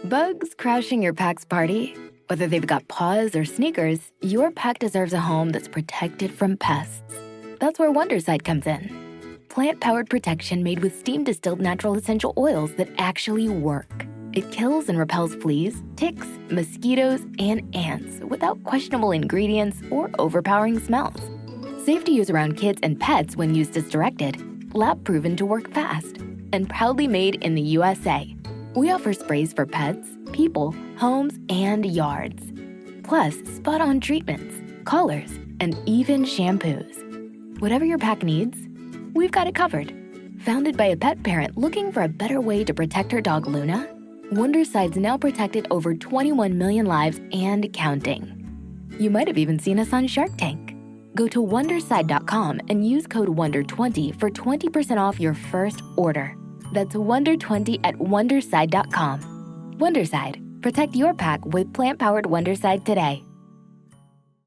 Bugs crashing your pack's party? Whether they've got paws or sneakers, your pack deserves a home that's protected from pests. That's where Wondercide comes in. Plant-powered protection made with steam-distilled natural essential oils that actually work. It kills and repels fleas, ticks, mosquitoes, and ants without questionable ingredients or overpowering smells. Safe to use around kids and pets when used as directed. Lab-proven to work fast. And proudly made in the USA. We offer sprays for pets, people, homes, and yards. Plus, spot-on treatments, collars, and even shampoos. Whatever your pack needs, we've got it covered. Founded by a pet parent looking for a better way to protect her dog Luna, Wondercide's now protected over 21 million lives and counting. You might have even seen us on Shark Tank. Go to Wondercide.com and use code WONDER20 for 20% off your first order. That's WONDER20 at Wondercide.com. Wondercide. Protect your pack with plant-powered Wondercide today.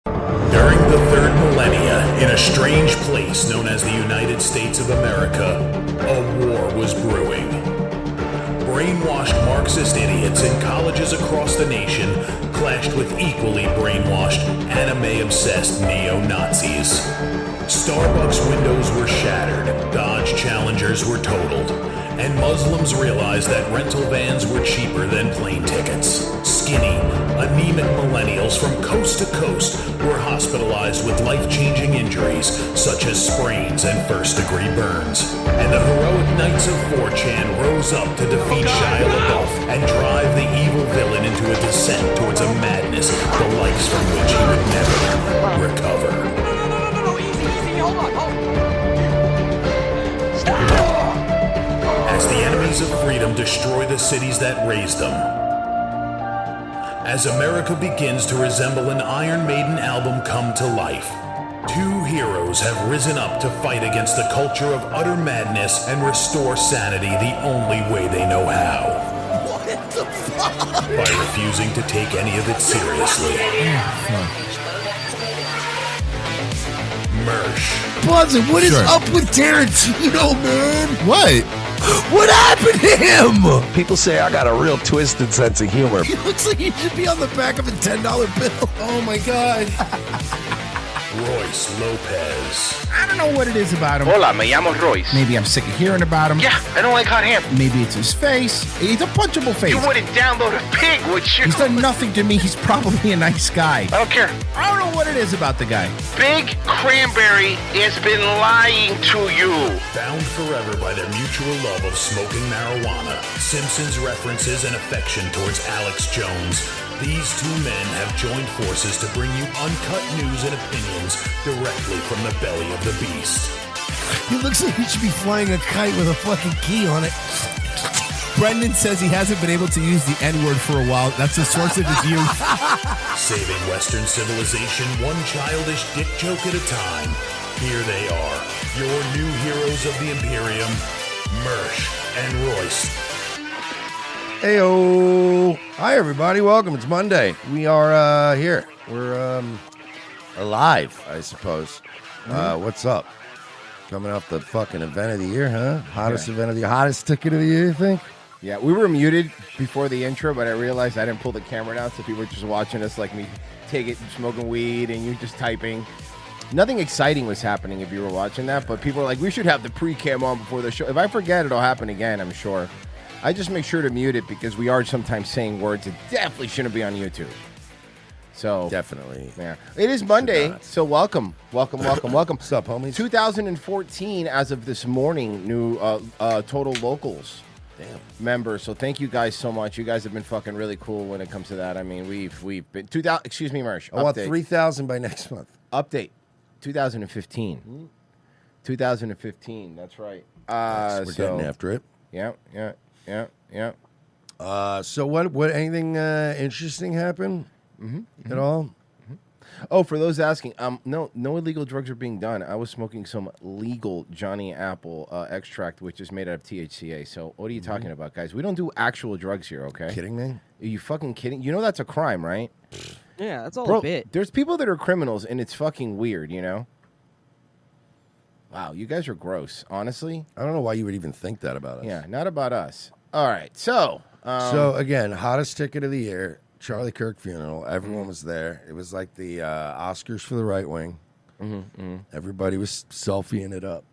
During the third millennia, in a strange place known as the United States of America, a war was brewing. Brainwashed Marxist idiots in colleges across the nation clashed with equally brainwashed, anime-obsessed neo-Nazis. Starbucks windows were shattered, Dodge Challengers were totaled, and Muslims realized that rental vans were cheaper than plane tickets. Skinny, anemic millennials from coast to coast were hospitalized with life-changing injuries such as sprains and first-degree burns. And the heroic knights of 4chan rose up to defeat Shia LaBeouf and drive the evil villain into a descent towards a madness the likes from which he would never recover. No, easy, hold on. As the enemies of freedom destroy the cities that raised them. As America begins to resemble an Iron Maiden album come to life, two heroes have risen up to fight against the culture of utter madness and restore sanity the only way they know how. What the fuck? By refusing to take any of it seriously. Mersh. Buzzin', what is up with Tarantino, man? What? What happened to him? People say I got a real twisted sense of humor. He looks like he should be on the back of a $10 bill. Oh my God. Royce Lopez. I don't know what it is about him. Hola, me llamo Royce. Maybe I'm sick of hearing about him. Yeah, I don't like hot ham. Maybe it's his face. He's a punchable face. You wouldn't download a pig, would you? He's done nothing to me. He's probably a nice guy. I don't care. I don't know what it is about the guy. Big Cranberry has been lying to you. Bound forever by their mutual love of smoking marijuana, Simpsons references and affection towards Alex Jones, these two men have joined forces to bring you uncut news and opinions directly from the belly of the beast. He looks like he should be flying a kite with a fucking key on it. Brendan says he hasn't been able to use the N-word for a while. That's the source of his youth. Saving Western civilization one childish dick joke at a time. Here they are, your new heroes of the Imperium, Mersh and Royce. Heyo. Hi, everybody. Welcome. It's Monday. We are here. We're alive, I suppose. What's up? Coming off the fucking event of the year, huh? Hottest event of the year. Hottest ticket of the year, you think? Yeah, we were muted before the intro, but I realized I didn't pull the camera down, so people were just watching us like me take it, smoking weed, and you just typing. Nothing exciting was happening if you were watching that, but people were like, we should have the pre-cam on before the show. If I forget, it'll happen again, I'm sure. I just make sure to mute it because we are sometimes saying words that definitely shouldn't be on YouTube. So Definitely. yeah, it is Monday, so welcome. What's up, homies? 2014, as of this morning, new Total Locals members. So thank you guys so much. You guys have been fucking really cool when it comes to that. I mean, we've been 2000. Excuse me, Mersh. I want 3,000 by next month. Update 2015. 2015. That's right. We're getting after it. Yeah. So what? Anything interesting happen at all? Oh, for those asking, no illegal drugs are being done. I was smoking some legal Johnny Apple extract, which is made out of THCA. So what are you talking about, guys? We don't do actual drugs here, okay? Kidding me? Are you fucking kidding? You know that's a crime, right? Yeah, that's all Bro, a bit. there's people that are criminals, and it's fucking weird, you know? Wow, you guys are gross, honestly. I don't know why you would even think that about us. Yeah, not about us. All right, so So again, hottest ticket of the year, Charlie Kirk funeral. Everyone was there. It was like the Oscars for the right wing. Everybody was selfieing it up,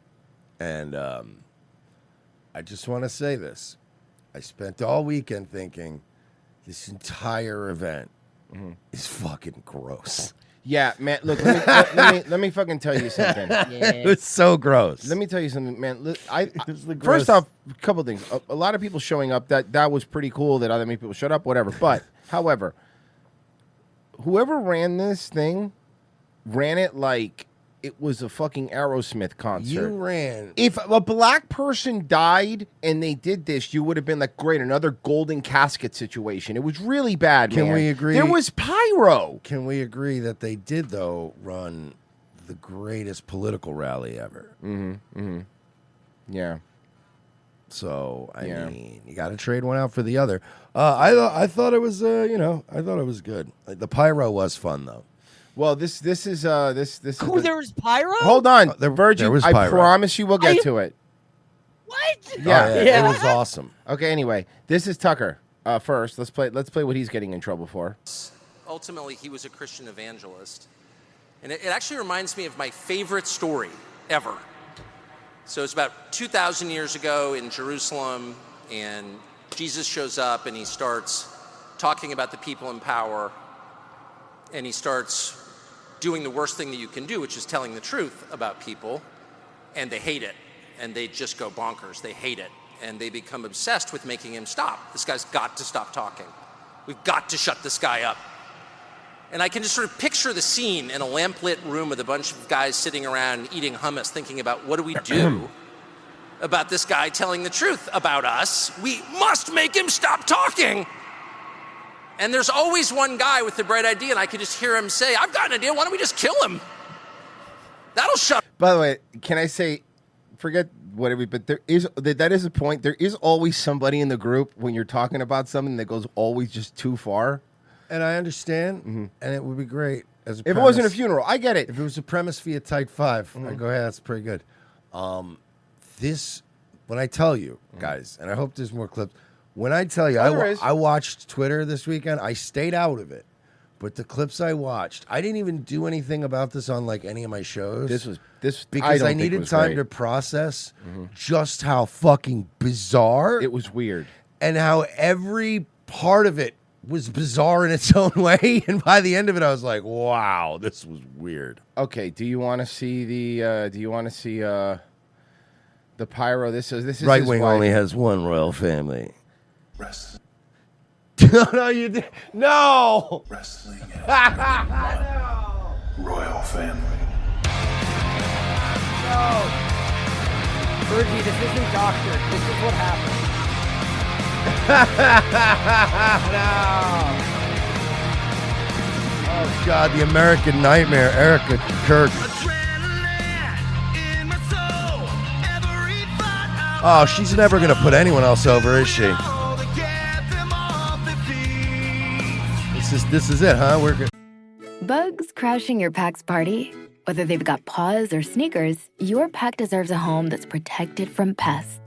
and I just want to say this: I spent all weekend thinking this entire event is fucking gross. Yeah, man. Look, let me fucking tell you something. It's so gross. Let me tell you something, man. the First gross- off, a couple things. A lot of people showing up. That was pretty cool. That other many people showed up. Whatever. But however, whoever ran this thing ran it like it was a fucking Aerosmith concert. You ran. If a black person died and they did this, you would have been like, great, another golden casket situation. It was really bad, Can man. we agree? There was pyro. Can we agree that they did, though, run the greatest political rally ever? Yeah. So, I mean, you got to trade one out for the other. I thought it was, I thought it was good. Like, the pyro was fun, though. Well, this is this is. Ooh, there was pyro? Hold on, there was I pyro. promise you we'll get to it. What? Yeah. It was awesome. Okay. Anyway, this is Tucker. First, let's play what he's getting in trouble for. Ultimately, he was a Christian evangelist. And it actually reminds me of my favorite story ever. So it's about 2,000 years ago in Jerusalem, and Jesus shows up and he starts talking about the people in power, and he starts doing the worst thing that you can do, which is telling the truth about people, and they hate it, and they just go bonkers. They hate it, and they become obsessed with making him stop. This guy's got to stop talking. We've got to shut this guy up. And I can just sort of picture the scene in a lamplit room with a bunch of guys sitting around eating hummus, thinking about what do we do about this guy telling the truth about us? We must make him stop talking. And there's always one guy with the bright idea, and I could just hear him say, I've got an idea, why don't we just kill him? That'll shut. By the way, can I say, forget whatever, but that is a point. There is always somebody in the group when you're talking about something that goes always just too far. And I understand, and it would be great as a If it wasn't a funeral, I get it. If it was a premise via Type 5, I'd go, hey, that's pretty good. When I tell you, guys, and I hope there's more clips, when I tell you, I watched Twitter this weekend. I stayed out of it. But the clips I watched, I didn't even do anything about this on like any of my shows. Because I needed time to process just how fucking bizarre it was. Weird. And how every part of it was bizarre in its own way. And by the end of it, I was like, wow, this was weird. Okay, do you want to see the pyro? This is Right Wing only has one royal family. Wrestling. No, you did. No. Wrestling. No. Royal family. No. Fergie, this isn't doctor. This is what happened. No. Oh God, the American Nightmare, Erica Kirk. Oh, she's never gonna put anyone else over, is she? This is it, huh? We're good. Bugs crashing your pack's party? Whether they've got paws or sneakers, your pack deserves a home that's protected from pests.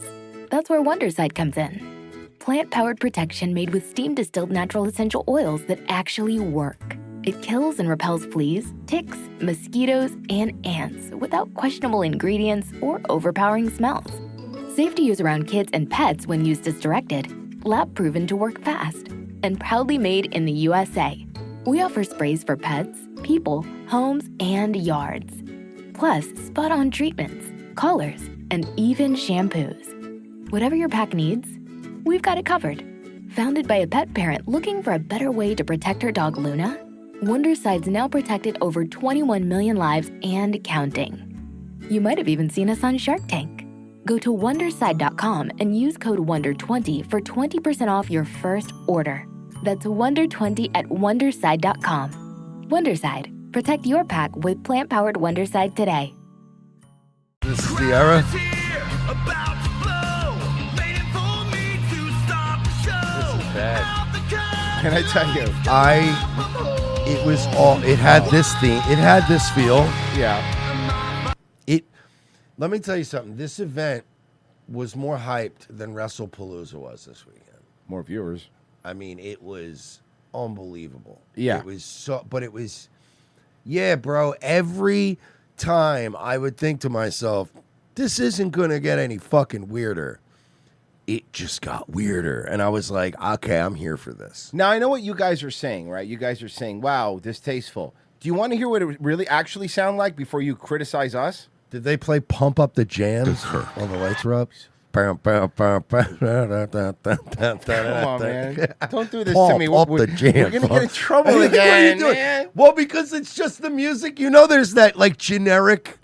That's where Wondercide comes in. Plant-powered protection made with steam-distilled natural essential oils that actually work. It kills and repels fleas, ticks, mosquitoes, and ants without questionable ingredients or overpowering smells. Safe to use around kids and pets when used as directed. Lab-proven to work fast. And proudly made in the USA. We offer sprays for pets, people, homes, and yards. Plus, spot-on treatments, collars, and even shampoos. Whatever your pack needs, we've got it covered. Founded by a pet parent looking for a better way to protect her dog Luna, Wondercide's now protected over 21 million lives and counting. You might have even seen us on Shark Tank. Go to Wondercide.com and use code WONDER20 for 20% off your first order. That's WONDER20 at Wondercide.com. Wondercide. Protect your pack with plant-powered Wondercide today. This is the era. This is bad. Can I tell you? It had this theme. It had this feel. Yeah. Let me tell you something. This event was more hyped than WrestlePalooza was this weekend. More viewers. I mean, it was unbelievable. Yeah. It was yeah, bro, every time I would think to myself, this isn't going to get any fucking weirder. It just got weirder. And I was like, okay, I'm here for this. Now, I know what you guys are saying, right? You guys are saying, wow, distasteful. Do you want to hear what it really actually sound like before you criticize us? Did they play Pump Up the Jams while the lights were up? Come on, man. Don't do this Pump to me. Up the Jam. We're going to get in trouble What are again, you doing? man. Well, because it's just the music. You know, there's that like generic,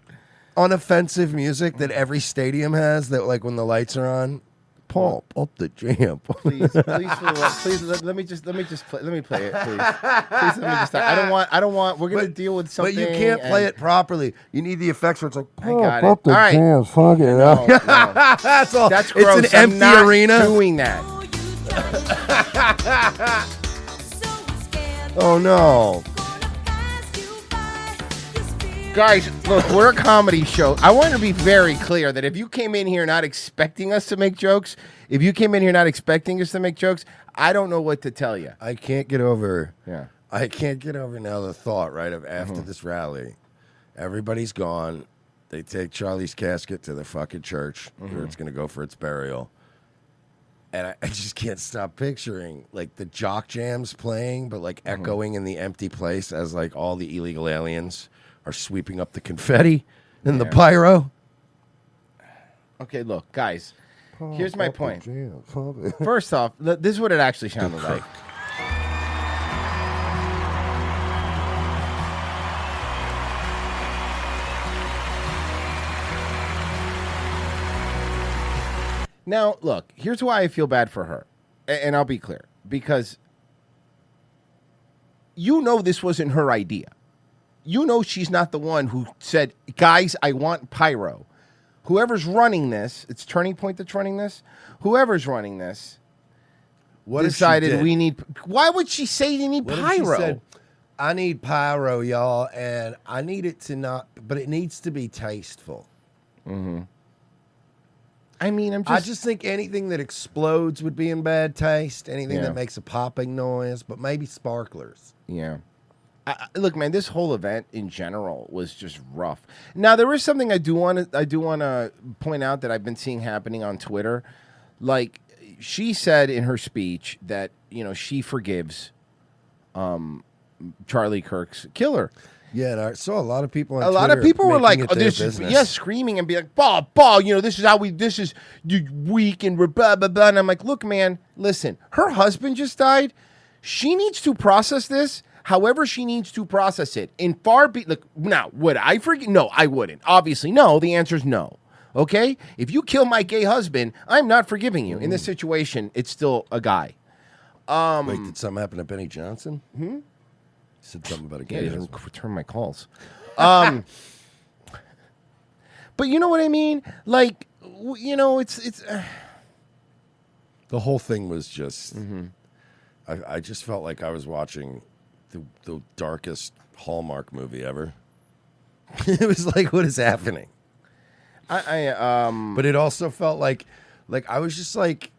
unoffensive music that every stadium has that like when the lights are on. Pump Up the Jam. Please, let me play it, please. Please let me just. I don't want. We're gonna deal with something. But you can't play it properly. You need the effects where it's like. I got it. Up the All right. jam. Fuck it. No. That's all. That's gross. It's an empty I'm not arena. Doing that. Oh no. Guys, look, we're a comedy show. I want to be very clear that if you came in here not expecting us to make jokes, I don't know what to tell you. I can't get over. Yeah. I can't get over now the thought, right, of after this rally, everybody's gone. They take Charlie's casket to the fucking church where it's going to go for its burial. And I just can't stop picturing, like, the jock jams playing, but, like, echoing in the empty place as, like, all the illegal aliens are sweeping up the confetti and the pyro. Okay, look, guys, here's my point. First off, this is what it actually sounded like. Now, look, here's why I feel bad for her. And I'll be clear. Because you know this wasn't her idea. You know she's not the one who said, guys, I want pyro. Whoever's running this, it's Turning Point that's running this. Whoever's running this decided we need. Why would she say you need What if pyro? she said, I need pyro, y'all, and I need it to not, but it needs to be tasteful. Mm-hmm. I mean, I just think anything that explodes would be in bad taste. Anything that makes a popping noise, but maybe sparklers. Yeah. Look, man, this whole event in general was just rough. Now, there is something I do want to point out that I've been seeing happening on Twitter. Like, she said in her speech that, you know, she forgives Charlie Kirk's killer. Yeah, and I saw a lot of people on A lot of Twitter people were like, making it "Oh, their this is business. screaming and be like, bah, you know, this is you weak and blah blah blah." And I'm like, "Look, man, listen. Her husband just died. She needs to process this. However, she needs to process it. Now, would I forget? No, I wouldn't. Obviously, no. The answer is no. Okay, if you kill my gay husband, I'm not forgiving you. In this situation, it's still a guy. Wait, did something happen to Benny Johnson? Said something about a gay. He doesn't return my calls. But you know what I mean? Like, you know, it's. The whole thing was just. I just felt like I was watching the darkest Hallmark movie ever. It was like, what is happening? But it also felt like I was just like,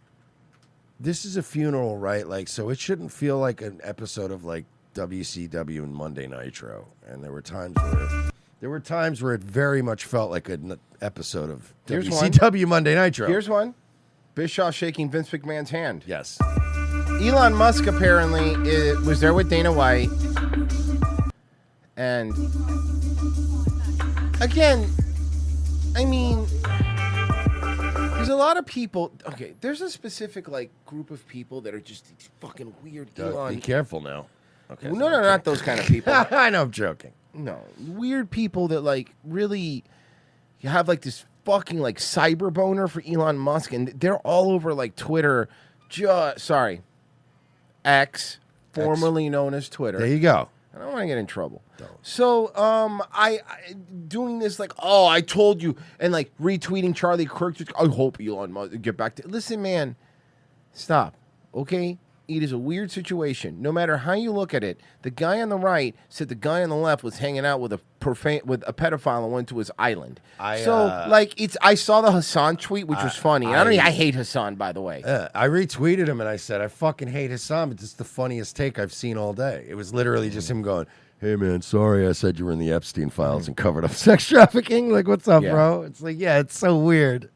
this is a funeral, right? Like, so it shouldn't feel like an episode of like WCW and Monday Nitro. And there were times where it very much felt like an episode of WCW Monday Nitro. Here's one. Bischoff shaking Vince McMahon's hand. Yes. Elon Musk apparently was there with Dana White. And again, I mean, there's a lot of people. Okay, there's a specific like group of people that are just these fucking weird Elon. Be careful now. Okay. No, not those kind of people. I know, I'm joking. No, weird people that like really you have like this fucking like cyber boner for Elon Musk, and they're all over like Twitter. X, formerly known as Twitter. There you go. I don't want to get in trouble. So, I doing this like, oh, I told you, and like retweeting Charlie Kirk. I hope Elon Musk get back to. Listen, man, stop. Okay, It is a weird situation. No matter how you look at it, the guy on the right said the guy on the left was hanging out with a pedophile and went to his island. I saw the Hassan tweet, which was funny. I hate Hassan, by the way. I retweeted him and I said, I fucking hate Hassan, but this is the funniest take I've seen all day. It was literally just him going, hey, man, sorry I said you were in the Epstein files and covered up sex trafficking. Like, what's up, bro? It's like, yeah, it's so weird.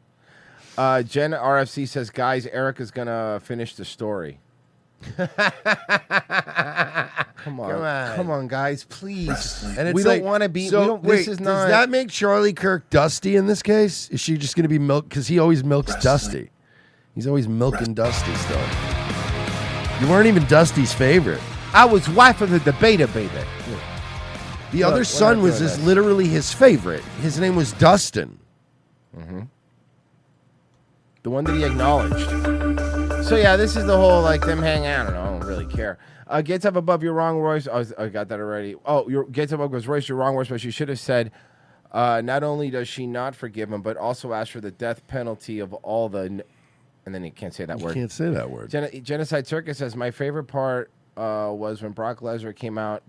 Jen RFC says, guys, Erica's going to finish the story. Come on, guys, please. And we don't want to be. This is not. Does that make Charlie Kirk Dusty in this case? Is she just going to be milked? Because he always milks Dusty. He's always milking Dusty stuff. You weren't even Dusty's favorite. I was wife of the debater, baby. The other son was literally his favorite. His name was Dustin. Mm-hmm. The one that he acknowledged. So yeah, this is the whole like them hang out. I don't really care. Gets up above, you're wrong, Royce. Oh, I got that already. Oh, gets up above goes, Royce, you're wrong, Royce. But she should have said, not only does she not forgive him, but also ask for the death penalty of all the. And then he can't say that word. Can't say that word. Genocide Circus says my favorite part was when Brock Lesnar came out,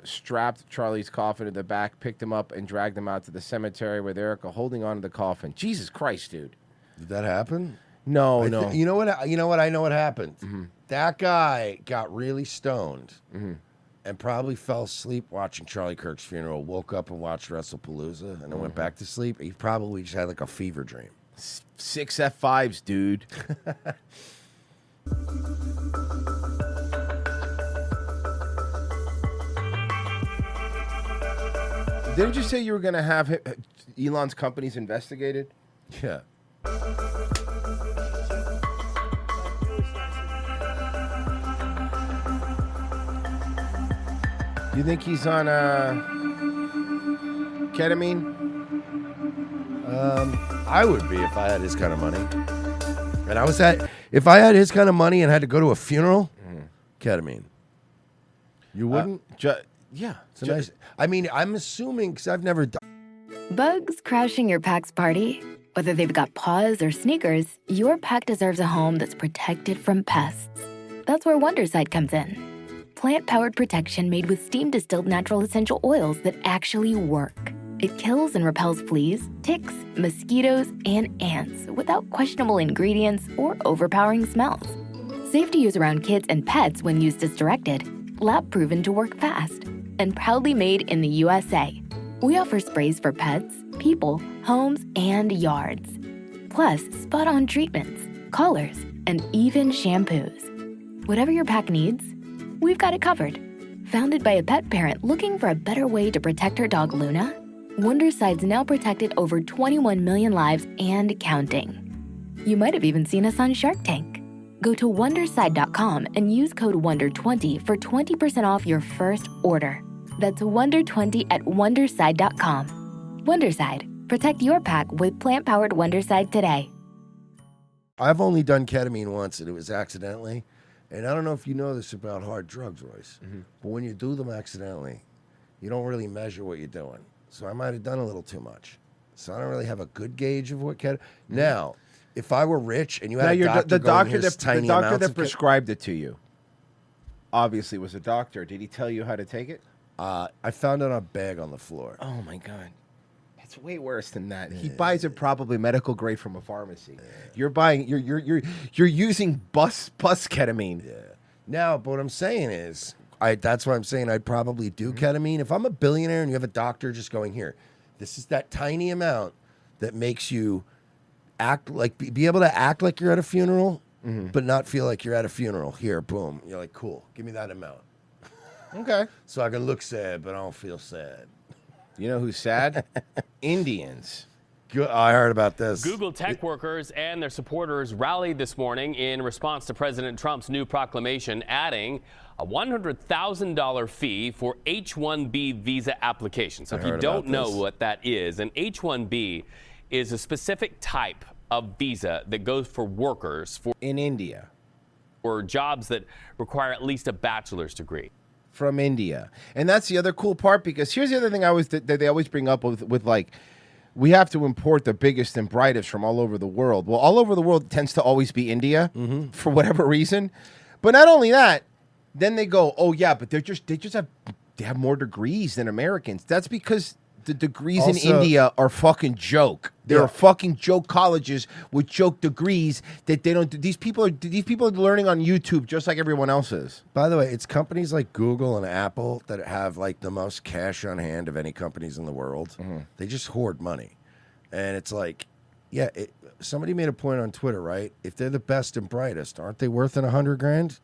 strapped Charlie's coffin to the back, picked him up, and dragged him out to the cemetery with Erica holding on to the coffin. Jesus Christ, dude! Did that happen? No. You know what? I know what happened. Mm-hmm. That guy got really stoned and probably fell asleep watching Charlie Kirk's funeral. Woke up and watched WrestlePalooza, and then went back to sleep. He probably just had like a fever dream. 6 F5s, dude. Didn't you say you were going to have Elon's companies investigated? Yeah. You think he's on ketamine? I would be if I had his kind of money. And if I had his kind of money and had to go to a funeral, ketamine. You wouldn't? Yeah. It's nice. I mean, I'm assuming because I've never done. Bugs crashing your pack's party? Whether they've got paws or sneakers, your pack deserves a home that's protected from pests. That's where Wondercide comes in. Plant-powered protection made with steam-distilled natural essential oils that actually work. It kills and repels fleas, ticks, mosquitoes, and ants without questionable ingredients or overpowering smells. Safe to use around kids and pets when used as directed. Lab-proven to work fast. And proudly made in the USA. We offer sprays for pets, people, homes, and yards. Plus, spot-on treatments, collars, and even shampoos. Whatever your pack needs, we've got it covered. Founded by a pet parent looking for a better way to protect her dog Luna, Wonderside's now protected over 21 million lives and counting. You might have even seen us on Shark Tank. Go to Wonderside.com and use code WONDER20 for 20% off your first order. That's WONDER20 at Wonderside.com. Wonderside. Protect your pack with plant-powered Wonderside today. I've only done ketamine once, and it was accidentally. And I don't know if you know this about hard drugs, Royce, but when you do them accidentally, you don't really measure what you're doing. So I might have done a little too much. So I don't really have a good gauge of what ketamine. Now, if I were rich and you had the doctor that prescribed it to you, obviously was a doctor. Did he tell you how to take it? I found it on a bag on the floor. Oh my God. It's way worse than that. He buys it probably medical grade from a pharmacy. You're using bus ketamine. Yeah. Now, but what I'm saying is, that's what I'm saying. I'd probably do ketamine. If I'm a billionaire and you have a doctor just going, here, this is that tiny amount that makes you act like, be able to act like you're at a funeral, but not feel like you're at a funeral. Here, boom. You're like, cool. Give me that amount. Okay. So I can look sad, but I don't feel sad. You know who's sad? Indians. I heard about this. Google tech workers and their supporters rallied this morning in response to President Trump's new proclamation, adding a $100,000 fee for H-1B visa applications. So if you don't know what that is, an H-1B is a specific type of visa that goes for workers in India, or jobs that require at least a bachelor's degree. From India. And that's the other cool part, because here's the other thing that they always bring up with like, we have to import the biggest and brightest from all over the world. Well, all over the world tends to always be India for whatever reason. But not only that, then they go, oh yeah, but they have more degrees than Americans. That's because the degrees in India are fucking joke. There are fucking joke colleges with joke degrees that they don't. These people are learning on YouTube just like everyone else is. By the way, it's companies like Google and Apple that have like the most cash on hand of any companies in the world. They just hoard money, and it's like, yeah. Somebody made a point on Twitter, right? If they're the best and brightest, aren't they worth $100,000?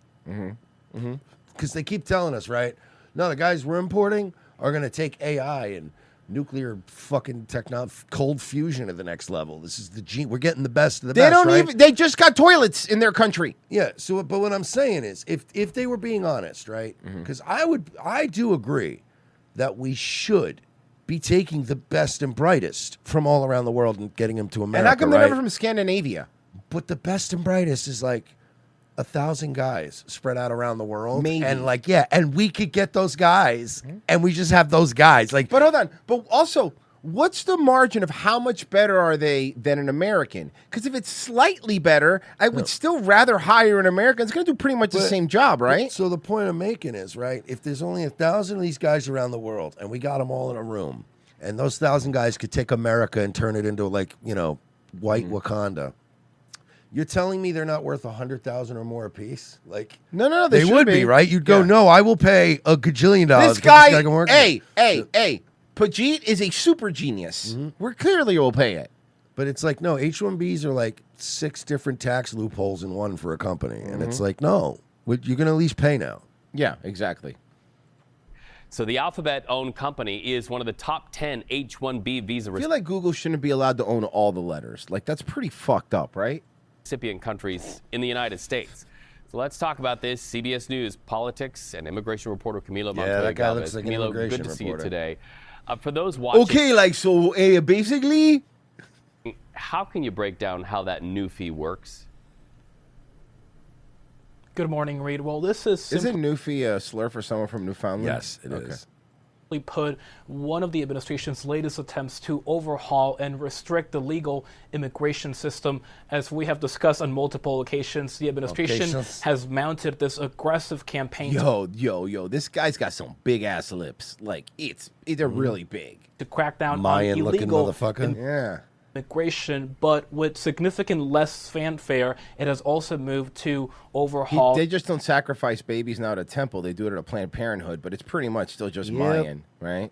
Because they keep telling us, right? No, the guys we're importing are going to take AI and nuclear fucking technology, cold fusion to the next level. This is the gene. We're getting the best of the best. They don't right? even. They just got toilets in their country. Yeah. So, but what I'm saying is, if they were being honest, right? Because I do agree that we should be taking the best and brightest from all around the world and getting them to America. And how come right? they're never from Scandinavia? But the best and brightest is like 1,000 guys spread out around the world. Maybe. And like, yeah, and we could get those guys, and we just have those guys. Like, But hold on. But also, what's the margin of how much better are they than an American? Because if it's slightly better, I would still rather hire an American. It's going to do pretty much the same job, right? So the point I'm making is, right, if there's only 1,000 of these guys around the world, and we got them all in a room, and those 1,000 guys could take America and turn it into, like, you know, white Wakanda. You're telling me they're not worth 100,000 or more apiece? Like, No, they would be, right? You'd go, no, I will pay $1 gajillion. This guy, hey, Pajit is a super genius. We're clearly will pay it. But it's like, no, H-1Bs are like 6 different tax loopholes in one for a company. And it's like, no, you're going to at least pay now. Yeah, exactly. So the Alphabet-owned company is one of the top 10 H-1B visa I feel like Google shouldn't be allowed to own all the letters. Like, that's pretty fucked up, right? recipient countries in the United States. So let's talk about this. CBS News politics and immigration reporter Camilo Montoya. Yeah, that guy looks like an Camilo, immigration good to see reporter. you today. For those watching, Okay, like, so basically, how can you break down how that new fee works? Good morning, Reed. Well, this is Isn't Newfie a slur for someone from Newfoundland? Yes, it is. Put one of the administration's latest attempts to overhaul and restrict the legal immigration system. As we have discussed on multiple occasions, the administration has mounted this aggressive campaign. Yo, this guy's got some big ass lips. Like, they're really big. To crack down Mayan on looking illegal motherfucker. immigration, but with significant less fanfare, it has also moved to overhaul. They just don't sacrifice babies now at a temple. They do it at a Planned Parenthood, but it's pretty much still just Mayan, right?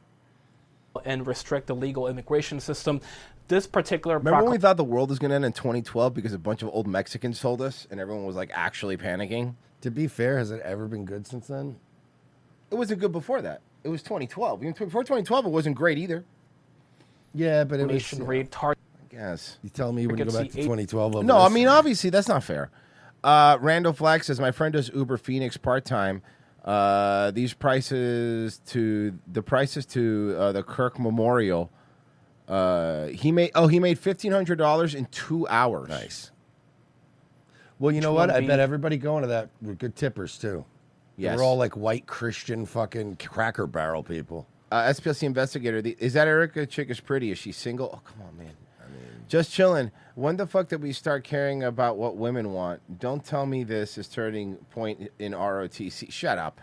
And restrict the legal immigration system. This particular Remember when we thought the world was going to end in 2012 because a bunch of old Mexicans told us and everyone was like actually panicking? To be fair, has it ever been good since then? It wasn't good before that. It was 2012. Even before 2012, it wasn't great either. Yeah, but it was... nation read target. Yes. You tell me you wouldn't go back to 2012 over No, I this? mean, obviously, that's not fair. Randall Flack says, my friend does Uber Phoenix part-time. These prices to the Kirk Memorial, he made $1,500 in 2 hours. Nice. Well, you know what? I bet everybody going to that were good tippers, too. Yes. They were all like white Christian fucking Cracker Barrel people. SPLC investigator, is that Erica chick is pretty? Is she single? Oh, come on, man. Just chilling. When the fuck did we start caring about what women want? Don't tell me this is turning point in ROTC. Shut up.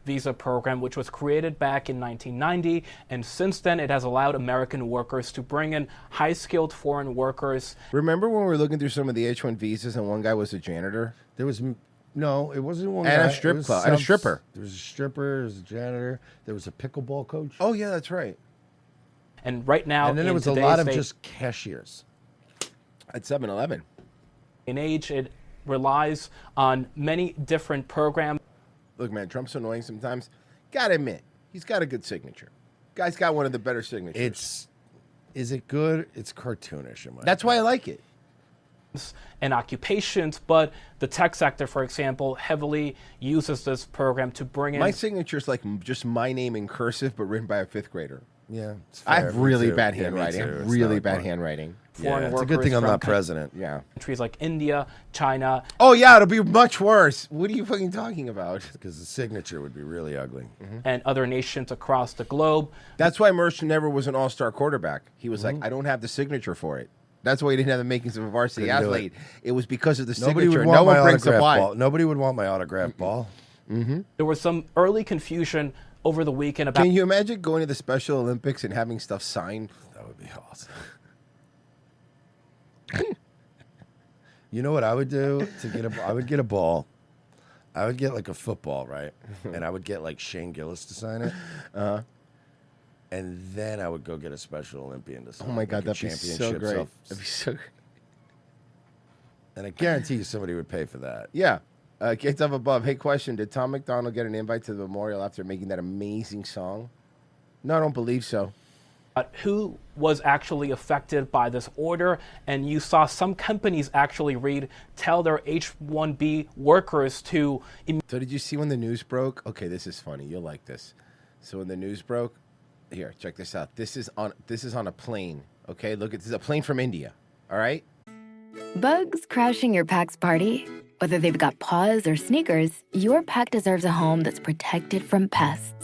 Visa program, which was created back in 1990, and since then it has allowed American workers to bring in high-skilled foreign workers. Remember when we were looking through some of the H-1 visas and one guy was a janitor? There was... No, it wasn't one and guy. A strip club. And a stripper. There was a stripper, there was a janitor, there was a pickleball coach. Oh, yeah, that's right. And right now, and then there was a lot of just cashiers. At 7-Eleven. In age, it relies on many different programs. Look, man, Trump's annoying sometimes. Gotta admit, he's got a good signature. Guy's got one of the better signatures. Is it good? It's cartoonish. That's why I like it. And occupations, but the tech sector, for example, heavily uses this program to bring in... My signature's like just my name in cursive, but written by a 5th grader. Yeah. I have really bad handwriting. I have really bad handwriting. Foreign it's a good thing I'm not president. Yeah. Countries like India, China. Oh, yeah, it'll be much worse. What are you fucking talking about? Because the signature would be really ugly. And other nations across the globe. That's why Mercer never was an all-star quarterback. He was like, I don't have the signature for it. That's why he didn't have the makings of a varsity Couldn't do athlete. It was because of the Nobody signature. would want No my one brings the autograph wine. ball. Nobody would want my autograph ball. Mm-hmm. There was some early confusion over the weekend about. Can you imagine going to the Special Olympics and having stuff signed? That would be awesome. You know what I would do to get I would get a ball. I would get like a football, right? And I would get like Shane Gillis to sign it. And then I would go get a Special Olympian to sign Oh my like God, a that'd be so championship great. self- That'd be so great. And I guarantee you somebody would pay for that. Yeah. Kids up above. Hey, question. Did Tom McDonald get an invite to the memorial after making that amazing song? No, I don't believe so. Who was actually affected by this order, and you saw some companies actually tell their H-1B workers to. So did you see when the news broke? Okay, this is funny. You'll like this. So when the news broke, here, check this out. This is on a plane. Okay, look, this is a plane from India. All right. Bugs crashing your pack's party? Whether they've got paws or sneakers, your pack deserves a home that's protected from pests.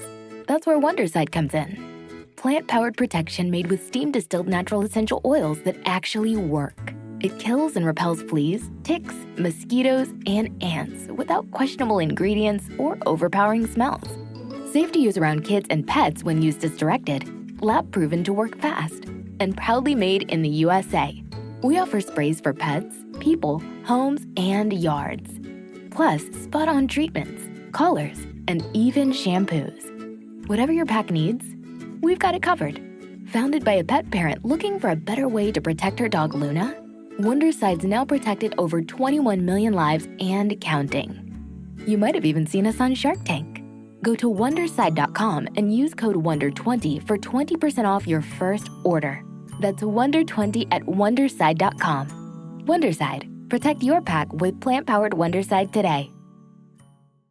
That's where Wondercide comes in. Plant-powered protection made with steam-distilled natural essential oils that actually work. It kills and repels fleas, ticks, mosquitoes, and ants without questionable ingredients or overpowering smells. Safe to use around kids and pets when used as directed. Lab-proven to work fast. And proudly made in the USA. We offer sprays for pets, people, homes, and yards. Plus, spot-on treatments, collars, and even shampoos. Whatever your pack needs, we've got it covered. Founded by a pet parent looking for a better way to protect her dog Luna, Wonderside's now protected over 21 million lives and counting. You might have even seen us on Shark Tank. Go to Wonderside.com and use code WONDER20 for 20% off your first order. That's WONDER20 at Wonderside.com. Wonderside. Protect your pack with plant-powered Wonderside today.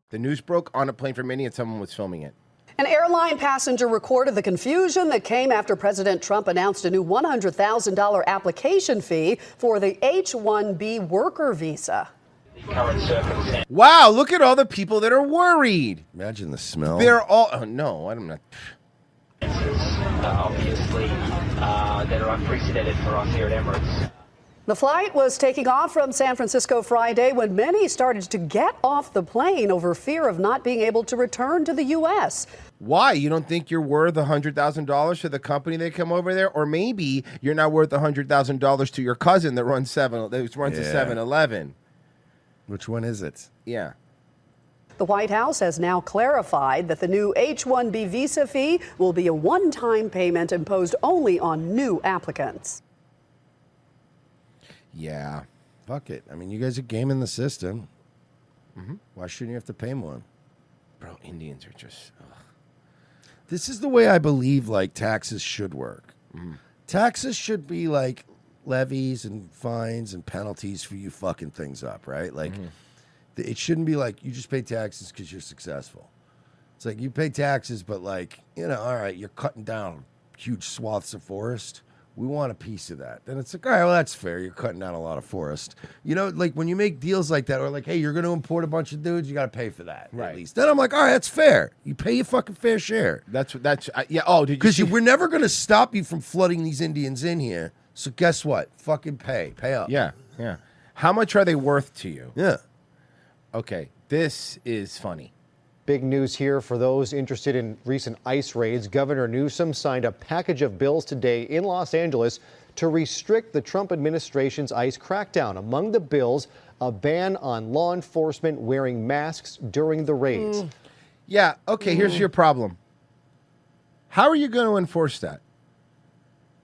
The news broke on a plane from India and someone was filming it. An airline passenger recorded the confusion that came after President Trump announced a new $100,000 application fee for the H-1B worker visa. Wow, look at all the people that are worried. Imagine the smell. They're all... Oh, no, I'm not... Obviously, that are unprecedented for us here at Emirates. The flight was taking off from San Francisco Friday when many started to get off the plane over fear of not being able to return to the U.S. Why? You don't think you're worth $100,000 to the company that come over there? Or maybe you're not worth $100,000 to your cousin that runs a 7-Eleven. Which one is it? Yeah. The White House has now clarified that the new H-1B visa fee will be a one-time payment imposed only on new applicants. Yeah. Fuck it. I mean, you guys are gaming the system. Why shouldn't you have to pay more? Bro, Indians are just... Ugh. This is the way I believe, like, taxes should work. Taxes should be, like, levies and fines and penalties for you fucking things up, right? Like, it shouldn't be like you just pay taxes because you're successful. It's like you pay taxes, but, like, you know, all right, you're cutting down huge swaths of forest. We want a piece of that. Then it's like, all right, well, that's fair. You're cutting down a lot of forest. You know, like when you make deals like that, or like, hey, you're going to import a bunch of dudes, you got to pay for that, at least. Then I'm like, all right, that's fair. You pay your fucking fair share. Yeah. Oh, did you? Because we're never going to stop you from flooding these Indians in here. So guess what? Fucking pay up. Yeah. How much are they worth to you? Yeah. Okay, this is funny. Big news here for those interested in recent ICE raids. Governor Newsom signed a package of bills today in Los Angeles to restrict the Trump administration's ICE crackdown. Among the bills, a ban on law enforcement wearing masks during the raids. Yeah, okay, here's your problem. How are you going to enforce that?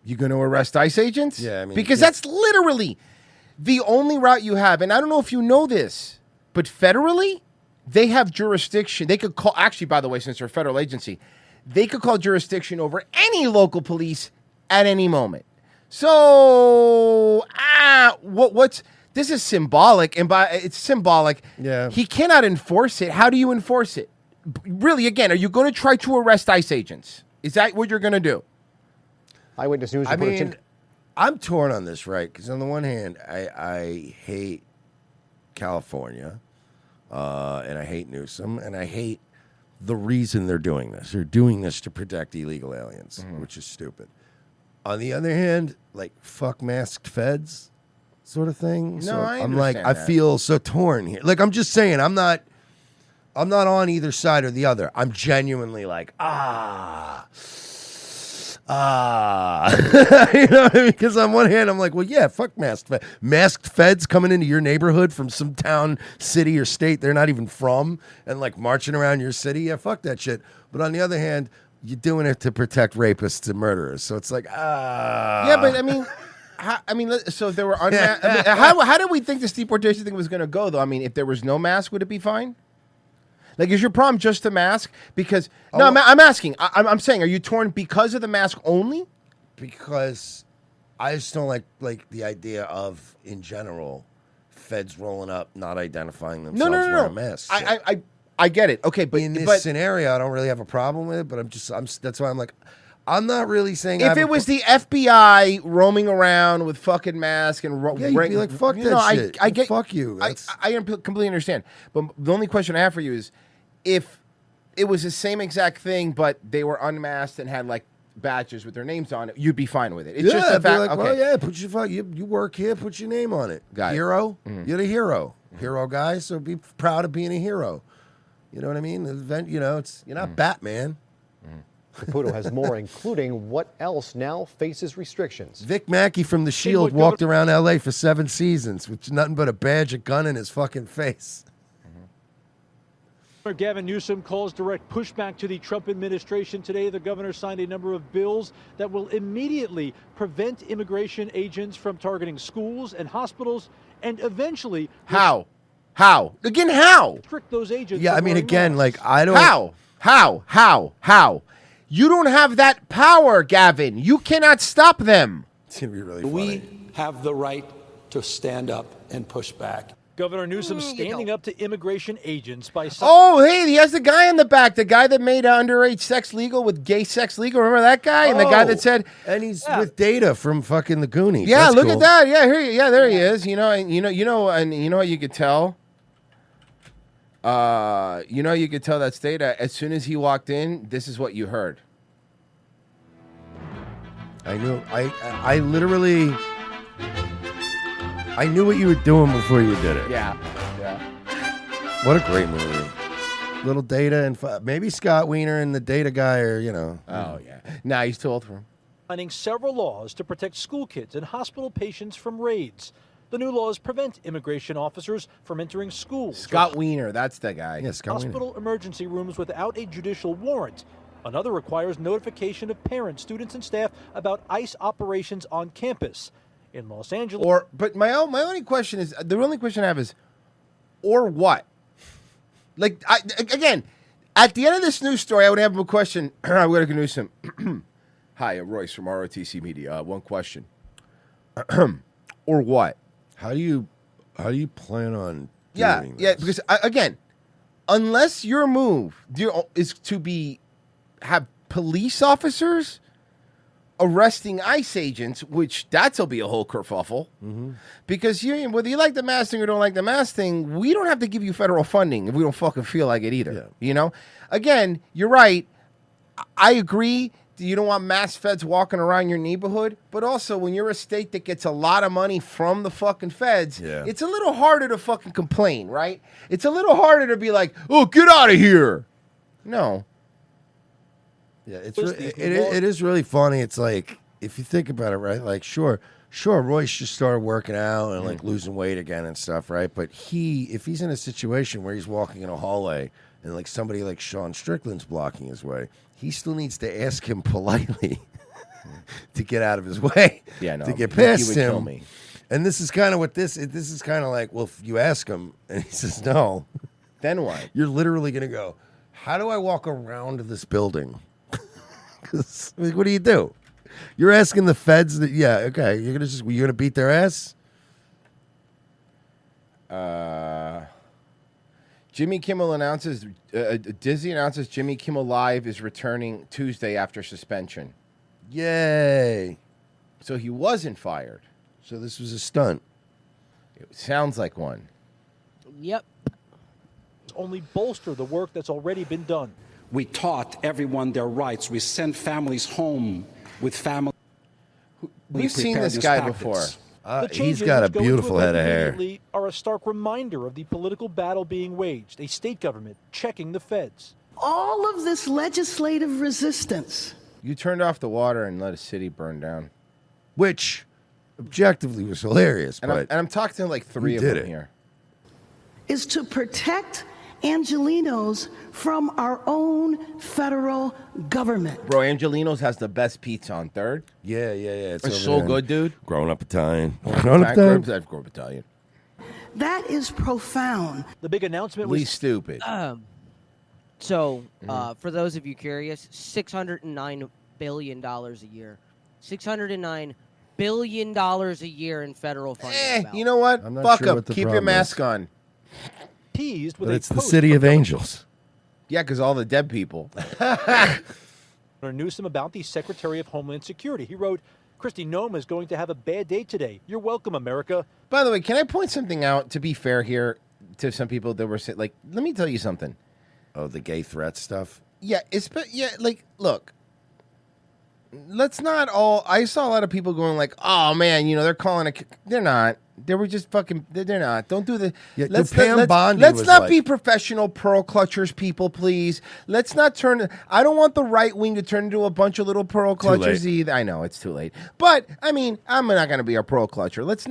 You going to arrest ICE agents? Yeah, I mean... Because that's literally the only route you have. And I don't know if you know this, but federally... They have jurisdiction. They could call, actually, by the way, since they're a federal agency, they could call jurisdiction over any local police at any moment. So, this is symbolic, and it's symbolic. Yeah. He cannot enforce it. How do you enforce it? Really, again, are you going to try to arrest ICE agents? Is that what you're going to do? Eyewitness News. I mean, I'm torn on this, right? Because on the one hand, I hate California. And I hate Newsom, and I hate the reason they're doing this. They're doing this to protect illegal aliens, which is stupid. On the other hand, like fuck masked feds, sort of thing. No, So I I'm like, I understand that. feel so torn here. Like I'm just saying, I'm not on either side or the other. I'm genuinely like, you know what I mean? Because on one hand, I'm like, well, yeah, fuck masked feds coming into your neighborhood from some town, city, or state they're not even from, and like marching around your city. Yeah, fuck that shit. But on the other hand, you're doing it to protect rapists and murderers. So it's like, Yeah, but I mean, so if there were unmasked, how did we think this deportation thing was going to go, though? I mean, if there was no mask, would it be fine? Like, is your problem just the mask? Because no, I'm asking. I'm saying, are you torn because of the mask only? Because I just don't like the idea of, in general, feds rolling up, not identifying themselves wearing masks. I get it. Okay, but in this scenario, I don't really have a problem with it. But that's why I'm like, I'm not really saying. If it was the FBI roaming around with fucking masks and you'd be like, fuck that shit. I get, fuck you. I completely understand. But the only question I have for you is, if it was the same exact thing, but they were unmasked and had like badges with their names on it, you'd be fine with it. It's just the I'd be fact. like, Okay. well, yeah, put your you work here, put your name on it. Got it. Hero, Mhm. you're the hero, hero guy. So be proud of being a hero. You know what I mean? The event, you're not Batman. Caputo has more, including what else now faces restrictions. Vic Mackey from The Shield walked around L.A. for 7 seasons with nothing but a badge, a gun in his fucking face. Gavin Newsom calls direct pushback to the Trump administration today. The governor signed a number of bills that will immediately prevent immigration agents from targeting schools and hospitals, and eventually How? Again, how? Restrict those agents. Yeah, I from mean, wearing again, masks. like I don't. How? You don't have that power, Gavin. You cannot stop them. It's gonna be really We have the right to stand up and push back. Governor Newsom standing up to immigration agents by Oh, hey, he has the guy in the back, the guy that made underage sex legal with gay sex legal. Remember that guy? And the guy that said, and he's with data from fucking the Goonies. "Yeah, That's look cool. at that. Yeah, there he is. You know, and you know what you could tell. You could tell that's data. As soon as he walked in, this is what you heard. I knew. I literally. I knew what you were doing before you did it. Yeah. What a great movie. Little Data and maybe Scott Wiener and the Data guy, or Oh yeah. Nah, he's too old for him. signing several laws to protect school kids and hospital patients from raids. The new laws prevent immigration officers from entering schools. Scott Wiener, that's the guy. Yeah, Scott Wiener. Hospital emergency rooms without a judicial warrant. Another requires notification of parents, students, and staff about ICE operations on campus. In Los Angeles. But my only question is, the only question I have is, or what? Like, again, at the end of this news story, I would have a question. I would have Newsom. Hi, Royce from ROTC Media. One question. Or what? How do you plan on doing this? Because again, unless your move is to have police officers arresting ICE agents, which that'll be a whole kerfuffle. Mm-hmm. Because whether you like the mask thing or don't like the mask thing, we don't have to give you federal funding if we don't fucking feel like it either. Again, you're right. I agree. You don't want mass feds walking around your neighborhood, but also when you're a state that gets a lot of money from the fucking feds, it's a little harder to fucking complain, right? It's a little harder to be like, oh, get out of here. No. Yeah, it is really funny. It's like, if you think about it, right? Like, sure, Royce just started working out and like losing weight again and stuff, right? But if he's in a situation where he's walking in a hallway and like somebody like Sean Strickland's blocking his way, he still needs to ask him politely to get out of his way. Yeah, no, to get he past would him. kill me. And this is kind of what this is kind of like. Well, if you ask him and he says no, then what? You're literally gonna go, how do I walk around this building? Because what do you do? You're asking the feds that, okay, you're gonna beat their ass. Jimmy Kimmel announces Disney announces Jimmy Kimmel Live is returning Tuesday after suspension. Yay! So he wasn't fired. So this was a stunt. It sounds like one. Yep. Only bolster the work that's already been done. We taught everyone their rights. We sent families home with family. We've seen this guy before. He's got a beautiful head of hair. Are a stark reminder of the political battle being waged. A state government checking the feds. All of this legislative resistance. You turned off the water and let a city burn down. Which, objectively, was hilarious. And, but I'm talking to like three of them here. Is to protect Angelinos from our own federal government. Bro, Angelinos has the best pizza on 3rd. Yeah. It's It's over so there. good, dude. Grown up Italian. Grown up Italian. That is profound. The big announcement Lee was stupid. So, for those of you curious, $609 billion a year. $609 billion a year in federal funding. You know what? I'm not Fuck sure them. what the Keep your problem mask is. on. teased with But a it's the post city from of angels. Yeah, because all the dead people. Governor Newsom about the Secretary of Homeland Security. He wrote, Kristi Noem is going to have a bad day today. You're welcome, America. By the way, can I point something out, to be fair here, to some people that were saying, like, let me tell you something. Oh, the gay threat stuff? Yeah, look. Let's not all. I saw a lot of people going like, "Oh man, they're calling it." They're not. They were just fucking. They're not. Don't do the. Yeah, let's Pam Bondi let's was not like- be professional pearl clutchers, people. Please. Let's not turn. I don't want the right wing to turn into a bunch of little pearl Too clutchers late. either. I know it's too late, but I mean, I'm not going to be a pearl clutcher. Let's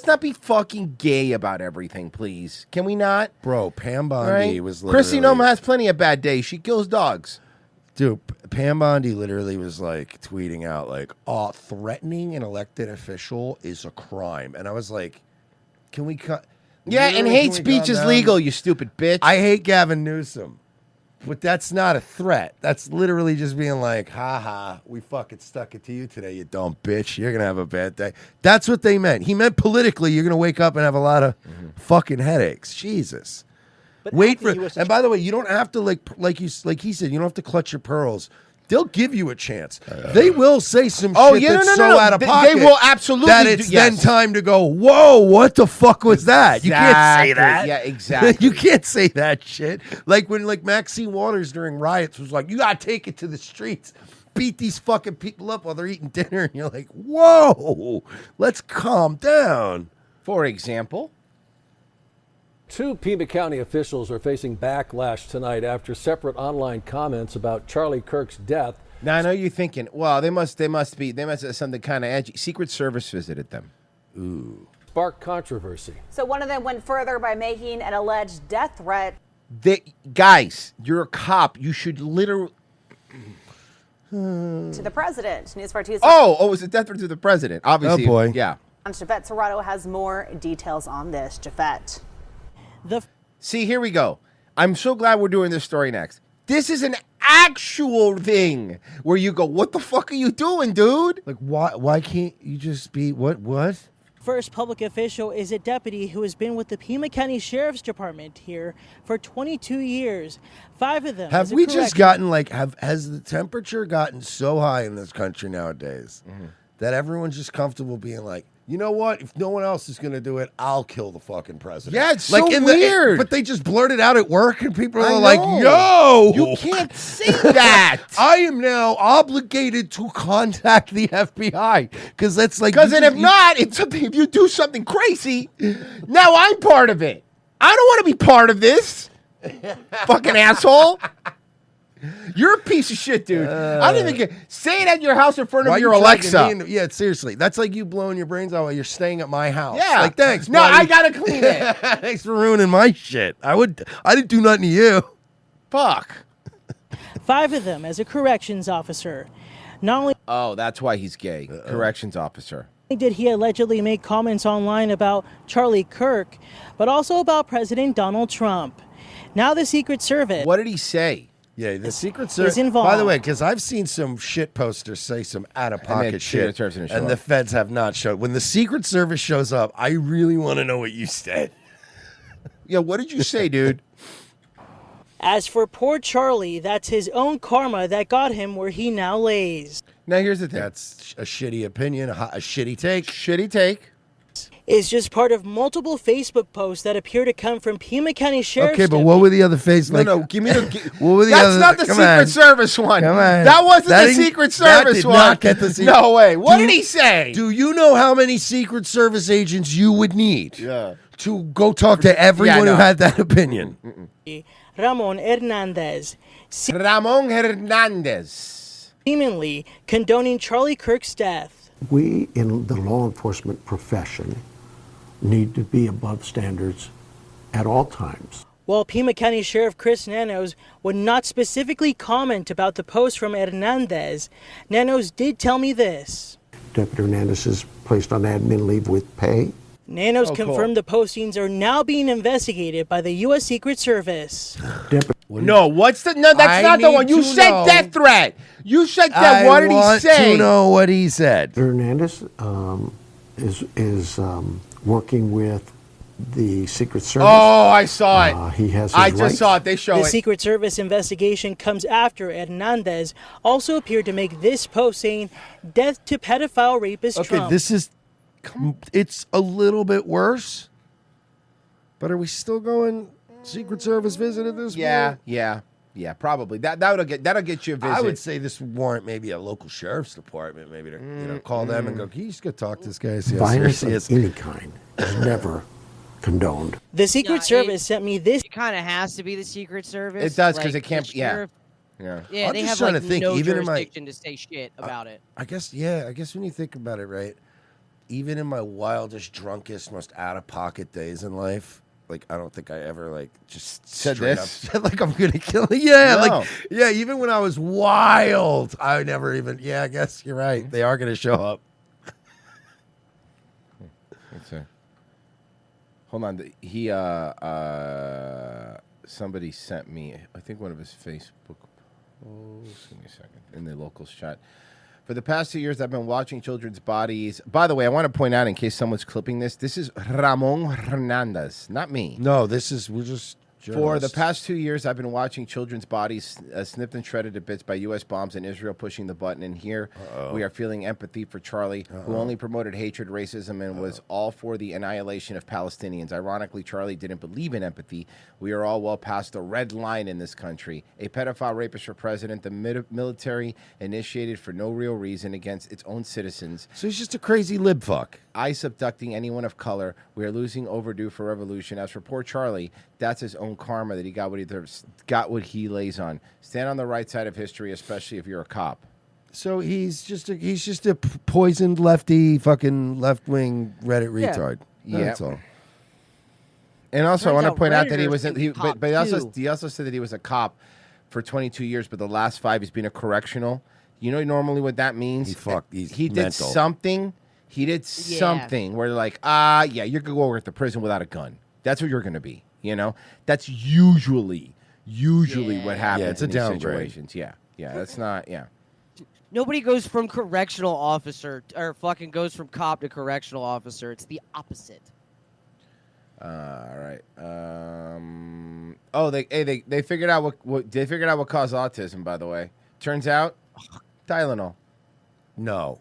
not be fucking gay about everything, please. Can we not? Bro, Pam Bondi Right? was literally... Kristi Noem has plenty of bad days. She kills dogs. Dude, Pam Bondi literally was like tweeting out like, "Oh, threatening an elected official is a crime," and I was like, "Can we cut?" Yeah, and hate speech is legal, you stupid bitch. I hate Gavin Newsom, but that's not a threat. That's literally just being like, "Ha ha, we fucking stuck it to you today, you dumb bitch. You're gonna have a bad day." That's what they meant. He meant politically, you're gonna wake up and have a lot of fucking headaches. Jesus. Wait for it. And by the way, you don't have to like he said, you don't have to clutch your pearls. They'll give you a chance. They will say some shit that's so out of pocket. They will absolutely that it's then time to go, whoa, what the fuck was that? You can't say that. Yeah, exactly. You can't say that shit. Like when Maxine Waters during riots was like, you gotta take it to the streets. Beat these fucking people up while they're eating dinner, and you're like, whoa, let's calm down. For example, 2 Pima County officials are facing backlash tonight after separate online comments about Charlie Kirk's death. Now I know you're thinking, well, they must have something kind of edgy. Secret Service visited them. Ooh. Sparked controversy. So one of them went further by making an alleged death threat. Guys, you're a cop. You should literally To the president. News 4 Tuesday. Oh, it was a death threat to the president. Obviously. Oh, boy. Yeah. Jafet Serrato has more details on this. Jafet. See, here we go. I'm so glad we're doing this story next. This is an actual thing where you go, what the fuck are you doing, dude? Like, why can't you just be, what? First public official is a deputy who has been with the Pima County Sheriff's Department here for 22 years. 5 of them. Have as a we just correction- gotten has the temperature gotten so high in this country nowadays that everyone's just comfortable being like, you know what? If no one else is going to do it, I'll kill the fucking president. Yeah, it's so in weird. But they just blurt it out at work, and people I are like, know. yo. You can't say that. I am now obligated to contact the FBI. Because that's like... Because if not, it's something. If you do something crazy, now I'm part of it. I don't want to be part of this. Fucking asshole. You're a piece of shit, dude. I don't even get... Say it at your house in front of Why your you dragging Alexa. me into- yeah, seriously. That's like you blowing your brains out while you're staying at my house. Yeah. Like, thanks, No, buddy. I gotta clean it. Thanks for ruining my shit. I didn't do nothing to you. Fuck. 5 of them as a corrections officer. Not only Oh, that's why he's gay. Corrections officer. did he allegedly make comments online about Charlie Kirk, but also about President Donald Trump. Now the Secret Service. What did he say? Yeah, the Secret Is Service. involved. By the way, because I've seen some shit posters say some out of And pocket the shit, Secret Service didn't show and the up. feds have not showed. When the Secret Service shows up, I really want to know what you said. Yeah, what did you say, dude? As for poor Charlie, that's his own karma that got him where he now lays. Now here's the thing. That's a shitty opinion, a shitty take. Shitty take. is just part of multiple Facebook posts that appear to come from Pima County Sheriff's Okay, but what were the other face? No, no, give me the. What were the That's other? not the come Secret on. Service one. Come on. That wasn't That the didn't- Secret that Service did one. not get the secret. No way. What did he say? Do you know how many Secret Service agents you would need to go talk to everyone no. who had that opinion? Ramon Hernandez. Ramon Hernandez. Seemingly condoning Charlie Kirk's death. We in the law enforcement profession need to be above standards at all times. While Pima County Sheriff Chris Nanos would not specifically comment about the post from Hernandez, Nanos did tell me this. Deputy Hernandez is placed on admin leave with pay. Nanos cool. confirmed the postings are now being investigated by the U.S. Secret Service. No, what's the? No, that's I not the need one. You to said know. death threat. You said that. What did he want say? to know what he said. Hernandez is working with the Secret Service. Oh, I saw it. He has. I his just rights. saw it. They show The it. Secret Service investigation comes after Hernandez also appeared to make this post saying, "Death to pedophile rapist Okay, Trump." this is. It's a little bit worse, but are we still going Secret Service visit at this point? Yeah, probably. That'll get you a visit. I would say this would warrant maybe a local sheriff's department, maybe to call them and go, "Can you just go talk to this guy?" See how Violence serious of he is." any kind is never condoned. The Secret Service sent me this. It kind of has to be the Secret Service. It does, 'cause like, it can't- the yeah. sheriff- Yeah. Yeah, I'm they just have trying like to think, no even in my- jurisdiction to say shit about it. I guess when you think about it, right? Even in my wildest, drunkest, most out of pocket days in life, like I don't think I ever like just Said straight this? up said like I'm gonna kill it. Yeah, No. even when I was wild, I never even. Yeah, I guess you're right. They are gonna show up. Let's see. Hold on. He somebody sent me, I think one of his Facebook posts. Give me a second. In the locals chat. For the past 2 years, I've been watching children's bodies. By the way, I want to point out, in case someone's clipping this is Ramon Hernandez, not me. No, we're just For the journalists. past 2 years, I've been watching children's bodies snipped and shredded to bits by U.S. bombs in Israel, pushing the button. And here we are feeling empathy for Charlie, who only promoted hatred, racism, and was all for the annihilation of Palestinians. Ironically, Charlie didn't believe in empathy. We are all well past the red line in this country. A pedophile rapist for president, the military initiated for no real reason against its own citizens. So he's just a crazy lib fuck. ICE abducting anyone of color. We are losing overdue for revolution. As for poor Charlie, that's his own karma that he got what he lays on. Stand on the right side of history, especially if you're a cop. So he's just a poisoned lefty, fucking left wing Reddit retard. Yeah. That's all. And also, I Turns want to out point out that he Redditors was, can be cop, but too. he also said that he was a cop for 22 years, but the last 5 he's been a correctional. You know normally what that means? He did mental. something. He did something where they're like, yeah, you're gonna go work at the prison without a gun. That's what you're gonna be. You know, that's usually what happens. Yeah, it's a in these downgrade. situations. Yeah, that's not. Yeah. Nobody goes from correctional officer or fucking goes from cop to correctional officer. It's the opposite. All right. They figured out what caused autism. By the way, turns out Tylenol. No.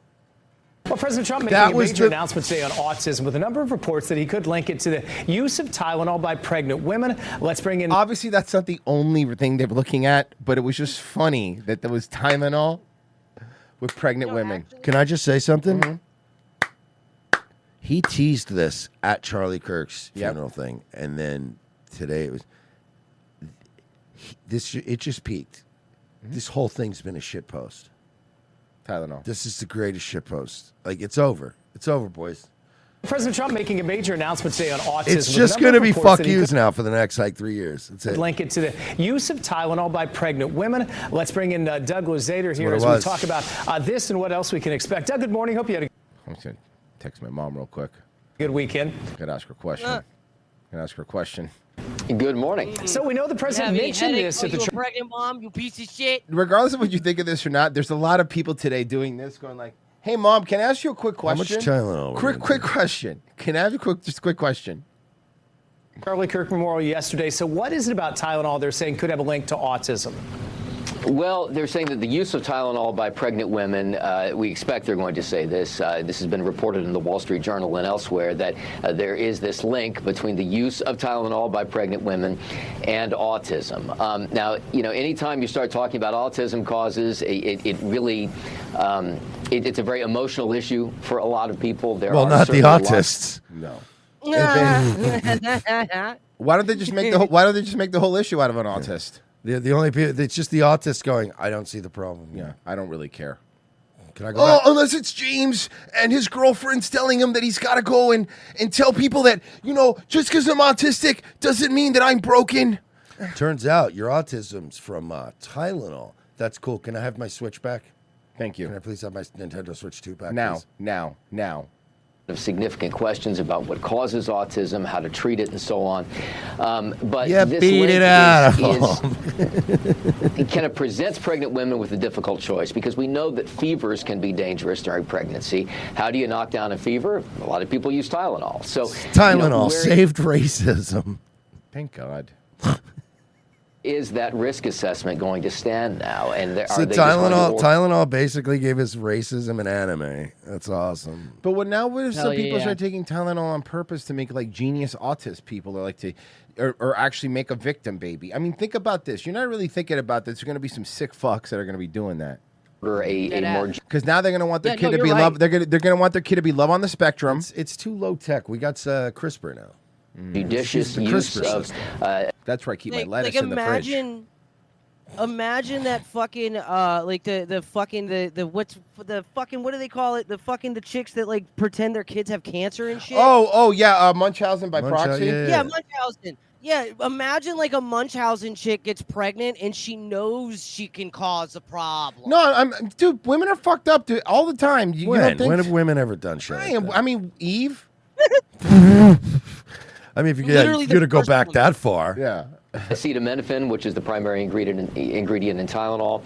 Well, President Trump That making a was major the- announcement today on autism with a number of reports that he could link it to the use of Tylenol by pregnant women. Let's bring in. Obviously, that's not the only thing they're looking at, but it was just funny that there was Tylenol with pregnant women. Can I just say something? Mm-hmm. He teased this at Charlie Kirk's funeral thing, and then today it was it just peaked. Mm-hmm. This whole thing's been a shit post. Tylenol. This is the greatest shit post. Like, it's over. It's over, boys. President Trump making a major announcement today on autism. It's with a just number going to of be reports fuck that he yous could now for the next, 3 years. That's it. link it to the use of Tylenol by pregnant women. Let's bring in Doug Luzader here what as it we was. talk about this and what else we can expect. Doug, good morning. Hope you had a I'm just gonna text my mom real quick. good weekend. Could ask her a question. Good morning. So we know the president mentioned this at the. You a pregnant mom, you piece of shit. Regardless of what you think of this or not, there's a lot of people today doing this, going like, "Hey, mom, can I ask you a quick How much question? Tylenol? Quick question. Can I have a quick question?" Charlie Kirk Memorial yesterday. So what is it about Tylenol they're saying could have a link to autism? Well, they're saying that the use of Tylenol by pregnant women, we expect they're going to say this. This has been reported in the Wall Street Journal and elsewhere that there is this link between the use of Tylenol by pregnant women and autism. Now, anytime you start talking about autism causes, it really it's a very emotional issue for a lot of people. Well, not the autists. No. Why don't they just make the whole issue out of an autist? The only people, it's just the autists going, I don't see the problem. Yeah, I don't really care. Can I go back? Unless it's James and his girlfriend's telling him that he's got to go and tell people that, just because I'm autistic doesn't mean that I'm broken. Turns out your autism's from Tylenol. That's cool. Can I have my Switch back? Thank you. Can I please have my Nintendo Switch 2 back? Now. please? Of significant questions about what causes autism, how to treat it, and so on. But Yeah, this beat link it out it kind of presents pregnant women with a difficult choice because we know that fevers can be dangerous during pregnancy. How do you knock down a fever? A lot of people use Tylenol. So Tylenol saved racism. Thank God. Is that risk assessment going to stand now? And So Tylenol basically gave us racism and anime. That's awesome. But what if some Hell people yeah. start taking Tylenol on purpose to make like genius autist people, or actually make a victim baby? I mean, think about this. You're not really thinking about this. There's going to be some sick fucks that are going to be doing that. Because now they're going to want their kid to be love. They're going to want their kid to be love on the spectrum. It's too low tech. We got CRISPR now. Judicious use of. That's where I keep my lettuce in the fridge. Imagine that fucking what do they call it? The chicks that like pretend their kids have cancer and shit. Oh yeah, Munchausen by proxy. Yeah, Munchausen. Yeah, imagine like a Munchausen chick gets pregnant and she knows she can cause a problem. No, dude, women are fucked up, dude, all the time. When have women ever done shit? I mean, Eve. I mean, if you're going to go back that far. Yeah. Acetaminophen, which is the primary ingredient in Tylenol.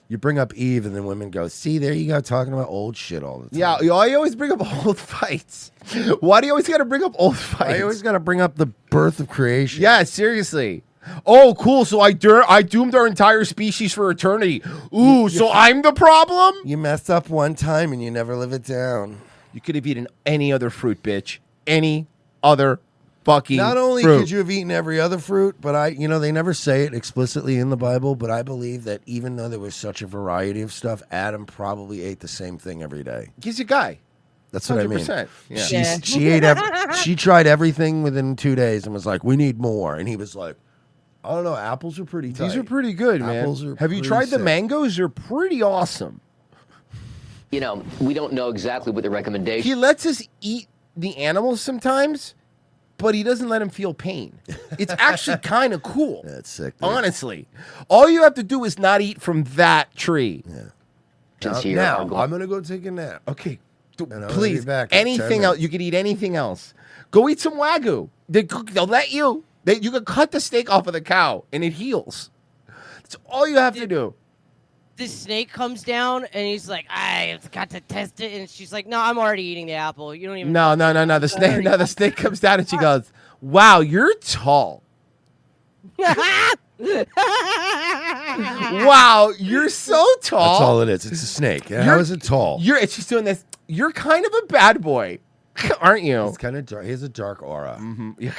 You bring up Eve, and then women go, see, there you go, talking about old shit all the time. Yeah, you always bring up old fights. Why do you always got to bring up old fights? I always got to bring up the birth of creation. Yeah, seriously. Oh, cool. So I doomed our entire species for eternity. Ooh, so I'm the problem? You messed up one time, and you never live it down. You could have eaten any other fruit, bitch. Any other fucking Not only fruit. could you have eaten every other fruit, but they never say it explicitly in the Bible, but I believe that even though there was such a variety of stuff, Adam probably ate the same thing every day. He's a guy. That's what 100%. I mean. Yeah. She ate she tried everything within 2 days and was like, we need more. And he was like, I don't know, apples are pretty tight. These are pretty good, Apples man. are Have you pretty tried the sick. mangoes? They're pretty awesome. We don't know exactly what the recommendation. He lets us eat the animals sometimes, but he doesn't let him feel pain. It's actually kind of cool. That's sick. Honestly. All you have to do is not eat from that tree. Yeah. Now I'm going to go take a nap. Okay. And I'm gonna Please. be back in 10 Anything else. minutes. You could eat anything else. Go eat some Wagyu. They'll let you. You can cut the steak off of the cow, and it heals. That's all you have to do. This snake comes down and he's like, I've got to test it, and she's like, no, I'm already eating the apple. You don't even. No. The snake comes down, and she goes, wow, you're tall. Wow, you're so tall. That's all it is. It's a snake. How is it tall? And she's doing this. You're kind of a bad boy, aren't you? It's kind of dark. He has a dark aura. Mm-hmm.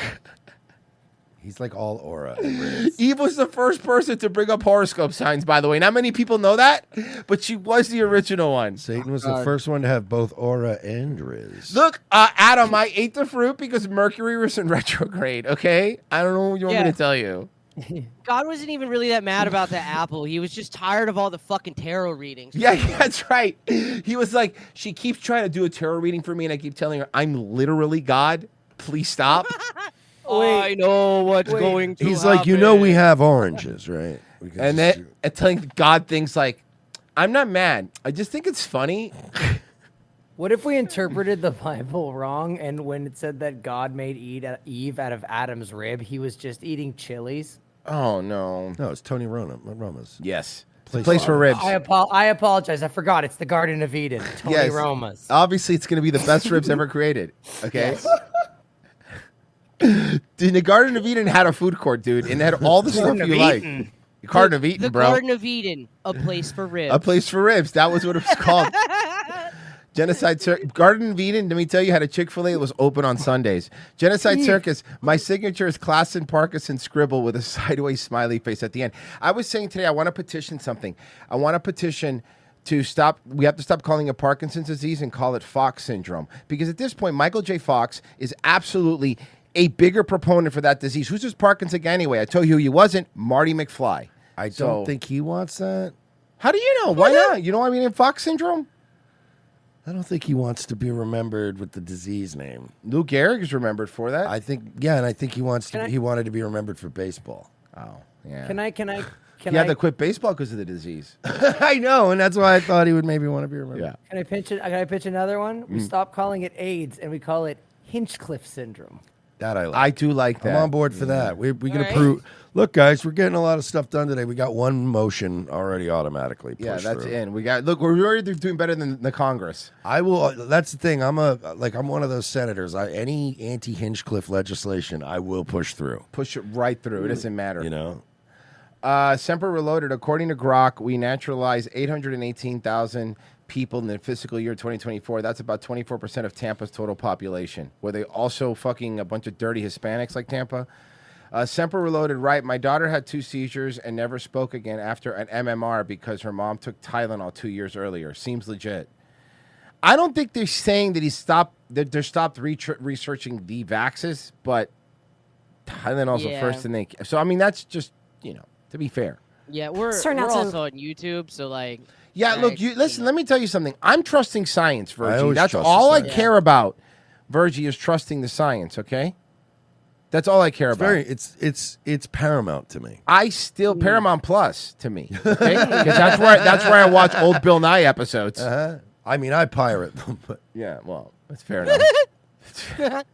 He's like all aura. Eve was the first person to bring up horoscope signs, by the way. Not many people know that, but she was the original one. Satan was the first one to have both aura and Riz. Look, Adam, I ate the fruit because Mercury was in retrograde, okay? I don't know what you want me to tell you. God wasn't even really that mad about the apple. He was just tired of all the fucking tarot readings. Yeah, that's right. He was like, she keeps trying to do a tarot reading for me, and I keep telling her, I'm literally God. Please stop. I know what's going to He's happen. like, we have oranges, right? And then telling God things like, I'm not mad. I just think it's funny. What if we interpreted the Bible wrong, and when it said that God made Eve out of Adam's rib, he was just eating chilies? Oh, no. No, it's Tony Roma's. Yes. Place for ribs. I apologize. I forgot. It's the Garden of Eden. Tony Roma's. Obviously, it's going to be the best ribs ever created. Okay? Dude, the Garden of Eden had a food court, dude, and it had all the stuff you like. Garden of Eden, the bro. Garden of Eden, a place for ribs. A place for ribs. That was what it was called. Genocide Circus. Garden of Eden, let me tell you, had a Chick-fil-A that was open on Sundays. Genocide Circus. My signature is Klassen Parkinson scribble with a sideways smiley face at the end. I was saying today, I want to petition something. I want to petition to stop. We have to stop calling it Parkinson's disease and call it Fox syndrome. Because at this point, Michael J. Fox is absolutely a bigger proponent for that disease. Who's this Parkinson guy anyway? I told you he wasn't. Marty McFly. I don't think he wants that. How do you know? Why not? You know what I mean in Fox syndrome? I don't think he wants to be remembered with the disease name. Lou Gehrig is remembered for that. I think, and I think he wants to. He wanted to be remembered for baseball. Oh, yeah. Can I? He had to quit baseball because of the disease. I know, and that's why I thought he would maybe want to be remembered. Yeah. Can I pitch it? Can I pitch another one? We Mm. stop calling it AIDS and we call it Hinchcliffe syndrome. That I like. I do like that. I'm on board for that. We can All right. approve. Look, guys, we're getting a lot of stuff done today. We got one motion already automatically pushed Yeah, that's through. in. We're already doing better than the Congress. I will. That's the thing. I'm one of those senators. Any anti-Hinchcliffe legislation, I will push through. Push it right through. It doesn't matter. You know. Semper Reloaded. According to Grok, we naturalized 818,000 people in the fiscal year 2024. That's about 24% of Tampa's total population. Were they also fucking a bunch of dirty Hispanics like Tampa? Semper Reloaded, right. My daughter had 2 seizures and never spoke again after an MMR because her mom took Tylenol 2 years earlier. Seems legit. I don't think they're saying that they're stopped researching the vaxes, but Tylenol's the first thing they... So, I mean, that's just, to be fair. Yeah, we're also on YouTube, so like... Yeah, look, listen, let me tell you something. I'm trusting science, Virgie. always That's trust all the I science. care about, Virgie, is trusting the science, okay? That's all I care about. It's paramount to me. I still Paramount Plus to me, okay? Because that's where I watch old Bill Nye episodes. Uh-huh. I mean, I pirate them, but yeah, well, that's fair enough.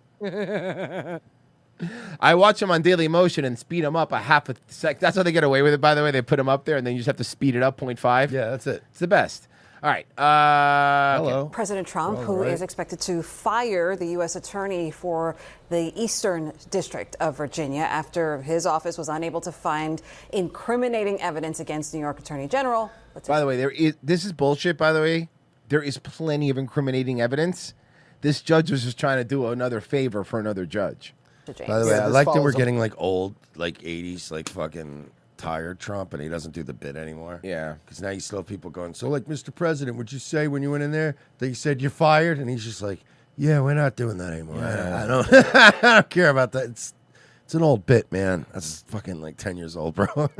I watch them on Daily Motion and speed them up a half a sec. That's how they get away with it, by the way. They put them up there, and then you just have to speed it up 0.5. Yeah, that's it. It's the best. All right. Hello. President Trump, All who right. is expected to fire the U.S. attorney for the Eastern District of Virginia after his office was unable to find incriminating evidence against New York Attorney General. By the way, this is bullshit, by the way. There is plenty of incriminating evidence. This judge was just trying to do another favor for another judge. By the way, I like that we're getting like old, like 80s, like fucking tired Trump, and he doesn't do the bit anymore. Yeah. Because now you still have people going, so like, Mr. President, would you say when you went in there that you said you're fired? And he's just like, yeah, we're not doing that anymore. Yeah. I don't I don't care about that. It's an old bit, man. That's fucking like 10 years old, bro.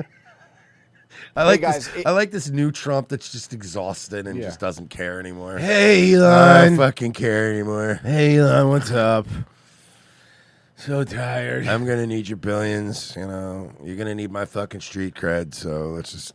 I like this new Trump that's just exhausted and just doesn't care anymore. Hey, I Elon. don't fucking care anymore. Hey, Elon, what's up? So tired. I'm gonna need your billions. You're gonna need my fucking street cred. So let's just.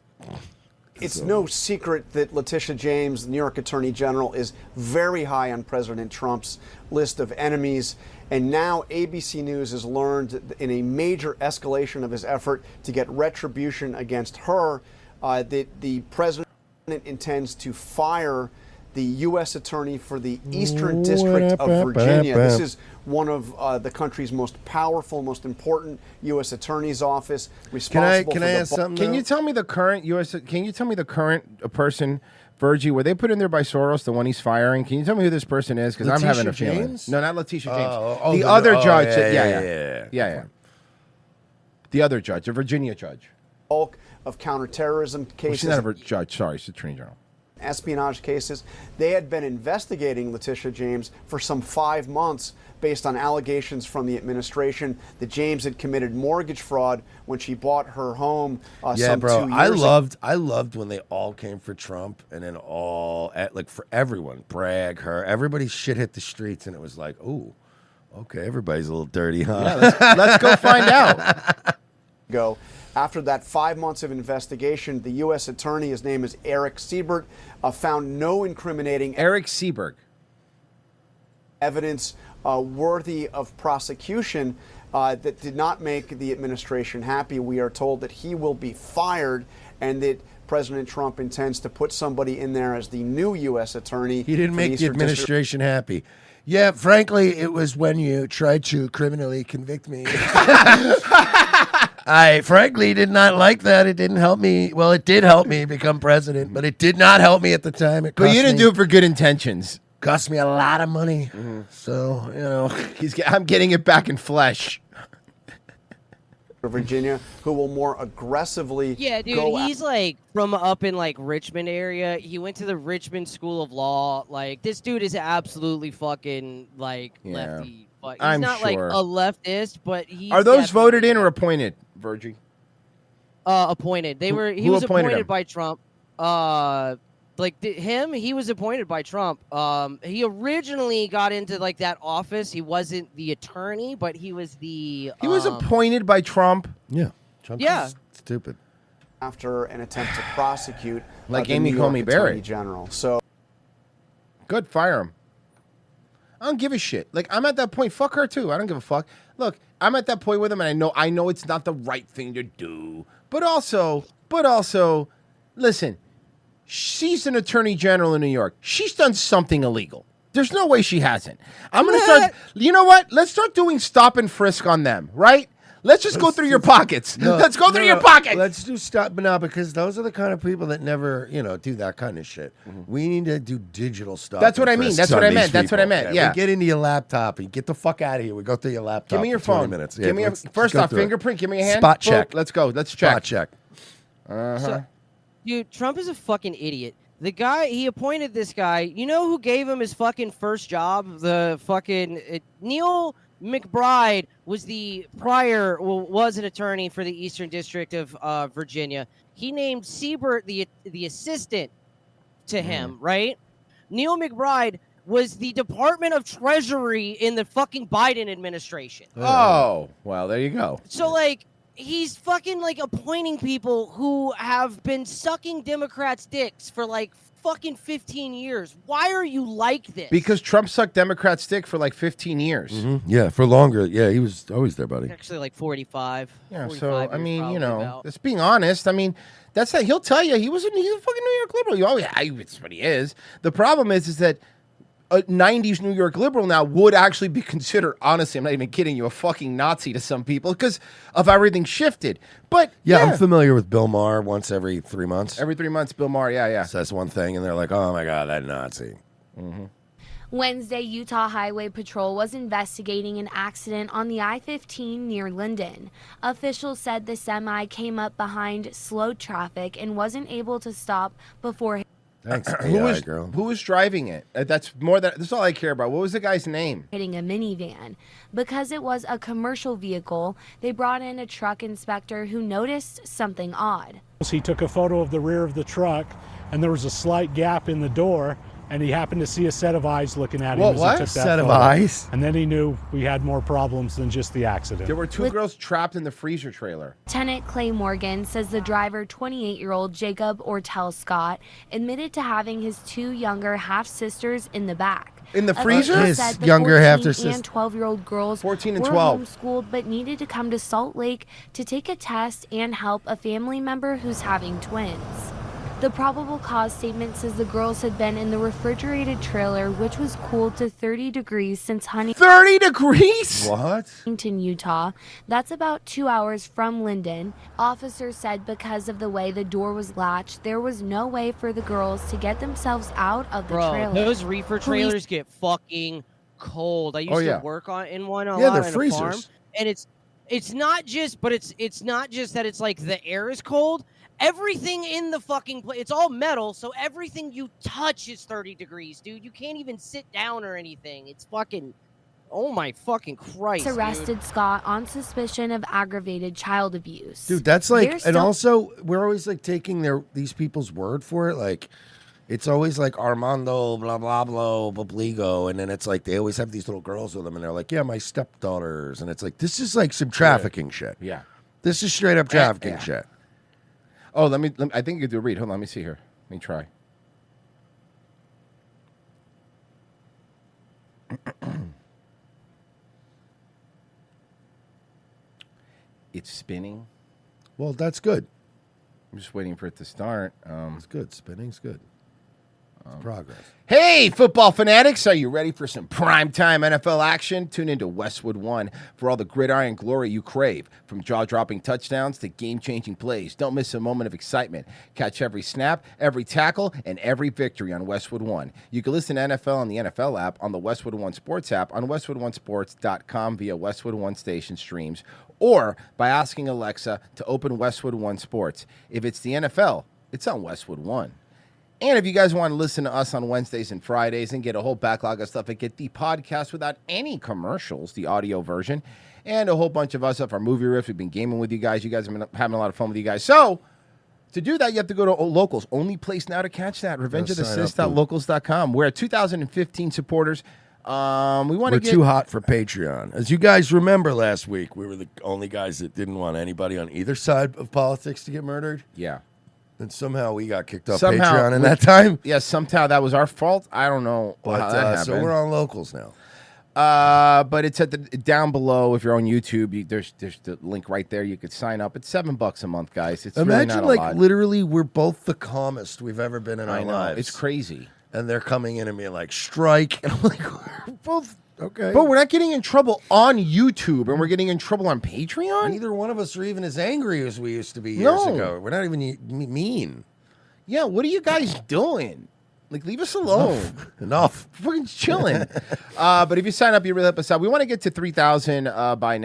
It's no secret that Letitia James, the New York Attorney General, is very high on President Trump's list of enemies. And now ABC News has learned in a major escalation of his effort to get retribution against her that the president intends to fire the U.S. Attorney for the Eastern District of Virginia. This is one of the country's most powerful, most important U.S. Attorney's office. Responsible Can for I the ask something? Can you tell me the current U.S. Can you tell me the current person, Virgie? Were they put in there by Soros, the one he's firing? Can you tell me who this person is? Because I'm having a Letitia feeling. James? No, not Letitia James. The other judge. yeah. The other judge, a Virginia judge. bulk of counterterrorism Well, cases. she's not a judge. Sorry, she's Attorney General. Espionage cases. They had been investigating Letitia James for some 5 months based on allegations from the administration that James had committed mortgage fraud when she bought her home some 2 years I loved when they all came for Trump and then for everyone, Bragg, her, everybody's shit hit the streets and it was like, ooh, okay, everybody's a little dirty, huh? Yeah, let's go find out. ago. After that 5 months of investigation, the U.S. attorney, his name is Eric Siebert, found no incriminating Eric Seberg evidence worthy of prosecution that did not make the administration happy. We are told that he will be fired and that President Trump intends to put somebody in there as the new U.S. attorney. He didn't for make the Eastern District. administration happy. Yeah, frankly, it was when you tried to criminally convict me. I frankly did not like that. It didn't help me. Well, it did help me become president, but it did not help me at the time. It But cost you didn't me- do it for good intentions. Cost me a lot of money. So, I'm getting it back in flesh. Virginia, who will more aggressively Yeah, dude, go he's like from up in like Richmond area. He went to the Richmond School of Law. Like this dude is absolutely fucking like lefty. But he's I'm not like sure. a leftist, but he's Are those definitely, voted in or appointed, Virgie? appointed. They were. He who was appointed appointed him? by Trump. He was appointed by Trump. He originally got into like that office. He wasn't the attorney, but he was the. He was appointed by Trump. Yeah. Trump's Yeah. stupid. after an attempt to prosecute Like the Amy New York Comey Attorney Barrett. General. So Good, fire him. I don't give a shit. Like, I'm at that point. Fuck her too. I don't give a fuck. Look, I'm at that point with him, and I know it's not the right thing to do. But also, listen. She's an attorney general in New York. She's done something illegal. There's no way she hasn't. I'm gonna start. You know what? Let's start doing stop and frisk on them. Right? Let's just go through your pockets. Let's go through your pockets. Let's do stop, but no, because those are the kind of people that never, do that kind of shit. We need to do digital stuff. That's what I mean. That's what I meant. That's what I meant. Yeah. We get into your laptop. You get the fuck out of here. We go through your laptop. Give me your for 20 phone. minutes. Give me let's first go off, through it. fingerprint. Give me a hand. Spot Boom. check. Let's go. Let's check. Spot check. So, dude, Trump is a fucking idiot. The guy, he appointed this guy. You know who gave him his fucking first job? The fucking Neil McBride was was an attorney for the Eastern District of Virginia. He named Siebert the assistant to him, right? Neil McBride was the Department of Treasury in the fucking Biden administration. Oh, well, there you go. So, like, he's fucking, like, appointing people who have been sucking Democrats' dicks for, like, fucking 15 years. Why are you like this? Because Trump sucked Democrats' dick for like 15 years. Yeah, for longer. Yeah, he was always there, buddy. Actually, like 45. Yeah, 45 so, I years mean, probably about. let's being honest. I mean, that's that he'll tell you he's a fucking New York liberal. Oh, yeah, that's what he is. The problem is that a 90s New York liberal now would actually be considered, honestly, I'm not even kidding you, a fucking Nazi to some people because of everything shifted. But Yeah, I'm familiar with Bill Maher once every 3 months. Every 3 months, Bill Maher, yeah. Says one thing, and they're like, oh my God, that Nazi. Wednesday, Utah Highway Patrol was investigating an accident on the I-15 near Linden. Officials said the semi came up behind slow traffic and wasn't able to stop before. Thanks, Who was driving it? That's all I care about. What was the guy's name? Hitting a minivan. Because it was a commercial vehicle, they brought in a truck inspector who noticed something odd. He took a photo of the rear of the truck, and there was a slight gap in the door, and he happened to see a set of eyes looking at him as he took that Set of photo. eyes? And then he knew we had more problems than just the accident. There were two girls trapped in the freezer trailer. Lieutenant Clay Morgan says the driver, 28-year-old Jacob Ortel Scott, admitted to having his two younger half-sisters in the back. In the freezer? Officials His said the younger 14 half-sister- and 12-year-old girls 14 and were 12. homeschooled but needed to come to Salt Lake to take a test and help a family member who's having twins. The probable cause statement says the girls had been in the refrigerated trailer, which was cooled to 30 degrees since 30 degrees? What? Huntington, Utah. That's about 2 hours from Linden. Officers said because of the way the door was latched, there was no way for the girls to get themselves out of the Bro, trailer. those reefer Police- trailers get fucking cold. I used to work in one a Yeah, lot they're on a freezers. farm, and it's not just that it's like the air is cold. Everything in the fucking place, it's all metal, so everything you touch is 30 degrees, dude. You can't even sit down or anything. It's fucking, oh my fucking Christ, arrested Scott on suspicion of aggravated child abuse. Dude, that's like, They're and still- also we're always like taking these people's word for it. Like, it's always like Armando, blah blah blah, Obligo, and then it's like they always have these little girls with them, and they're like, yeah, my stepdaughters, and it's like this is like some trafficking shit. Yeah, this is straight up trafficking shit. Oh, let me. I think you could do a read. Hold on, let me see here. Let me try. It's spinning. Well, that's good. I'm just waiting for it to start. It's good. Spinning's good. Progress. Hey, football fanatics, are you ready for some primetime NFL action? Tune into Westwood One for all the gridiron glory you crave. From jaw-dropping touchdowns to game-changing plays, don't miss a moment of excitement. Catch every snap, every tackle, and every victory on Westwood One. You can listen to NFL on the NFL app, on the Westwood One Sports app, on westwoodonesports.com via Westwood One station streams, or by asking Alexa to open Westwood One Sports. If it's the NFL, it's on Westwood One. And if you guys want to listen to us on Wednesdays and Fridays and get a whole backlog of stuff and get the podcast without any commercials, the audio version, and a whole bunch of us of our movie riffs. We've been gaming with you guys. You guys have been having a lot of fun with you guys. So to do that, you have to go to Locals. Only place now to catch that. RevengeOfTheSith.locals.com. We're at 2015 supporters. We're too hot for Patreon. As you guys remember last week, we were the only guys that didn't want anybody on either side of politics to get murdered. Yeah. And somehow we got kicked off Patreon in that time. Yeah, somehow that was our fault. I don't know how that happened. So we're on Locals now. But it's at the down below. If you're on YouTube, there's the link right there. You could sign up. It's $7 a month, guys. It's Imagine really not a lot. literally we're both the calmest we've ever been in our lives. It's crazy. And they're coming in and being like, strike. And I'm like, we're both okay. But we're not getting in trouble on YouTube, and we're getting in trouble on Patreon? Neither one of us are even as angry as we used to be years ago. We're not even mean. Yeah, what are you guys doing? Like, leave us alone. Enough. We're fucking chilling. But if you sign up, you really help us out. We want to get to 3,000 by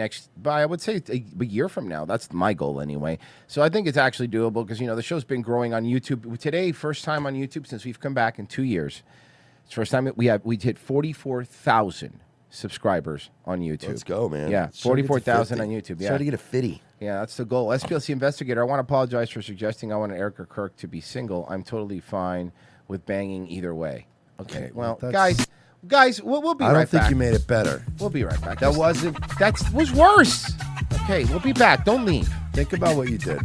I would say a year from now. That's my goal anyway. So I think it's actually doable because, the show's been growing on YouTube. Today, first time on YouTube since we've come back in 2 years. It's the first time we hit 44,000 subscribers on YouTube. Let's go, man. Yeah, 44,000 on YouTube. Yeah. Try to get a 50. Yeah, that's the goal. SPLC Investigator, I want to apologize for suggesting I wanted Eric or Kirk to be single. I'm totally fine with banging either way. Okay, well, guys, we'll be right back. I don't think you made it better. We'll be right back. That was worse. Okay, we'll be back. Don't leave. Think about what you did.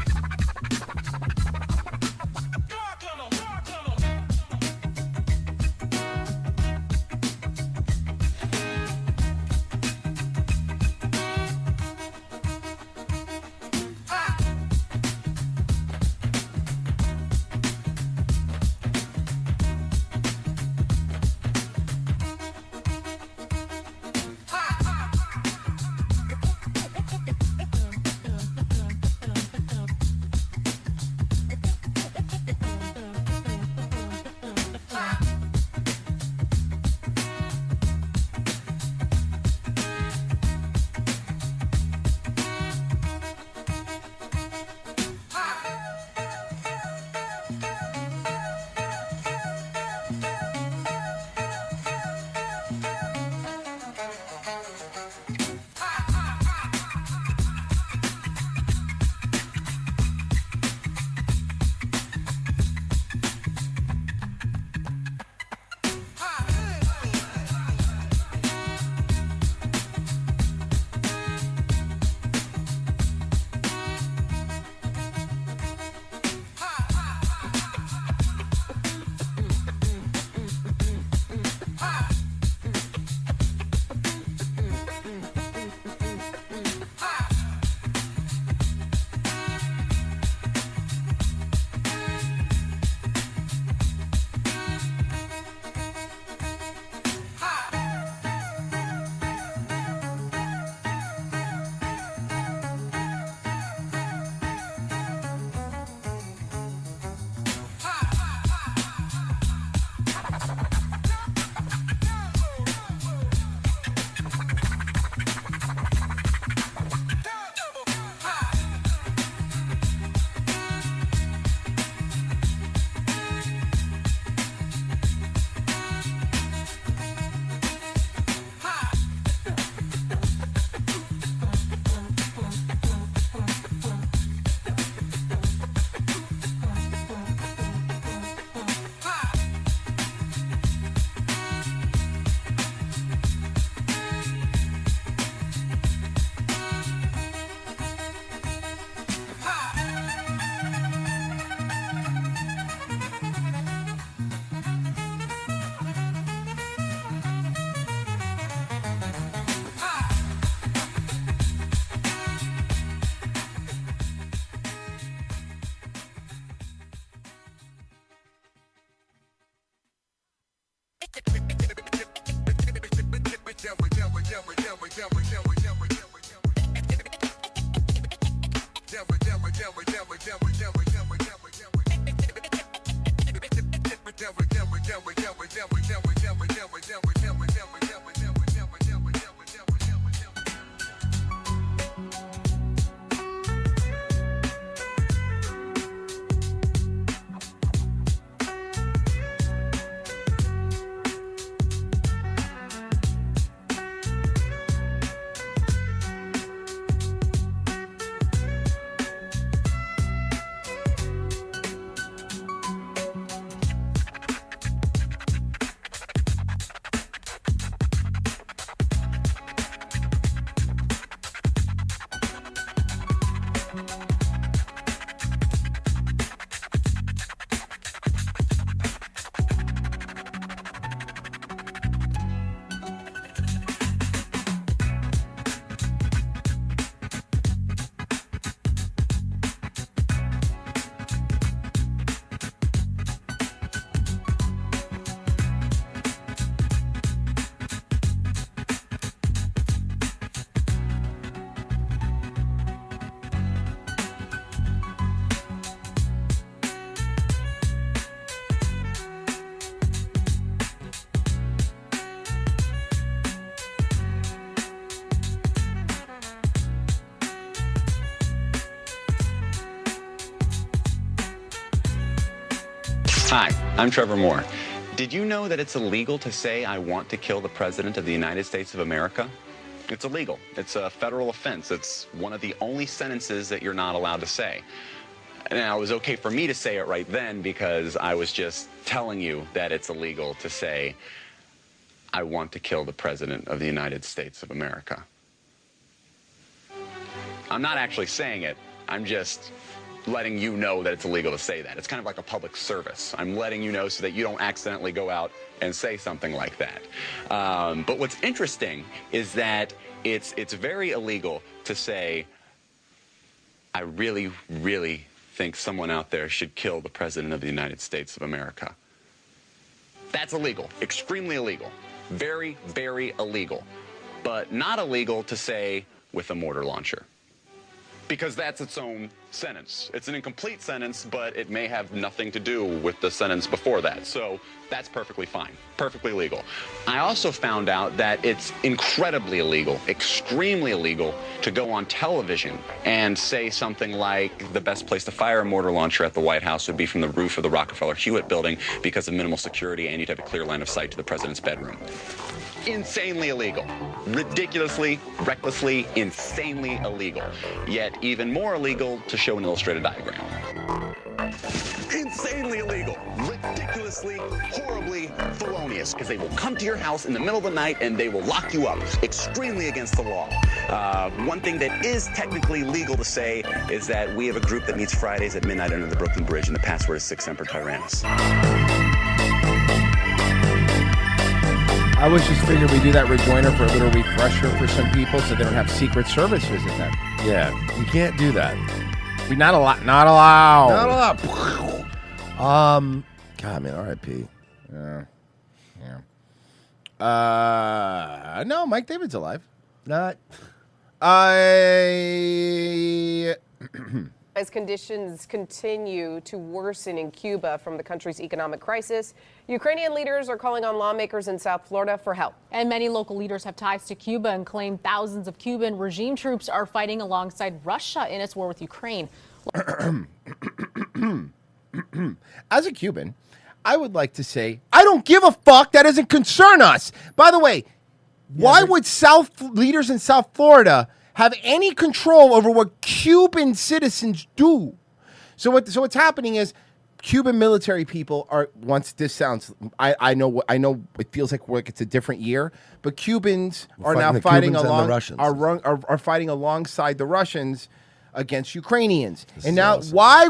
Hi, I'm Trevor Moore. Did you know that it's illegal to say I want to kill the President of the United States of America? It's illegal. It's a federal offense. It's one of the only sentences that you're not allowed to say. Now, it was okay for me to say it right then because I was just telling you that it's illegal to say I want to kill the President of the United States of America. I'm not actually saying it. I'm just letting you know that it's illegal to say that. It's kind of like a public service. I'm letting you know so that you don't accidentally go out and say something like that. But what's interesting is that it's very illegal to say, I really, really think someone out there should kill the President of the United States of America. That's illegal, extremely illegal, very, very illegal, but not illegal to say with a mortar launcher. Because that's its own sentence. It's an incomplete sentence, but it may have nothing to do with the sentence before that. So that's perfectly fine, perfectly legal. I also found out that it's incredibly illegal, extremely illegal, to go on television and say something like the best place to fire a mortar launcher at the White House would be from the roof of the Rockefeller Hewitt building because of minimal security and you'd have a clear line of sight to the president's bedroom. Insanely illegal. Ridiculously, recklessly, insanely illegal. Yet even more illegal to show an illustrated diagram. Insanely illegal. Ridiculously, horribly felonious. Because they will come to your house in the middle of the night and they will lock you up. Extremely against the law. One thing that is technically legal to say is that we have a group that meets Fridays at midnight under the Brooklyn Bridge and the password is Sic Semper Tyrannis. I was just figuring we do that rejoinder for a little refresher for some people so they don't have Secret Service visit them. Yeah, you can't do that. We're not allowed. Not allowed. Not allowed. God, man, R.I.P. Yeah. No, Mike David's alive. Not. As conditions continue to worsen in Cuba from the country's economic crisis, Ukrainian leaders are calling on lawmakers in South Florida for help. And many local leaders have ties to Cuba and claim thousands of Cuban regime troops are fighting alongside Russia in its war with Ukraine. As a Cuban, I would like to say, I don't give a fuck. That doesn't concern us. By the way, why would leaders in South Florida have any control over what Cuban citizens do? So what's happening is Cuban military people are, once this sounds, I know it feels like it's a different year, but Cubans are now fighting are fighting alongside the Russians against Ukrainians. And now awesome. Why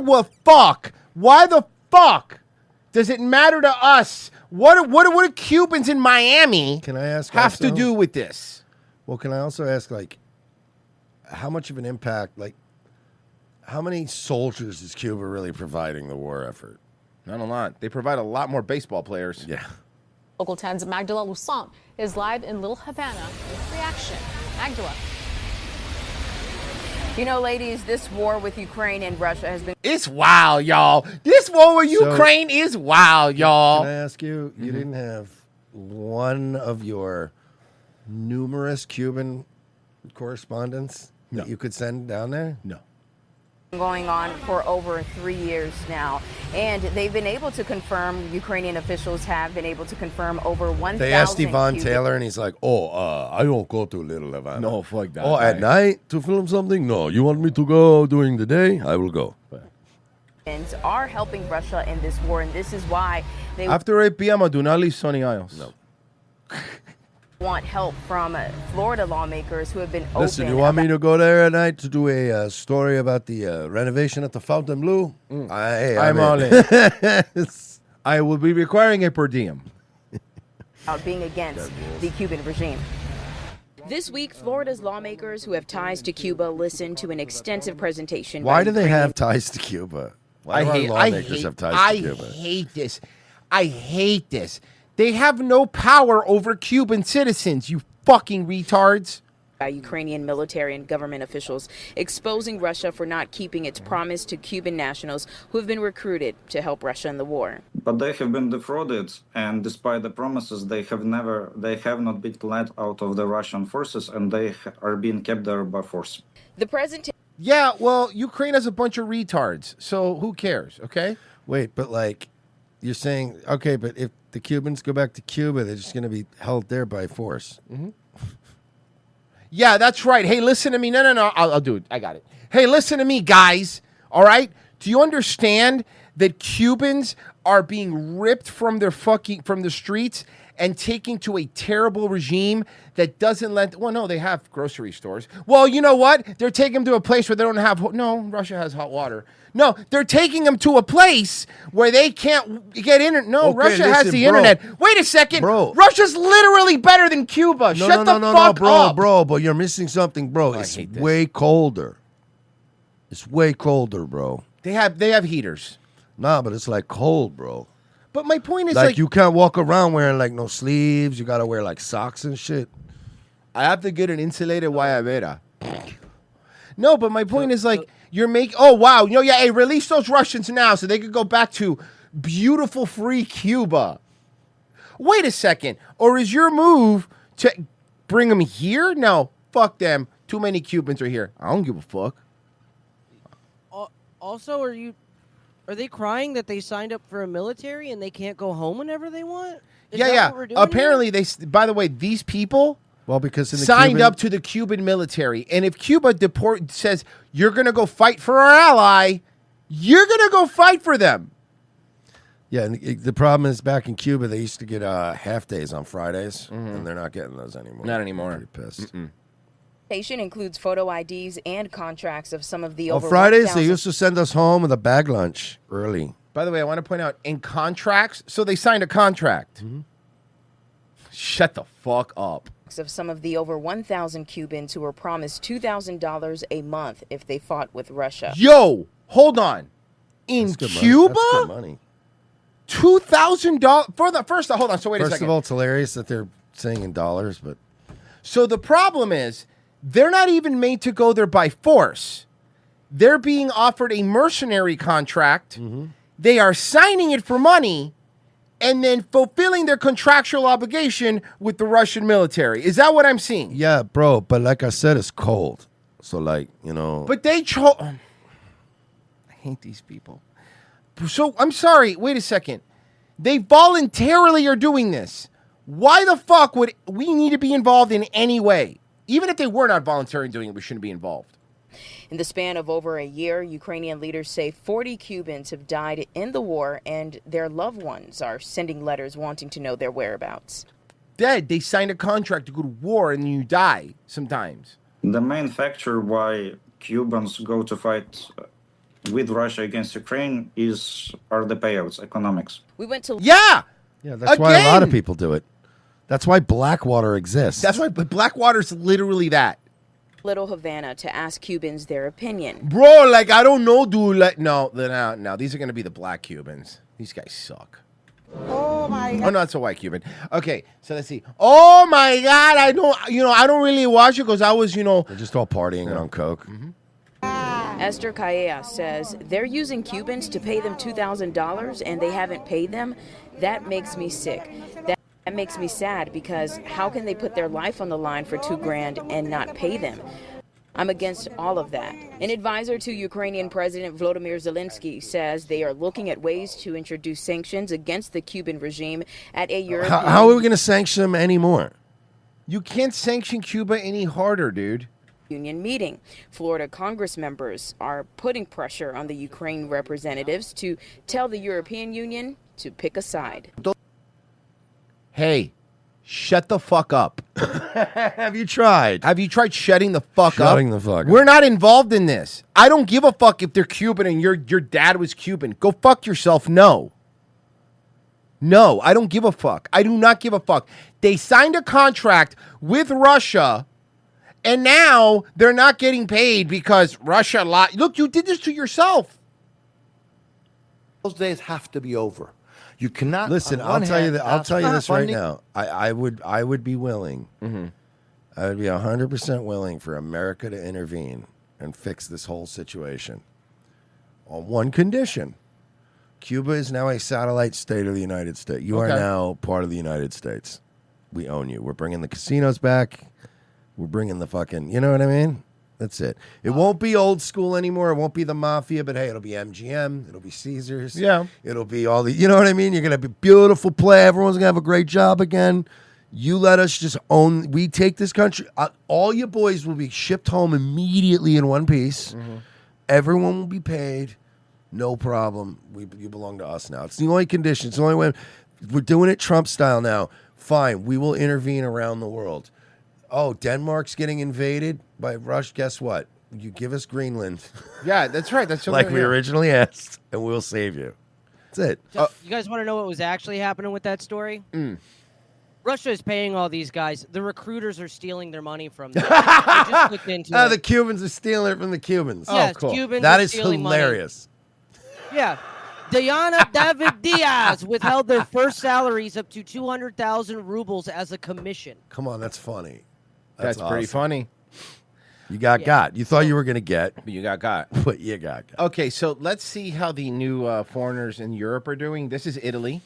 the fuck does it matter to us? What do Cubans in Miami have to do with this? Well, can I also ask, like, how much of an impact, like, how many soldiers is Cuba really providing the war effort? Not a lot. They provide a lot more baseball players. Yeah. Local 10's Magdala Lusant is live in Little Havana with reaction. Magdala. You know, ladies, this war with Ukraine and Russia has been... It's wild, y'all. This war with Ukraine is wild, y'all. Can I ask you, you didn't have one of your numerous Cuban correspondents that you could send down there? No. going on for over 3 years now, and they've been able to confirm, Ukrainian officials have been able to confirm over 1,000 They asked Yvonne Taylor, and he's like, I don't go to Little Havana. No, fuck that. Oh, at night to film something? No. You want me to go during the day? I will go. are helping Russia in this war, and this is why they After 8 p.m., I do not leave Sunny Isles. No. want help from Florida lawmakers who have been Listen, open you want me about- to go there at night to do a story about the renovation at the Fontainebleau? I'm all in. I will be requiring a per diem. about being against the Cuban regime. This week, Florida's lawmakers who have ties to Cuba listened to an extensive presentation. Why by do they Ukrainian- have ties to Cuba? Why do our lawmakers have ties to Cuba? I hate this. I hate this. They have no power over Cuban citizens, you fucking retards. By Ukrainian military and government officials exposing Russia for not keeping its promise to Cuban nationals who have been recruited to help Russia in the war. But they have been defrauded, and despite the promises, they have not been let out of the Russian forces, and they are being kept there by force. The presentation. Yeah, well, Ukraine has a bunch of retards, so who cares, okay? Wait, but like, you're saying, okay, but if the Cubans go back to Cuba, they're just going to be held there by force. Mm-hmm. Yeah, that's right. Hey, listen to me. No. I'll do it. I got it. Hey, listen to me, guys. All right? Do you understand that Cubans are being ripped from the streets and taken to a terrible regime that doesn't well, no, they have grocery stores. Well, you know what? They're taking them to a place where they don't have, no, Russia has hot water. No, they're taking them to a place where they can't get internet. No, Okay, Russia has listen, the bro. internet. Wait a second. Bro. Russia's literally better than Cuba. Shut the fuck bro, up. bro, but you're missing something, bro. It's hate this. way colder. It's way colder, bro. They have heaters. Nah, but it's like cold, bro. But my point is Like you can't walk around wearing like no sleeves. You gotta wear like socks and shit. I have to get an insulated guayabera. No, but my point is like you're making. Oh wow, hey, release those Russians now so they could go back to beautiful free Cuba. Wait a second, or is your move to bring them here? No, fuck them. Too many Cubans are here. I don't give a fuck. Also, are they crying that they signed up for a military and they can't go home whenever they want? Is that Yeah. what we're doing Apparently, by the way, these people. Well, because in the signed Cuban- up to the Cuban military, and if Cuba says you're going to go fight for our ally, you're going to go fight for them. Yeah, and the problem is back in Cuba, they used to get half days on Fridays, and they're not getting those anymore. Not anymore. I'm pretty pissed. Presentation includes photo IDs and contracts of some of the On over Fridays, they 1,000 used to send us home with a bag lunch early. By the way, I want to point out in contracts, so they signed a contract. Shut the fuck up. of some of the over 1,000 Cubans who were promised $2,000 a month if they fought with Russia. Yo, hold on. In That's good money. Cuba, That's good money. $2,000 for the first. Hold on. So wait a First second. of all, it's hilarious that they're saying in dollars, but So the problem is they're not even made to go there by force. They're being offered a mercenary contract. They are signing it for money and then fulfilling their contractual obligation with the Russian military. Is that what I'm seeing? yeah, bro. But like I said, it's cold. So like But they I hate these people. So I'm sorry. Wait a second. They voluntarily are doing this. Why the fuck would we need to be involved in any way? Even if they were not voluntarily doing it, we shouldn't be involved. In the span of over a year, Ukrainian leaders say 40 Cubans have died in the war, and their loved ones are sending letters wanting to know their whereabouts. Dead. They signed a contract to go to war and you die sometimes. The main factor why Cubans go to fight with Russia against Ukraine are the payouts, economics. We went to Yeah, that's why a lot of people do it. That's why Blackwater exists. That's why Blackwater's literally that. Little Havana to ask Cubans their opinion. Bro, like, I don't know, dude. Like, no. These are going to be the black Cubans. These guys suck. Oh, my God. Oh, no, it's a white Cuban. Okay, so let's see. Oh, my God. I don't really watch it because I was, They're just all partying and on coke. Esther Calleja says they're using Cubans to pay them $2,000 and they haven't paid them. That makes me sick. That makes me sad because how can they put their life on the line for $2,000 and not pay them? I'm against all of that. An advisor to Ukrainian President Volodymyr Zelensky says they are looking at ways to introduce sanctions against the Cuban regime at a European... How are we going to sanction them anymore? You can't sanction Cuba any harder, dude. Union meeting. Florida Congress members are putting pressure on the Ukraine representatives to tell the European Union to pick a side. Hey, shut the fuck up. Have you tried? Have you tried shutting the fuck up? Shutting the fuck up. We're not involved in this. I don't give a fuck if they're Cuban and your dad was Cuban. Go fuck yourself. No, I don't give a fuck. I do not give a fuck. They signed a contract with Russia, and now they're not getting paid because Russia lied. Look, you did this to yourself. Those days have to be over. You cannot Listen. I'll tell you this right now. I would be willing. Mm-hmm. I would be 100% willing for America to intervene and fix this whole situation on one condition. Cuba is now a satellite state of the United States. You are now part of the United States. We own you. We're bringing the casinos back. We're bringing the fucking, you know what I mean? That's it. It won't be old school anymore. It won't be the mafia, but hey, it'll be MGM. It'll be Caesars. Yeah. It'll be all the, you know what I mean? You're going to be beautiful play. Everyone's going to have a great job again. You let us just own, we take this country. All your boys will be shipped home immediately in one piece. Mm-hmm. Everyone will be paid. No problem. You belong to us now. It's the only condition. It's the only way. We're doing it Trump style now. Fine. We will intervene around the world. Oh, Denmark's getting invaded by Russia. Guess what? You give us Greenland. Yeah, that's right. That's like we originally asked, and we'll save you. That's it. You guys want to know what was actually happening with that story? Russia is paying all these guys. The recruiters are stealing their money from them. I just looked into it. The Cubans are stealing it from the Cubans. Yes, Cubans That are is stealing hilarious. Money. Yeah. Diana David Diaz withheld their first salaries up to 200,000 rubles as a commission. Come on, that's funny. That's pretty funny. You got. You thought you were going to get. But you got. But you got. Okay, so let's see how the new foreigners in Europe are doing. This is Italy.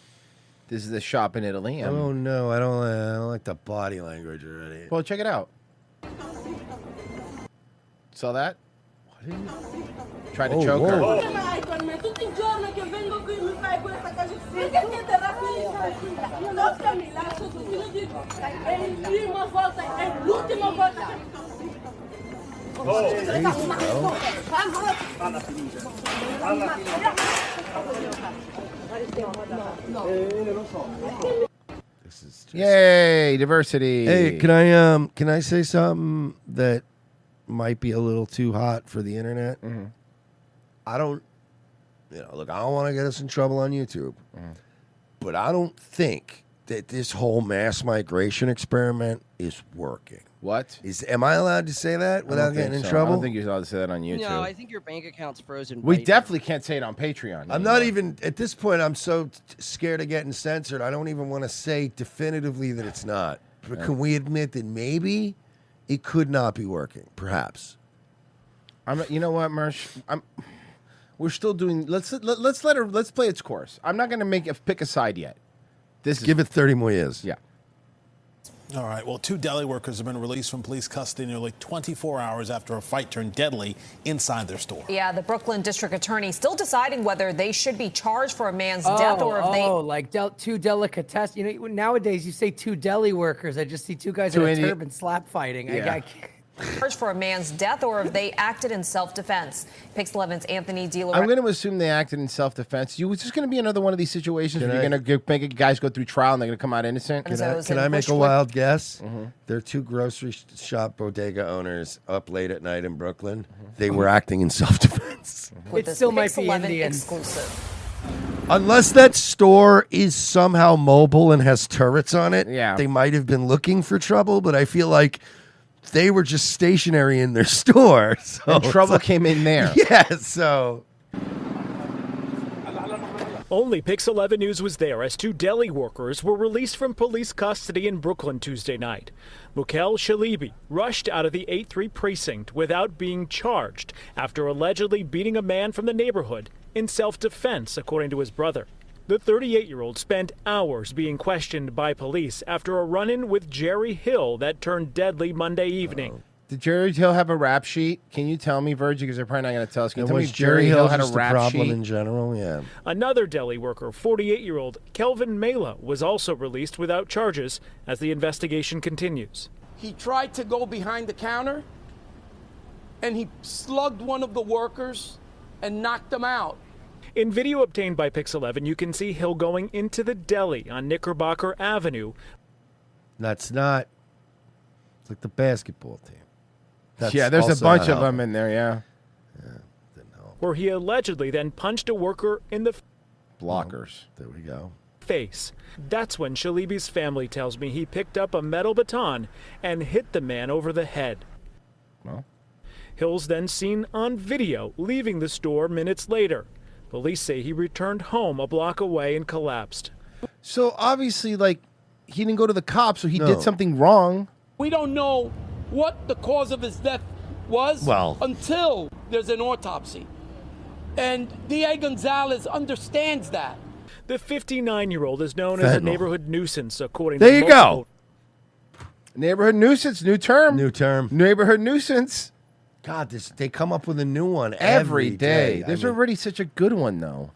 This is the shop in Italy. Oh, no. I don't like the body language already. Well, check it out. Saw that? Tried to choke her. This is just... Yay, diversity. Hey, can I say something that might be a little too hot for the internet? Mm-hmm. I don't want to get us in trouble on YouTube, but I don't think that this whole mass migration experiment is working. What? Am I allowed to say that without getting in trouble? I don't think you're allowed to say that on YouTube. No, I think your bank account's frozen. We definitely can't say it on Patreon. I'm not even, at this point, I'm so scared of getting censored, I don't even want to say definitively that it's not. But can we admit that maybe it could not be working? Perhaps. You know what, Mersh? We're still doing. Let's play its course. I'm not going to pick a side yet. Give it 30 more years. Yeah. All right. Well, 2 deli workers have been released from police custody nearly 24 hours after a fight turned deadly inside their store. Yeah, the Brooklyn district attorney still deciding whether they should be charged for a man's death or if they... like 2 delicatessen. You know, nowadays you say 2 deli workers. I just see 2 guys in a turban slap fighting. Yeah. I can't. Charged for a man's death or if they acted in self-defense. Pix 11's Anthony De I'm going to assume they acted in self-defense. It's just going to be another one of these situations where you're going to make guys go through trial and they're going to come out innocent. Can I make a wild guess? There are 2 grocery shop bodega owners up late at night in Brooklyn. They were acting in self-defense. It still might be Indians. Exclusive. Unless that store is somehow mobile and has turrets on it, Yeah. they might have been looking for trouble, but I feel like they were just stationary in their store. So And trouble came in there. Yeah, so. Only Pix 11 News was there as 2 deli workers were released from police custody in Brooklyn Tuesday night. Mukel Shalibi rushed out of the 8-3 precinct without being charged after allegedly beating a man from the neighborhood in self-defense, according to his brother. The 38-year-old spent hours being questioned by police after a run-in with Jerry Hill that turned deadly Monday evening. Did Jerry Hill have a rap sheet? Can you tell me, Virgie? Because they're probably not going to tell us. Can you tell me Was if Jerry Hill had a just rap problem sheet? in general? Yeah. Another deli worker, 48-year-old Kelvin Mela, was also released without charges as the investigation continues. He tried to go behind the counter, and he slugged one of the workers and knocked him out. In video obtained by Pix 11, you can see Hill going into the deli on Knickerbocker Avenue. That's not. It's like the basketball team. That's Yeah, there's a also bunch not of them helping. in there, yeah. Where he allegedly then punched a worker in the Blockers. There we go. face. That's when Shalibi's family tells me he picked up a metal baton and hit the man over the head. Well. Hill's then seen on video leaving the store minutes later. Police say he returned home a block away and collapsed. So obviously, like, he didn't go to the cops, so he No. did something wrong. We don't know what the cause of his death was until there's an autopsy. And D.A. Gonzalez understands that. The 59-year-old is known as a Fentanyl. neighborhood nuisance, according There to you multiple. go. Neighborhood nuisance, new term. New term. Neighborhood nuisance. God, they come up with a new one Every every day. I There's mean, already such a good one, though.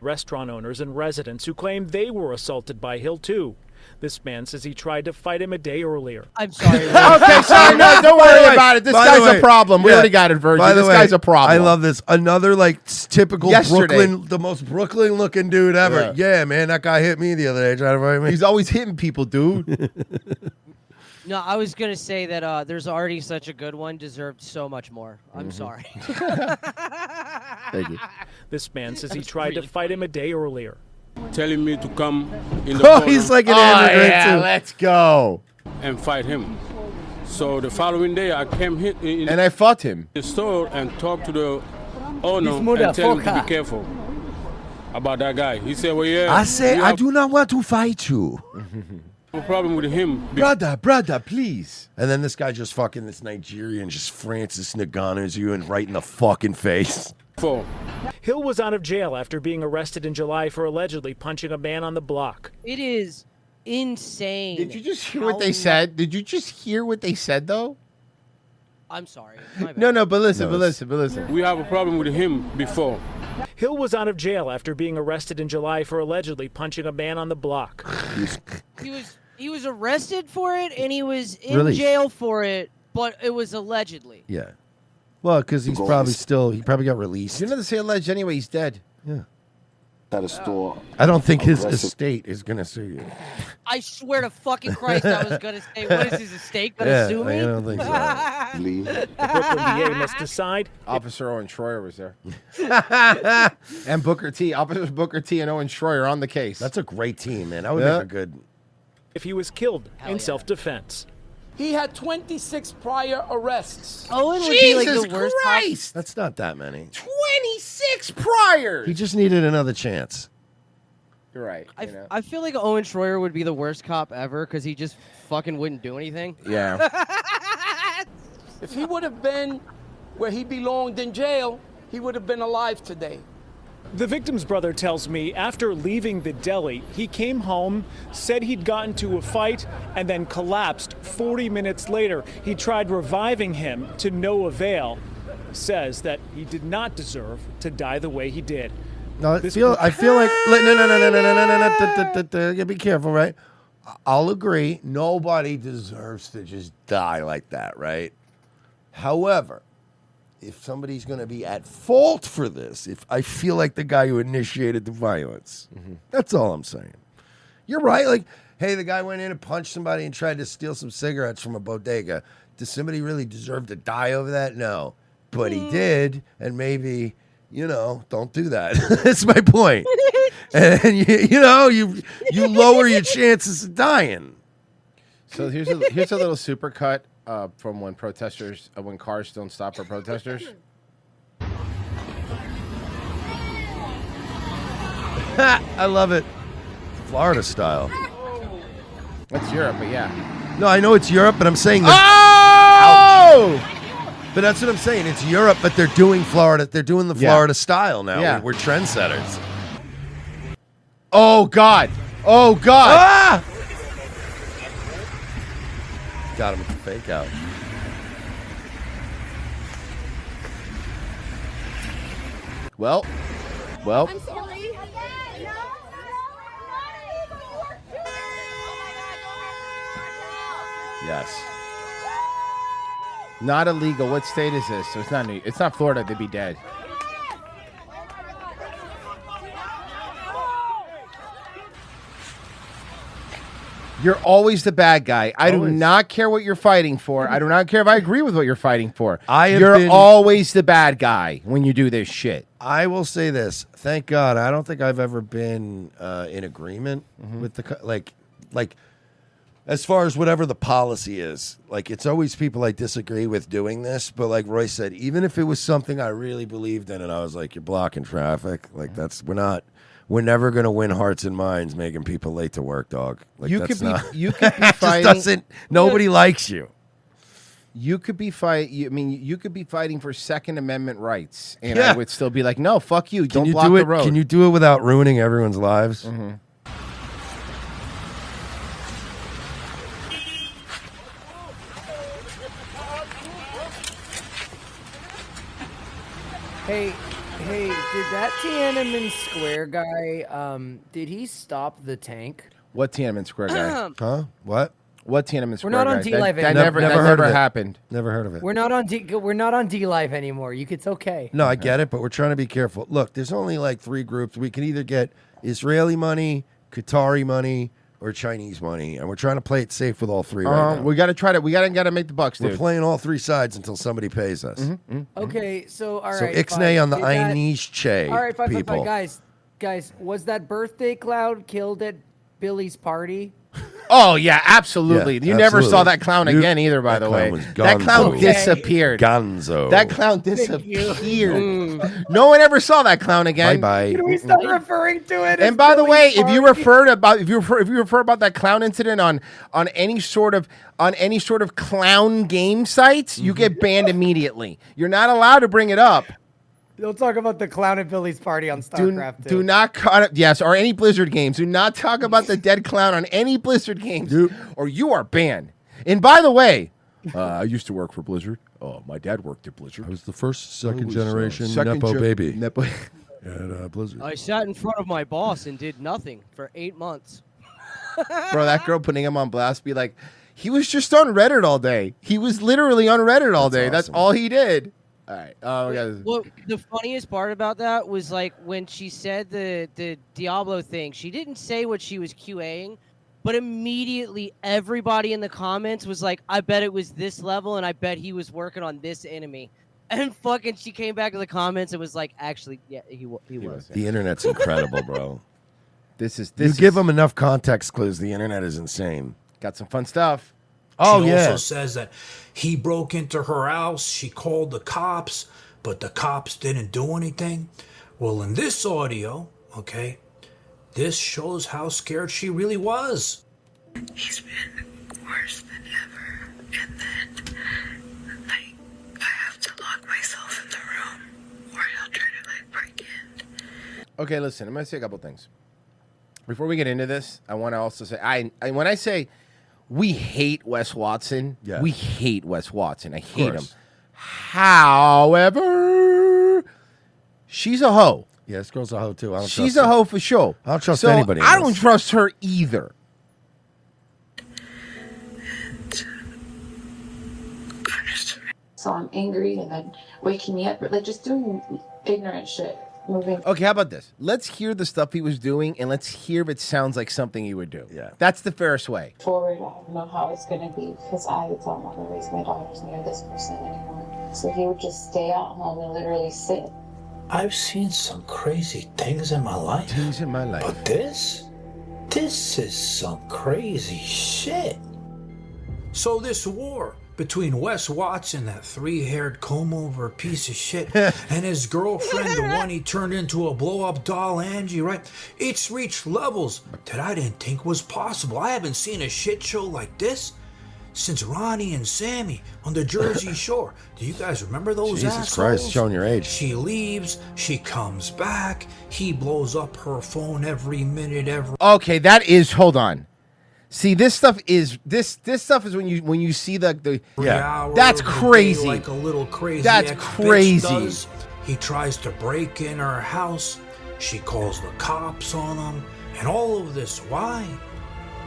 Restaurant owners and residents who claim they were assaulted by Hill, too. This man says he tried to fight him a day earlier. I'm sorry. Okay, sorry, no, don't By the worry way- about it. This by the guy's way, a problem. We yeah. already got it, Virgie. By the This way, guy's a problem. I love this. Another like typical Yesterday. Brooklyn, the most Brooklyn looking dude ever. Yeah, man, that guy hit me the other day trying to fight me. He's always hitting people, dude. No, I was gonna say that there's already such a good one deserved so much more. I'm sorry. Thank you. This man says he tried to fight him a day earlier. Telling me to come in the Oh, corner he's like an immigrant yeah, too. let's go. and fight him. So the following day, I came here in And I fought him. the store and talked to the owner This and tell him to motherfucker. be careful about that guy. He said, "Well, yeah, I say you I have do not want to fight you, a problem with him." brother, please. And then this guy just fucking this Nigerian just Francis Nagano's you and right in the fucking face. Before. Hill was out of jail after being arrested in July for allegedly punching a man on the block. It is insane. Did you just hear what they said? Did you just hear what they said, though? I'm sorry. My bad. No, but listen, No, but listen, but listen. We have a problem with him before. Hill was out of jail after being arrested in July for allegedly punching a man on the block. He was arrested for it and he was in Released. jail for it, but it was allegedly. Yeah. Well, because he probably got released. You know they say alleged anyway. He's dead. Yeah. At a store. I don't think his Aggressive. estate is gonna sue you. I swear to fucking Christ, I was gonna say, what is his estate gonna Yeah, sue me? I don't think so. The Brooklyn DA must decide. Officer Owen Schroyer was there. And Booker T. Officers Booker T. and Owen Schroyer on the case. That's a great team, man. That would Yeah. make a good. If he was killed in self-defense. He had 26 prior arrests. Owen would be like Jesus the worst Christ! That's not that many. 26 priors! He just needed another chance. You're right. I feel like Owen Schroyer would be the worst cop ever because he just fucking wouldn't do anything. Yeah. If he would have been where he belonged in jail, he would have been alive today. The victim's brother tells me after leaving the deli, he came home, said he'd gotten to a fight, and then collapsed 40 minutes later. He tried reviving him to no avail. Says that he did not deserve to die the way he did. No, I feel like no. Be careful, right? I'll agree. Nobody deserves to just die like that, right? However, if somebody's going to be at fault for this, if I feel like the guy who initiated the violence, that's all I'm saying. You're right. Like, hey, the guy went in and punched somebody and tried to steal some cigarettes from a bodega. Does somebody really deserve to die over that? No, but he did, and maybe. Don't do that. That's my point. And you lower your chances of dying. So here's a little super cut from when when cars don't stop for protesters. I love it. Florida style. That's Europe, but yeah. No, I know it's Europe, but I'm saying Oh! But that's what I'm saying. It's Europe, but they're doing Florida. They're doing the Florida style now. Yeah. We're trendsetters. Oh, God. Oh, God. Ah! Got him with the fake out. Well. I'm sorry. Yes. Not illegal. What state is this? So it's not It's not Florida. They'd be dead. You're always the bad guy. I do not care what you're fighting for. I do not care if I agree with what you're fighting for. You're always the bad guy when you do this shit. I will say this. Thank God. I don't think I've ever been in agreement with the like as far as whatever the policy is. Like, it's always people I disagree with doing this, but like Roy said, even if it was something I really believed in and I was like, you're blocking traffic, like we're never going to win hearts and minds making people late to work, dog. Like, You that's could be- not, you could be that fighting- just doesn't, nobody likes you. You could be you could be fighting for Second Amendment rights, and I would still be like, no, fuck you. Don't block the road. Can you do it without ruining everyone's lives? Hey, did that Tiananmen Square guy, did he stop the tank? What Tiananmen Square guy? Huh? What? What Tiananmen Square not guy? on D-Live That anymore. never happened. Never heard of it. We're not on D-Live anymore. It's okay. No, I get it, but we're trying to be careful. Look, there's only like 3 groups. We can either get Israeli money, Qatari money, or Chinese money, and we're trying to play it safe with all 3 right now. We got to try to. We got to make the bucks, dude. We're playing all 3 sides until somebody pays us. Okay, so all So right. Ixnay on the Did that- Inish Che All right, fine, people. guys, was that birthday cloud killed at Billy's party? Oh yeah, absolutely. Yeah, you never saw absolutely. that clown You- again either. By that the clown way, was that clown gonzo. disappeared. Gonzo. That clown disappeared. No one ever saw that clown again. Bye-bye. Can we stop referring to it? And by the way, if you refer about that clown incident on any sort of clown game sites, you get banned immediately. You're not allowed to bring it up. Don't talk about the clown at Billy's party on Do StarCraft 2. not or any Blizzard games. Do not talk about the dead clown on any Blizzard games, or you are banned. And by the way, I used to work for Blizzard. Oh, my dad worked at Blizzard. I was the first second generation Nepo baby. Nepo. At Blizzard. I sat in front of my boss and did nothing for 8 months. Bro, that girl putting him on blast, be like, he was just on Reddit all day. He was literally on Reddit all day. That's all he did. All right. Well, the funniest part about that was like when she said the Diablo thing, she didn't say what she was QAing, but immediately everybody in the comments was like, I bet it was this level and I bet he was working on this enemy. And fucking she came back to the comments and was like, actually, yeah, he was. The internet's incredible, bro. This you give them enough context clues, the internet is insane. Got some fun stuff. Oh, She yeah. also says that he broke into her house. She called the cops, but the cops didn't do anything. Well, in this audio, okay, this shows how scared she really was. He's been worse than ever. And then, like, I have to lock myself in the room or he'll try to, break in. Okay, listen, I'm going to say a couple things. Before we get into this, I want to also say, when I say we hate Wes Watson, we hate Wes Watson. I hate him. However, she's a hoe. Yeah, this girl's a hoe, too. She's a hoe for sure. I don't trust so anybody in I this. don't trust her either. So I'm angry and then waking me up, like just doing ignorant shit. Moving. Okay, how about this? Let's hear the stuff he was doing, and let's hear if it sounds like something he would do. Yeah, that's the fairest way. Forward, I don't know how it's gonna be because I don't want to raise my daughters near this person anymore. So he would just stay at home and literally sit. I've seen some crazy things in my life. But this is some crazy shit. So this war between Wes Watson, that three-haired comb-over piece of shit, and his girlfriend, the one he turned into a blow-up doll, Angie, right? It's reached levels that I didn't think was possible. I haven't seen a shit show like this since Ronnie and Sammy on the Jersey Shore. Do you guys remember those assholes? Jesus Christ, showing your age. She leaves, she comes back, he blows up her phone every minute, Okay, that is. Hold on. See, this stuff is when you see the hour That's of the day, crazy. like a little crazy That's ex-bitch crazy. does. He tries to break in her house. She calls the cops on him, and all of this. Why?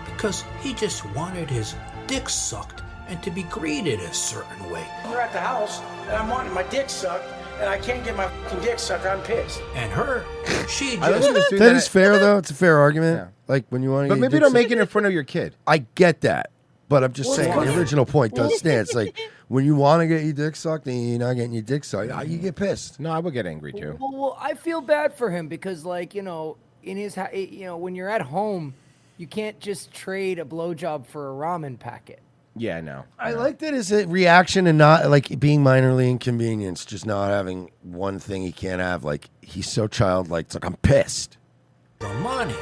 Because he just wanted his dick sucked and to be greeted a certain way. You're at the house, and I'm wanting my dick sucked, and I can't get my fucking dick sucked. I'm pissed. And her, she I just. listen to That is fair, though. It's a fair argument. Like, when you want to But maybe don't make it in front of your kid. I get that. But I'm just saying, Well, the original point does stand. It's like, when you want to get your dick sucked and you're not getting your dick sucked, you get pissed. No, I would get angry, too. Well, I feel bad for him because, like, you know, in his, when you're at home, you can't just trade a blowjob for a ramen packet. Yeah, no. I like that as a reaction and not like being minorly inconvenienced, just not having one thing he can't have. Like, he's so childlike. It's like, I'm pissed. The money.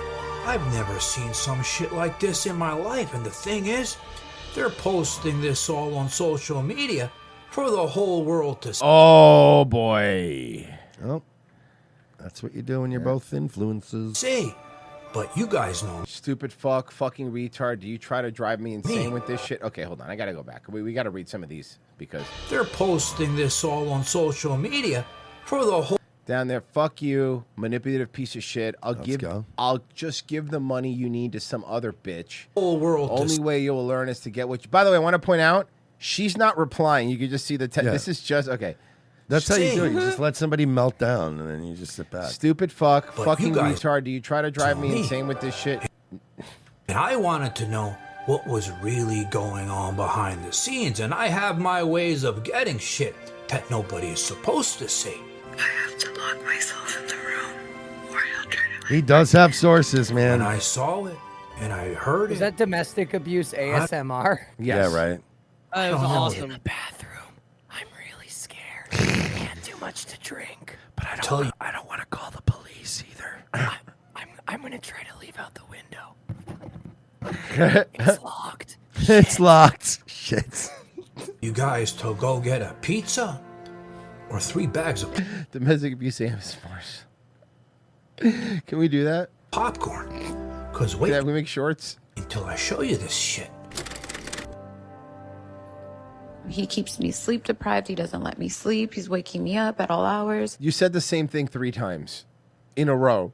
I've never seen some shit like this in my life. And the thing is, they're posting this all on social media for the whole world to see. Oh, boy. Oh, that's what you do when you're both influences. See, but you guys know. Stupid fucking retard. Do you try to drive me insane with this shit? Okay, hold on. I got to go back. We got to read some of these because they're posting this all on social media for the whole. Down there, fuck you, manipulative piece of shit. I'll just give the money you need to some other bitch. Whole world. Only way you'll learn is to get what you. By the way, I want to point out she's not replying. You can just see the This is just okay. That's how you do it. You just let somebody melt down and then you just sit back. Stupid fuck, But fucking you guys retard. Do you try to drive me me. insane with this shit? And I wanted to know what was really going on behind the scenes, and I have my ways of getting shit that nobody is supposed to see. I have to lock myself in the room, or he'll try to. He does have sources, man. And I saw it, and I heard Is it. that domestic abuse ASMR? Yeah, right. That was awesome. In the bathroom. I'm really scared. I had too much to drink. But I don't want to call the police either. I'm gonna try to leave out the window. It's locked. It's locked. Shit. You guys to go get a pizza or 3 bags of Domestic abuse ASMRs. Can we do that? popcorn. Cause wait, Can we make shorts? until I show you this shit. He keeps me sleep deprived. He doesn't let me sleep. He's waking me up at all hours. You said the same thing 3 times in a row.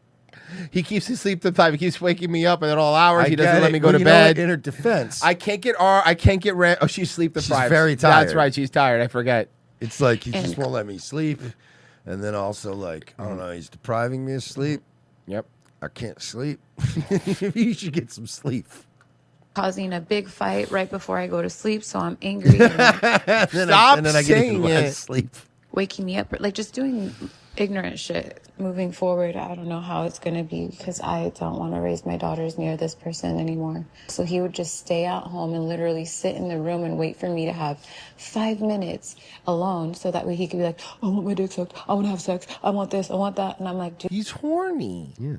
He keeps me sleep deprived. He keeps waking me up at all hours. He doesn't let me go to bed. In her defense, I can't get Oh, she's sleep deprived. She's very tired. That's right. She's tired. I forget. it's like he just won't let me sleep. And then also, like, I don't know, he's depriving me of sleep. Yep. I can't sleep. You should get some sleep. Causing a big fight right before I go to sleep, so I'm angry. And Stop and then I get saying even less it. sleep. waking me up, like just doing ignorant shit. Moving forward, I don't know how it's gonna be because I don't want to raise my daughters near this person anymore. So he would just stay at home and literally sit in the room and wait for me to have 5 minutes alone, so that way he could be like, "I want my dick sucked. I want to have sex. I want this. I want that." And I'm like, "Dude, he's horny." Yeah.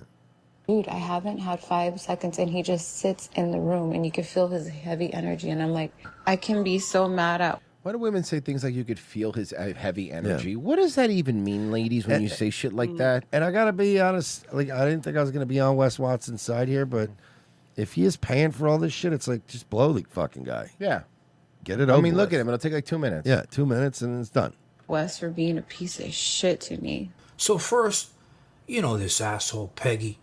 Dude, I haven't had 5 seconds, and he just sits in the room, and you can feel his heavy energy. And I'm like, I can be so mad at. Why do women say things like you could feel his heavy energy? What does that even mean, ladies, when you say shit like that? And I gotta be honest, like, I didn't think I was gonna be on Wes Watson's side here, but if he is paying for all this shit, it's like, just blow the fucking guy. Yeah. Get it over I mean, look with. at him. It'll take like 2 minutes. Yeah, 2 minutes and it's done. Wes for being a piece of shit to me. So first, you know this asshole Peggy.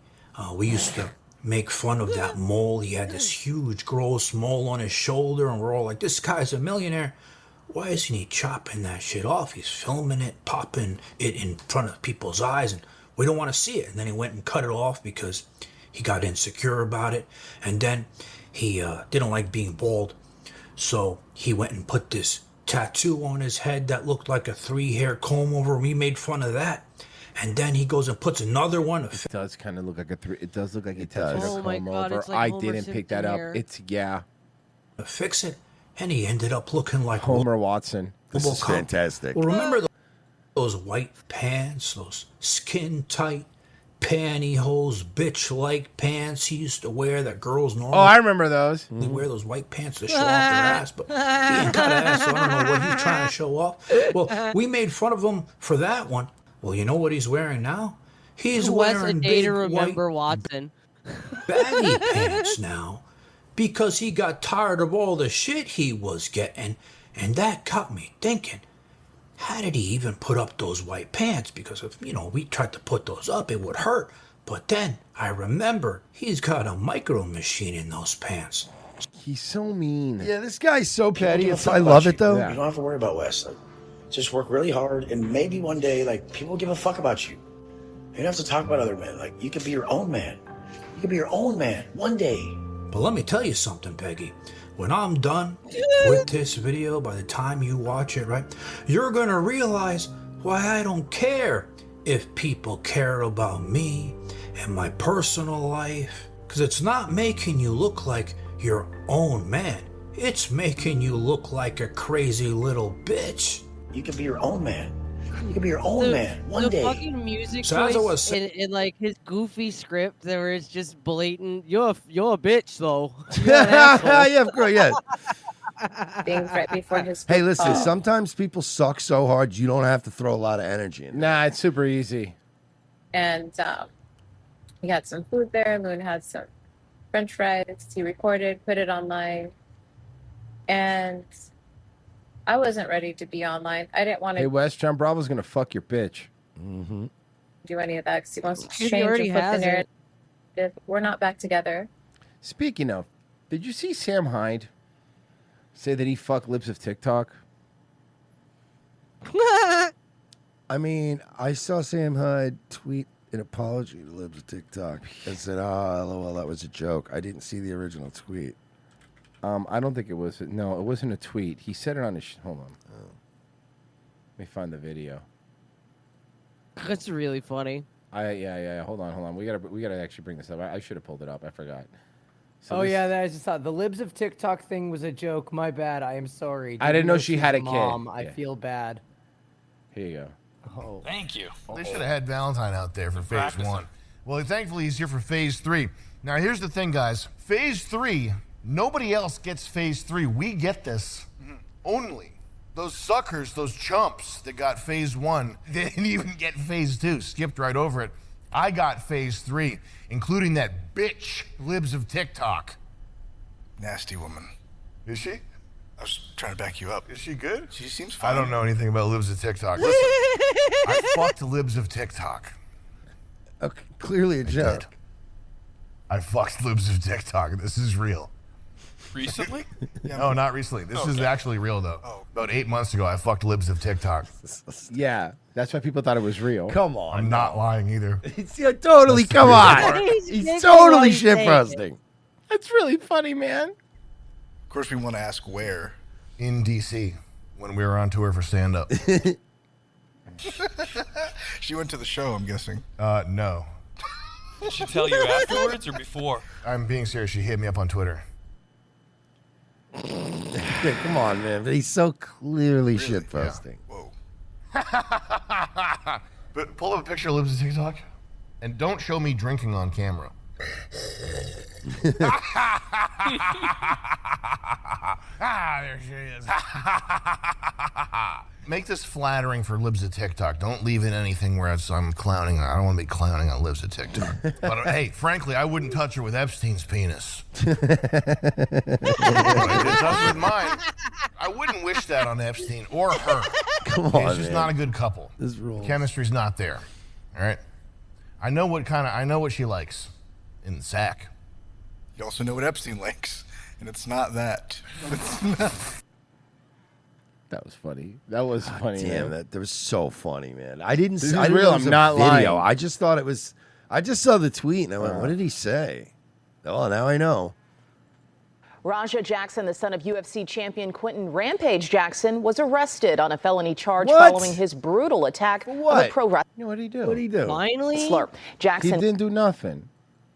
We used to make fun of that mole. He had this huge, gross mole on his shoulder, and we're all like, this guy's a millionaire. Why isn't he chopping that shit off? He's filming it, popping it in front of people's eyes, and we don't want to see it. And then he went and cut it off because he got insecure about it. And then he didn't like being bald. So he went and put this tattoo on his head that looked like a 3-hair comb over. We made fun of that. And then he goes and puts another one. It does kind of look like it does look like it does. does. Oh my God, over. it's like I Homer didn't pick that Simpson up. hair. It's yeah. Fix it. and he ended up looking like Homer Watson. This is fantastic. Well, remember those white pants, those skin-tight pantyhose, bitch-like pants he used to wear that girls normally Oh, I remember those. They wear those white pants to show off their ass, but he ain't got an ass, so I don't know what he's trying to show off. Well, we made fun of him for that one. Well, you know what he's wearing now? He's What's a wearing day big to white remember Watson? baggy pants now because he got tired of all the shit he was getting, and that got me thinking. How did he even put up those white pants? Because if, we tried to put those up, it would hurt. But then I remembered he's got a micro machine in those pants. He's so mean. Yeah, this guy's so petty. People give a fuck I about love you. it, though. You don't have to worry about Wes. Like, just work really hard, and maybe one day, people give a fuck about you. You don't have to talk about other men. You could be your own man. You could be your own man one day. But let me tell you something, Peggy. When I'm done with this video, by the time you watch it, right, you're going to realize why I don't care if people care about me and my personal life. Because it's not making you look like your own man. It's making you look like a crazy little bitch. You could be your own man. You could be your own man one day. The fucking music So as I was choice in his goofy script, where it's just blatant. You're a bitch, though. Yeah, of course, yeah. Being right before his. Hey, listen, sometimes people suck so hard you don't have to throw a lot of energy in. Nah, it's super easy. And we had some food there. Loon had some French fries. He recorded, put it online, and I wasn't ready to be online. I didn't want Hey, to Wes, John Bravo's gonna fuck your bitch. Mm-hmm. do any of that because he wants to He change already and flip the has it. narrative. We're not back together. Speaking of, did you see Sam Hyde say that he fucked Libs of TikTok? I mean, I saw Sam Hyde tweet an apology to Libs of TikTok and said, LOL, that was a joke. I didn't see the original tweet. I don't think it was. No, it wasn't a tweet. He said it on his. Hold on. Let me find the video. That's really funny. Yeah. Hold on. We gotta actually bring this up. I should have pulled it up. I forgot. So I just thought the Libs of TikTok thing was a joke. My bad. I am sorry. I didn't know she she's had a kid. mom. I Yeah. feel bad. Here you go. Oh. Thank you. They should have had Valentine out there for phase one. Well, thankfully, he's here for phase 3. Now, here's the thing, guys. Phase 3, nobody else gets phase 3. We get this only. Those suckers, those chumps that got phase 1, they didn't even get phase 2. Skipped right over it. I got phase 3, including that bitch, Libs of TikTok. Nasty woman. Is she? I was trying to back you up. Is she good? She seems fine. I don't know anything about Libs of TikTok. Listen, I fucked Libs of TikTok. Okay, clearly a joke. I fucked Libs of TikTok. This is real. Recently? No, not recently. This is actually real, though. About 8 months ago, I fucked Libs of TikTok. Yeah, that's why people thought it was real. Come on. I'm not lying either. Totally, come on. He's totally shitposting. That's really funny, man. Of course, we want to ask where. In D.C., when we were on tour for stand-up. She went to the show, I'm guessing. No. Did she tell you afterwards or before? I'm being serious. She hit me up on Twitter. Yeah, come on, man. But he's so clearly shitposting. Whoa. But pull up a picture of Libs of TikTok, and don't show me drinking on camera. There she is. Make this flattering for Libs of TikTok. Don't leave in anything where I'm clowning. I don't want to be clowning on Libs of TikTok. But hey, frankly, I wouldn't touch her with Epstein's penis. But I did touch her with mine. I wouldn't wish that on Epstein or her. Come on, It's just man. not a good couple. This rules. Chemistry's not there. All right. I know what she likes in the sack. You also know what Epstein likes, and it's not that. It's not. That was funny. That was funny. Damn, man. that was so funny, man. I didn't. This is I didn't real. know it was I'm a not video. lying. I just thought it was. I just saw the tweet and I went, "What did he say?" Oh, now I know. Raja Jackson, the son of UFC champion Quentin Rampage Jackson, was arrested on a felony charge What? following his brutal attack of What? a pro wrestler. What did he do? What did he do? Finally, Jackson He didn't do nothing.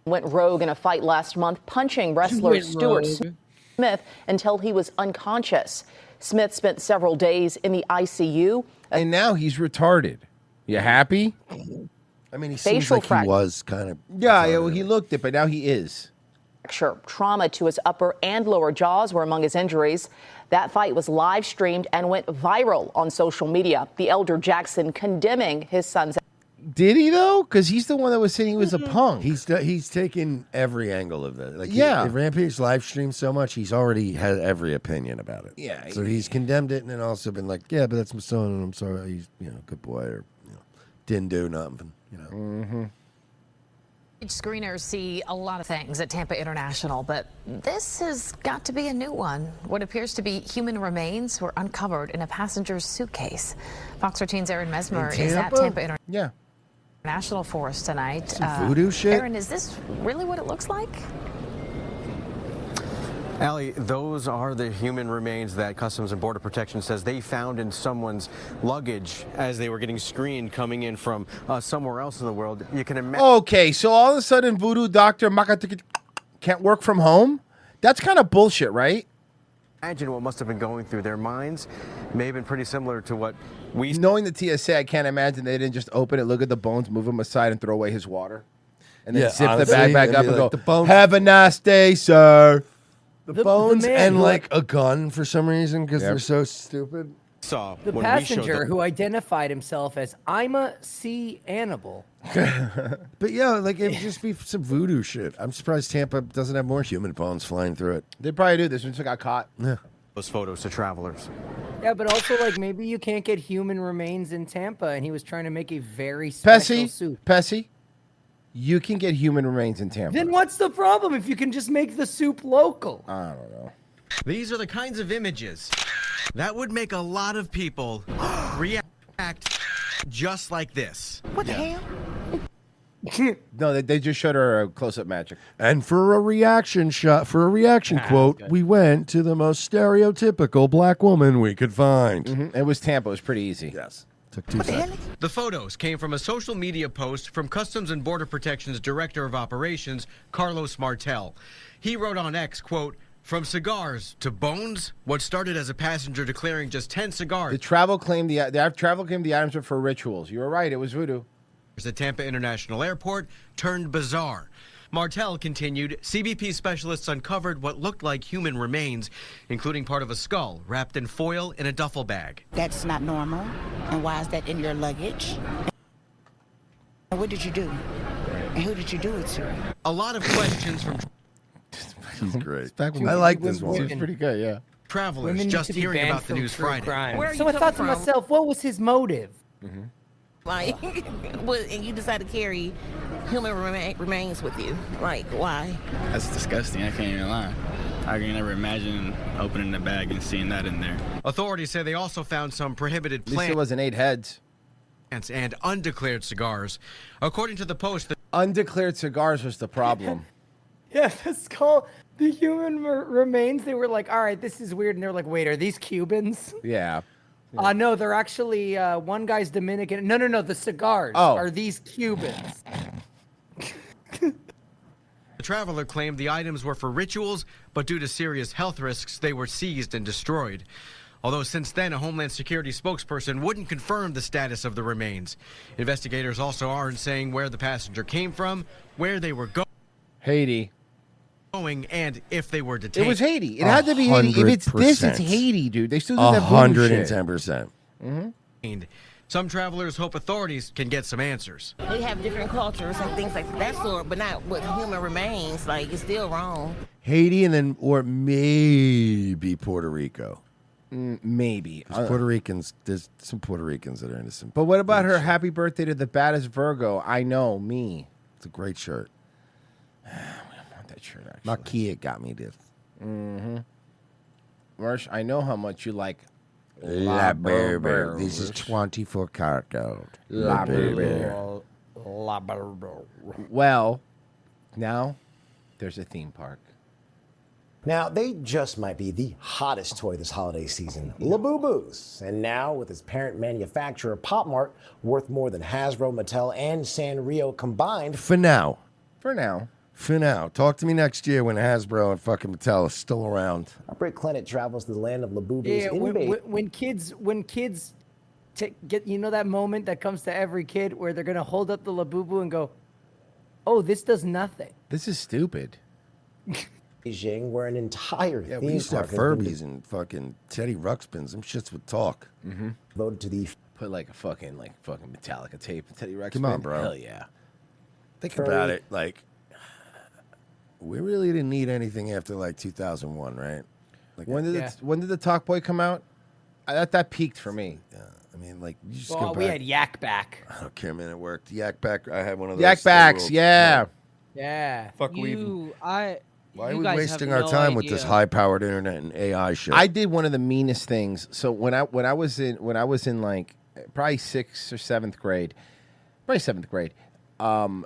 went rogue in a fight last month, punching wrestler Went Stuart rogue. Smith until he was unconscious. Smith spent several days in the ICU. And now he's retarded. You happy? I mean, he seems Facial like he was kind of. Yeah, well, he looked it, but now he is. Trauma to his upper and lower jaws were among his injuries. That fight was live streamed and went viral on social media. The elder Jackson condemning his son's. Did he though? Because he's the one that was saying he was a punk. He's taken every angle of that. Like Yeah. Rampage live streamed so much, he's already had every opinion about it. Yeah. So he's condemned it and then also been like, yeah, but that's my son, and I'm sorry, he's good boy, or didn't do nothing. Mm-hmm. Screeners see a lot of things at Tampa International, but this has got to be a new one. What appears to be human remains were uncovered in a passenger's suitcase. Fox 13's Aaron Mesmer is at Tampa International for us tonight. Some voodoo shit? Aaron, is this really what it looks like? Allie, those are the human remains that Customs and Border Protection says they found in someone's luggage as they were getting screened coming in from somewhere else in the world. You can imagine. Okay, so all of a sudden, voodoo doctor can't work from home? That's kind of bullshit, right? Imagine what must have been going through their minds. May have been pretty similar to what we. Knowing the TSA, I can't imagine they didn't just open it, look at the bones, move them aside, and throw away his water. And then zip honestly, the bag back it'd up be and like go, the bones- have a nice day, sir. The bones man and who- like a gun for some reason because Yep. they're so stupid. Saw The when we showed passenger them. who identified himself as Ima C. Annibal. But yeah, like it'd just be some voodoo shit. I'm surprised Tampa doesn't have more human bones flying through it. They probably do. This one just got caught. Yeah. Those photos to travelers. Yeah, but also like maybe you can't get human remains in Tampa, and he was trying to make a very special soup. Pessy, you can get human remains in Tampa. Then what's the problem if you can just make the soup local? I don't know. These are the kinds of images that would make a lot of people react just like this. What the hell? No, they just showed her a close-up magic. And for a reaction shot, for a reaction quote, we went to the most stereotypical black woman we could find. It was Tampa. It was pretty easy. Yes. Took 2 seconds. The photos came from a social media post from Customs and Border Protection's Director of Operations, Carlos Martel. He wrote on X, quote, "From cigars to bones, what started as a passenger declaring just 10 cigars." The travel claimed the items were for rituals. You were right. It was voodoo. At Tampa International Airport turned bizarre. Martel continued, CBP specialists uncovered what looked like human remains, including part of a skull wrapped in foil in a duffel bag. That's not normal. And why is that in your luggage? And what did you do? And who did you do it to? A lot of questions from He's great. when I like this one. It's pretty good, yeah. travelers Women need just to be hearing banned about the from news true Friday. crime. So I thought to myself, what was his motive? Like, and you decide to carry human remains with you. Like, why? That's disgusting. I can't even lie. I can never imagine opening the bag and seeing that in there. Authorities say they also found some prohibited At least it plants wasn't 8 heads. and undeclared cigars. According to the Post, the Undeclared cigars was the problem. Yeah, the skull, the human remains, they were like, all right, this is weird. And they're like, wait, are these Cubans? Yeah. No, they're actually, one guy's Dominican. No, the cigars Oh. are these Cubans. The traveler claimed the items were for rituals, but due to serious health risks, they were seized and destroyed. Although since then, a Homeland Security spokesperson wouldn't confirm the status of the remains. Investigators also aren't saying where the passenger came from, where they were Haiti. going, and if they were detained. It was Haiti. It had to be Haiti. If it's this, it's 100%. Haiti, dude. They still do that voodoo shit. 110%. Some travelers hope authorities can get some answers. They have different cultures and things like that sort, but not with human remains. Like, it's still wrong. Haiti and then, or maybe Puerto Rico. Maybe. 'Cause Puerto Ricans, there's some Puerto Ricans that are innocent. But what about her happy birthday to the baddest Virgo? I know, me. It's a great shirt. I want that shirt, actually. My kid got me this. Mm-hmm. Marsh, I know how much you like La Bear. Bear. This is 24 karat gold. La Bear. Well, now there's a theme park. Now, they just might be the hottest toy this holiday season, Labubu's. And now, with its parent manufacturer, Pop Mart, worth more than Hasbro, Mattel, and Sanrio combined. For now. For now. For now. Talk to me next year when Hasbro and fucking Mattel are still around. Our Britt Clennet travels to the land of Labubus Yeah, in when kids get, you know, that moment that comes to every kid where they're gonna hold up the Labubu and go, "Oh, this does nothing." This is stupid. Beijing, where an entire Yeah, theme we used to have park has been Furbies and fucking Teddy Ruxpins. Them shits would talk. Mm-hmm. devoted to the Put like a fucking Metallica tape and Teddy Ruxpin. Come on, bro. Hell yeah. Think Furry- about it. Like, we really didn't need anything after like 2001, right? Like, When did the Talk Boy come out? That peaked for me. Yeah, I mean, like, you just Well, go we back. had Yak Back. I don't care, man. It worked. Yak Back. I had one of those. Yak Backs, yeah. Yeah. Fuck Why Why are you we guys wasting have our no time with this idea. high-powered internet and AI shit? I did one of the meanest things. So when I was in like probably 6th or 7th grade,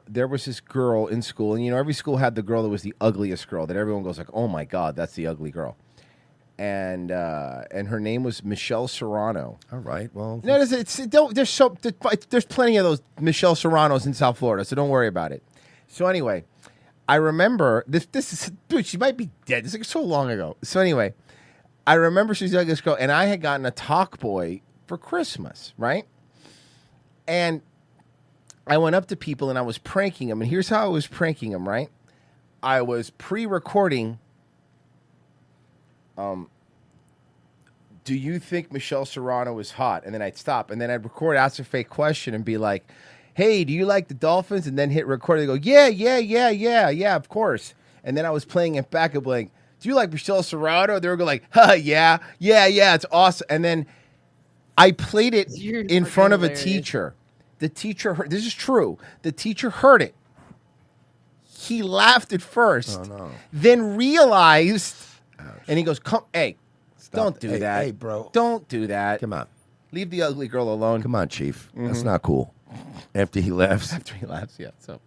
there was this girl in school, and you know every school had the girl that was the ugliest girl that everyone goes like, oh my god, that's the ugly girl, and her name was Michelle Serrano. All right, well, no, there's plenty of those Michelle Serranos in South Florida, so don't worry about it. So anyway, I remember this is, dude, she might be dead. This is like so long ago. So anyway, I remember she's the ugliest girl, and I had gotten a Talk Boy for Christmas, right? And I went up to people and I was pranking them, and here's how I was pranking them, right? I was pre-recording. Do you think Michelle Serrano is hot? And then I'd stop, and then I'd record, ask a fake question, and be like, hey, do you like the Dolphins? And then hit record. They go, yeah, of course. And then I was playing it back and like, do you like Michelle Serrano? They were going like, yeah, it's awesome. And then I played it in front of a teacher. The teacher heard, this is true. The teacher heard it. He laughed at first, then realized, and he goes, "Come, hey, don't do that, hey, bro, don't do that. Come on, leave the ugly girl alone. Come on, Chief. That's not cool." After he laughs. Yeah. So,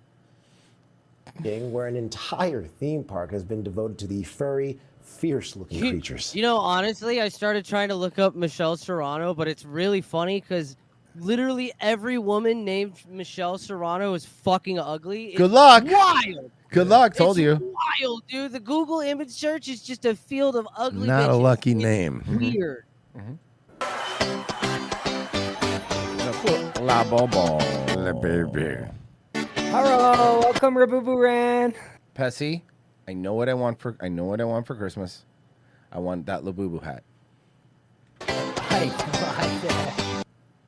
where an entire theme park has been devoted to the furry, fierce-looking creatures. You know, honestly, I started trying to look up Michelle Serrano, but it's really funny because literally every woman named Michelle Serrano is fucking ugly. Good luck. Wild. Good luck. Told It's you. Wild, dude. The Google image search is just a field of ugly. Not a bitches. lucky It's name. Weird. La Bobo. La baby. Hello, welcome, Rabubu Ran. Pessy, I know what I want for Christmas. I want that Labubu hat.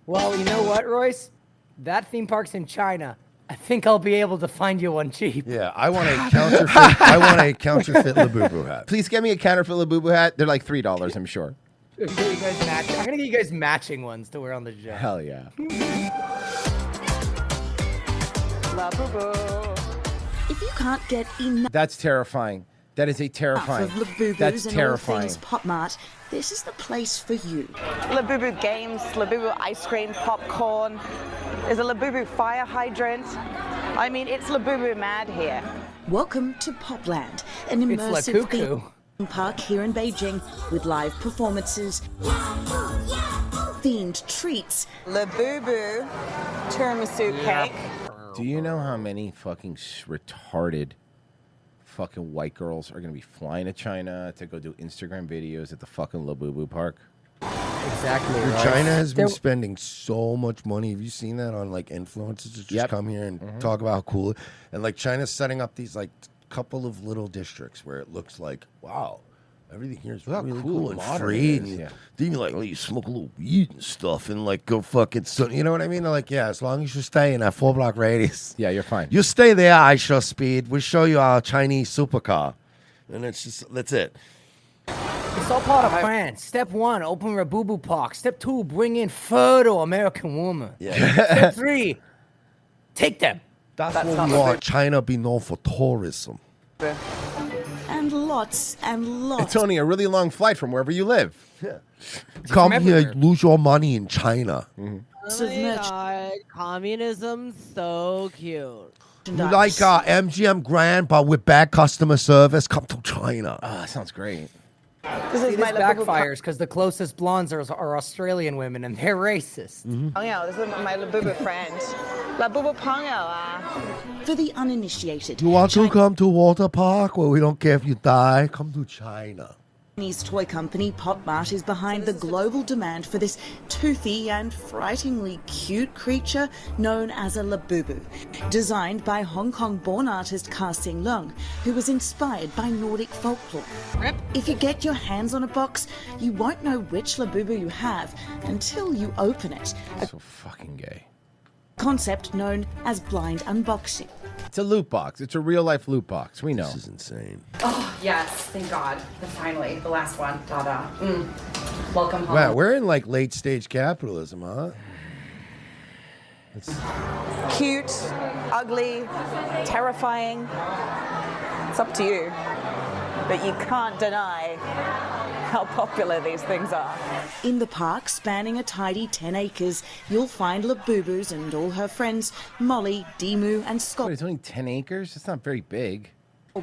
Well, you know what, Royce? That theme park's in China. I think I'll be able to find you one cheap. Yeah, I want a counterfeit. I want a counterfeit Labubu hat. Please get me a counterfeit Labubu hat. They're like $3, I'm sure. I'm gonna get you guys matching ones to wear on the show. Hell yeah. If you can't get enough That's terrifying. That is a terrifying. of Labubus That's and terrifying. all things Pop Mart, this is the place for you. Labubu games, Labubu ice cream, popcorn. There's a Labubu fire hydrant. I mean, it's Labubu mad here. Welcome to Popland, an It's La immersive Cuckoo. theme park here in Beijing with live performances, themed treats, Labubu tiramisu cake. Do you know how many fucking retarded fucking white girls are going to be flying to China to go do Instagram videos at the fucking Labubu park? Exactly. Dude, right. China has been There- spending so much money. Have you seen that on like influencers that just come here and talk about how cool? And like China's setting up these like couple of little districts where it looks like, wow, everything here is Look how really cool cool and and modern free. it And is, you, yeah. then you're like, oh, you smoke a little weed and stuff, and like go fucking, you know what I mean? They're like, yeah, as long as you stay in that 4-block radius, yeah, you're fine. You stay there, I show speed. We show you our Chinese supercar, and it's just that's it. It's all part of plan. Step 1, open Rabubu Park. Step 2, bring in photo American woman. Yeah. Step 3, take them. That's what we want. China be known for tourism. and lots and lots. It's only a really long flight from wherever you live. Yeah. Come here, lose your money in China. Oh my God, communism, so cute. You like MGM Grand, but with bad customer service? Come to China. Ah, sounds great. See, this backfires because the closest blondes are Australian women and they're racist. Oh yeah, this is my Labubu friend. Labubu 朋友啊 For the uninitiated, You want to come to water park where we don't care if you die? Come to China. Chinese toy company Pop Mart is behind the global demand for this toothy and frighteningly cute creature known as a Labubu, designed by Hong Kong-born artist Ka Sing Leung, who was inspired by Nordic folklore. If you get your hands on a box, you won't know which Labubu you have until you open it. So fucking gay. Concept known as blind unboxing. It's a loot box. It's a real life loot box. We know. This is insane. Oh, yes. Thank God. Finally, the last one. Dada. Welcome home. Wow, we're in like late stage capitalism, huh? Cute, ugly, terrifying. It's up to you. But you can't deny how popular these things are. In the park, spanning a tidy 10 acres, you'll find Labubus and all her friends, Molly, Demu, and Scott. Wait, it's only 10 acres? It's not very big.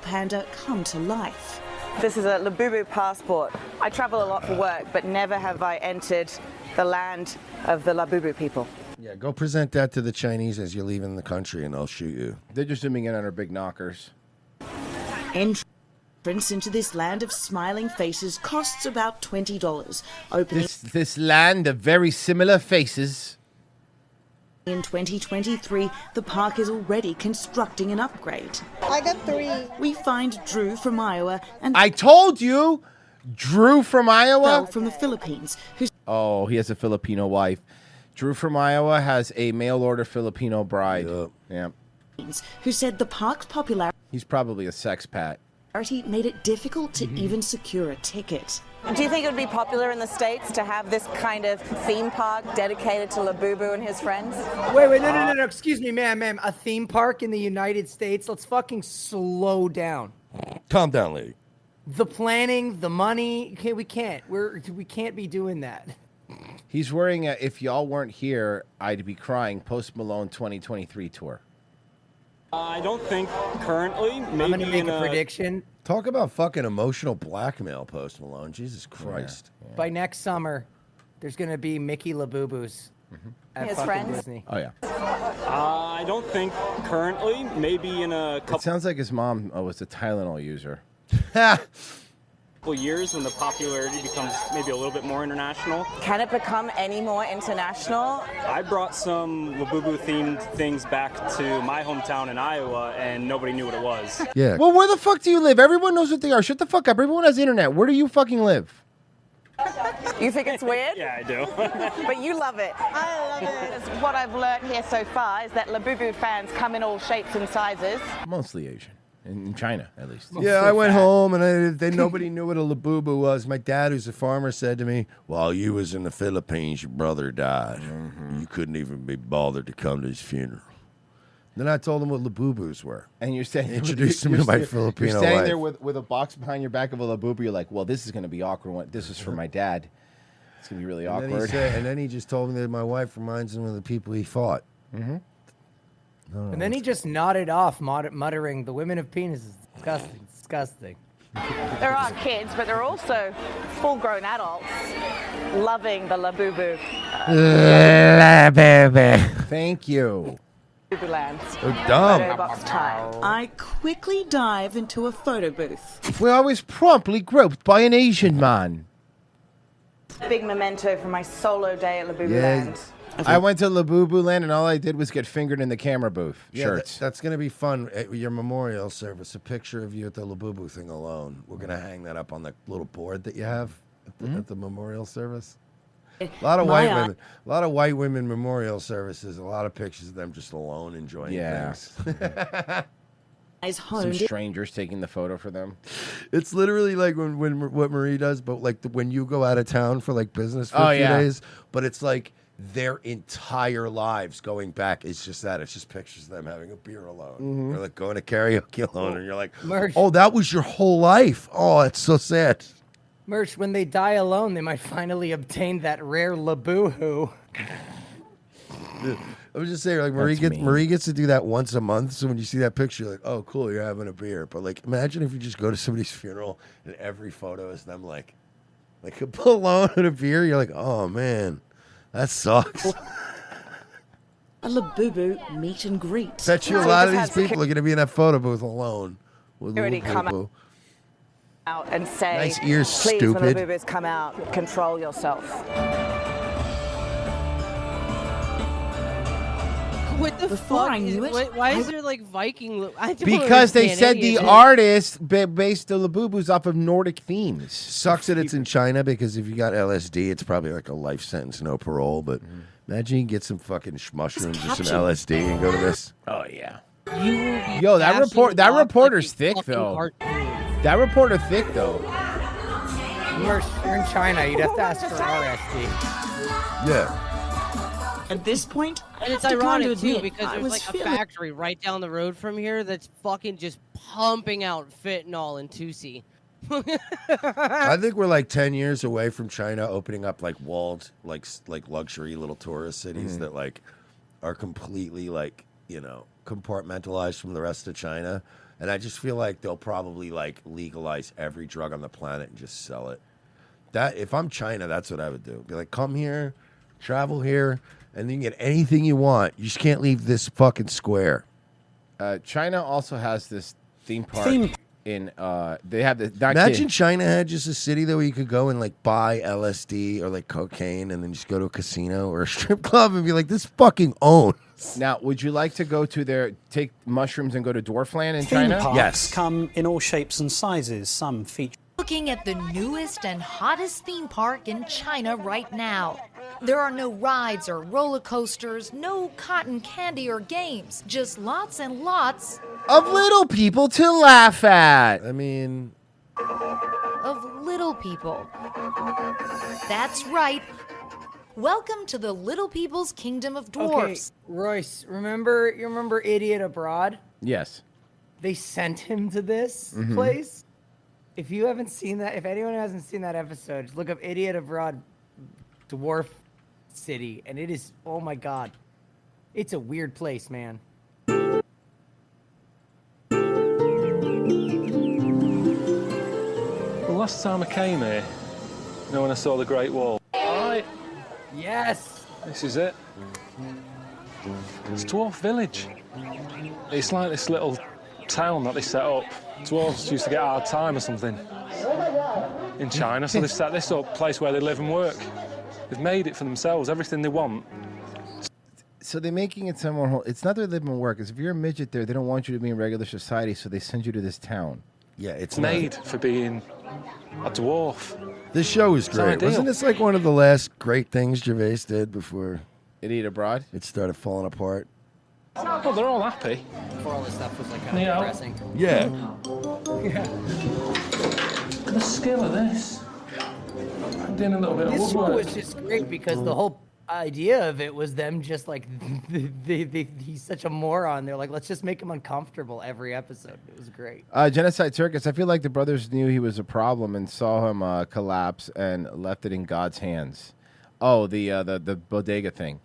Panda come to life. This is a Labubu passport. I travel a lot for work, but never have I entered the land of the Labubu people. Yeah, go present that to the Chinese as you're leaving the country and they'll shoot you. They're just zooming in on our big knockers. Entrance into this land of smiling faces costs about $20. Opening This land of very similar faces. in 2023, the park is already constructing an upgrade. I got 3. We find Drew from Iowa and I told you! Drew from Iowa? Belle from the Philippines, who's Oh, he has a Filipino wife. Drew from Iowa has a mail order Filipino bride. Yeah. who said the park's popularity He's probably a sexpat. made it difficult to even secure a ticket. Do you think it would be popular in the States to have this kind of theme park dedicated to Labubu and his friends? Wait, no. Excuse me, ma'am. A theme park in the United States? Let's fucking slow down. Calm down, lady. The planning, the money. Okay, we can't. We can't be doing that. He's wearing a If Y'all Weren't Here, I'd Be Crying Post Malone 2023 tour. I don't think currently. Maybe I'm gonna make a prediction. Talk about fucking emotional blackmail, Post Malone. Jesus Christ. By next summer, there's gonna be Mickey Labubus at His fucking friends? Disney. Oh, yeah. I don't think currently. Maybe in a It couple sounds like his mom was a Tylenol user. years when the popularity becomes maybe a little bit more international. Can it become any more international? I brought some Labubu themed things back to my hometown in Iowa and nobody knew what it was. Yeah. Well, where the fuck do you live? Everyone knows what they are. Shut the fuck up. Everyone has internet. Where do you fucking live? You think it's weird? Yeah, I do. But you love it. I love it. What I've learned here so far is that Labubu fans come in all shapes and sizes. Mostly Asian. In China, at least. Yeah, I went home and nobody knew what a Labubu was. My dad, who's a farmer, said to me, while you was in the Philippines, your brother died. You couldn't even be bothered to come to his funeral. Then I told him what Labubus were. And you're saying Introduced him to my Filipino You're standing wife. there with a box behind your back of a Labubu. You're like, well, this is going to be awkward. This is for my dad. It's going to be really And then, awkward. and then he just told me that my wife reminds him of the people he fought. Mm-hmm. And then he just nodded off, muttering, "The women of penis is disgusting, disgusting." There are kids, but there are also full-grown adults loving the Labubu. Thank you. Labubu land. So dumb. Photo box time. I quickly dive into a photo booth. Well, I was promptly groped by an Asian man. Big memento from my solo day at Labubu land. I went to Labubu Land and all I did was get fingered in the camera booth. Yeah, Shirts. that's going to be fun at your memorial service. A picture of you at the Labubu thing alone. We're going to hang that up on the little board that you have at the memorial service. A lot of white women memorial services. A lot of pictures of them just alone enjoying things. Some strangers taking the photo for them. It's literally like when what Marie does, but like when you go out of town for like business for a few days. But it's like their entire lives going back. It's just that. It's just pictures of them having a beer alone. Or like going to karaoke alone. And you're like, oh, that was your whole life. Oh, it's so sad. Merch, when they die alone, they might finally obtain that rare Labuhu. I was just saying, like Marie gets to do that once a month. So when you see that picture, you're like, oh, cool, you're having a beer. But like, imagine if you just go to somebody's funeral and every photo is them like alone at a beer. You're like, oh man, that sucks. a Labubu meet and greet. Bet you a lot of these people are going to be in that photo booth alone with Security come Labubu. out and say, Nice ears, please, stupid. when the Labubus come out, control yourself. What the Before fuck? I knew it, Why is there like Viking? I don't Because they understand said any the of it. artist based the Labubus off of Nordic themes. Sucks that it's in China because if you got LSD, it's probably like a life sentence, no parole. But imagine you get some fucking mushrooms or some LSD and go to this. Oh yeah. You will be Yo, that absolutely reporter's like a thick fucking though. cartoon. That reporter thick though. You're in China. You'd have to ask for RSD. Yeah. At this point, And it's I have to ironic kind of too admit, because I there's was like a feeling- factory right down the road from here that's fucking just pumping out fentanyl and Tusi. I think we're like 10 years away from China opening up like walled, like luxury little tourist cities that like are completely like, you know, compartmentalized from the rest of China. And I just feel like they'll probably like legalize every drug on the planet and just sell it. That if I'm China, that's what I would do. Be like, come here, travel here, and then you get anything you want. You just can't leave this fucking square. China also has this theme park in. They have the. Imagine China had just a city though where you could go and like buy LSD or like cocaine and then just go to a casino or a strip club and be like, this fucking owns. Now, would you like to go to take mushrooms and go to Dwarfland in Theme China? parks come in all shapes and sizes. Some feature. Looking at the newest and hottest theme park in China right now. There are no rides or roller coasters, no cotton candy or games, just lots and lots Of little people to laugh at. I mean, of little people. That's right. Welcome to the Little People's Kingdom of Okay, Dwarfs. Royce, you remember Idiot Abroad? Yes. They sent him to this Mhm. place. If you haven't seen that, if anyone hasn't seen that episode, just look up Idiot Abroad Dwarf City, and it is, oh my god. It's a weird place, man. The last time I came here, you know, when I saw the Great Wall. Right. Yes. This is it. It's Dwarf Village. It's like this little town that they set up. Dwarves used to get a hard time or something in China, so they've set this up, place where they live and work. They've made it for themselves, everything they want. So they're making it somewhere. It's not their living and work. It's if you're a midget there, they don't want you to be in regular society, so they send you to this town. Yeah, It's made for being a dwarf. this show is It's great. ideal. Wasn't this like one of the last great things Gervais did before Idiot Abroad? It started falling apart. Well, they're all happy. Before all this stuff was like kind of Yeah. depressing. Yeah. Look at the skill of this. I'm doing a little bit of This show woodwork. was just great because the whole idea of it was them just like, he's such a moron. They're like, let's just make him uncomfortable every episode. It was great. Genocide Circus. I feel like the brothers knew he was a problem and saw him collapse and left it in God's hands. Oh, the bodega thing.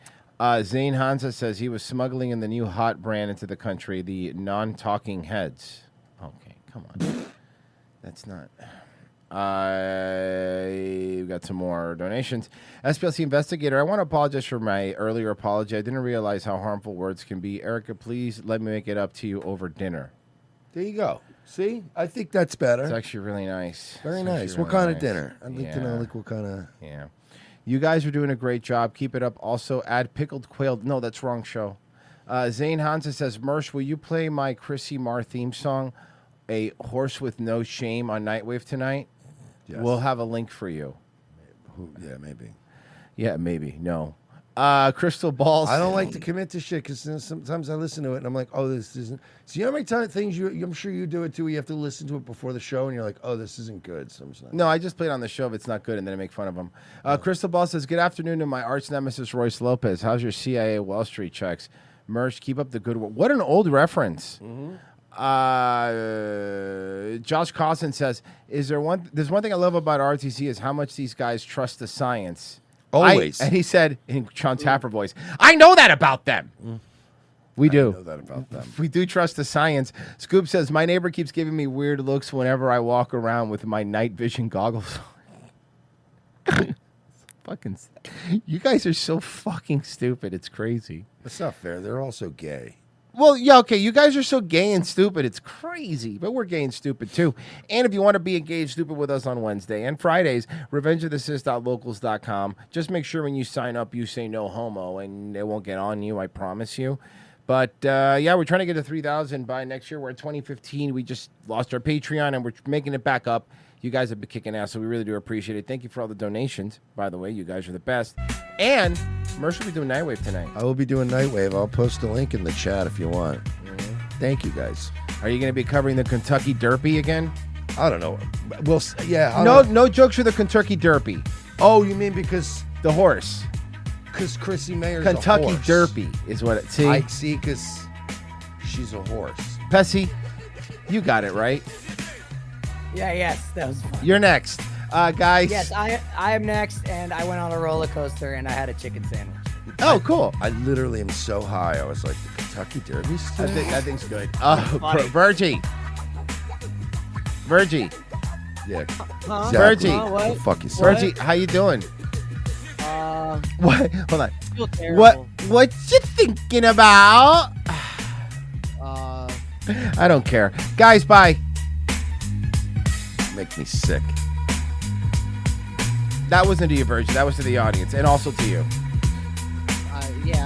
Zane Hansa says he was smuggling in the new hot brand into the country, the non-talking heads. Okay, come on. That's not... we got some more donations. SPLC Investigator, I want to apologize for my earlier apology. I didn't realize how harmful words can be. Erica, please let me make it up to you over dinner. There you go. See? I think that's better. It's actually really nice. Very It's nice. actually What really kind of nice. dinner? I'd like to know Yeah. like what kind of... Yeah. You guys are doing a great job. Keep it up. Also, add pickled quail. No, that's wrong show. Zane Hansa says, Mersh, will you play my Chrissy Marr theme song, A Horse with No Shame, on Nightwave tonight? Yes. We'll have a link for you. Yeah, maybe. Yeah, maybe. No. Crystal Balls. I don't like to commit to shit because sometimes I listen to it and I'm like, oh, this isn't. So you know how many things I'm sure you do it too. You have to listen to it before the show and you're like, oh, this isn't good. So I'm just not. No, I just play it on the show if it's not good, and then I make fun of them. Crystal Ball says, good afternoon to my arch nemesis, Royce Lopez. How's your CIA Wall Street checks? Merch, keep up the good work. What an old reference. Mm-hmm. Josh Carlson says, there's one thing I love about RTC is how much these guys trust the science. Always. And he said, in Sean Tapper voice, I know that about them. We do. I know that about them. We do trust the science. Scoop says, my neighbor keeps giving me weird looks whenever I walk around with my night vision goggles on. fucking. You guys are so fucking stupid. It's crazy. That's not fair. They're also gay. Well, yeah, okay. You guys are so gay and stupid. It's crazy, but we're gay and stupid too. And if you want to be engaged stupid with us on Wednesday and Fridays, revengeofthesis.locals.com. Just make sure when you sign up, you say no homo, and it won't get on you. I promise you. But yeah, we're trying to get to 3,000 by next year. We're at 2015. We just lost our Patreon, and we're making it back up. You guys have been kicking ass, so we really do appreciate it. Thank you for all the donations, by the way. You guys are the best. And Mersh will be doing Nightwave tonight. I will be doing Nightwave. I'll post a link in the chat if you want. Thank you, guys. Are you going to be covering the Kentucky Derby again? I don't know. We'll yeah. No jokes for the Kentucky Derby. Oh, you mean because the horse? Because Chrissy Mayer's Kentucky a horse. Derby is what it. See, I see, because she's a horse. Pessy, you got it right. Yeah, yes, that was fun. You're next, guys. Yes, I am next, and I went on a roller coaster, and I had a chicken sandwich. Oh, cool. I literally am so high. I was like, the Kentucky Derby's still? That thing's good. Virgie. Yeah. Huh? Exactly. Huh? What? Go fuck yourself. Virgie, how you doing? What? Hold on. Feel terrible. What you thinking about? I don't care. Guys, bye. Make me sick. That wasn't to you, Virgie. That was to the audience, and also to you.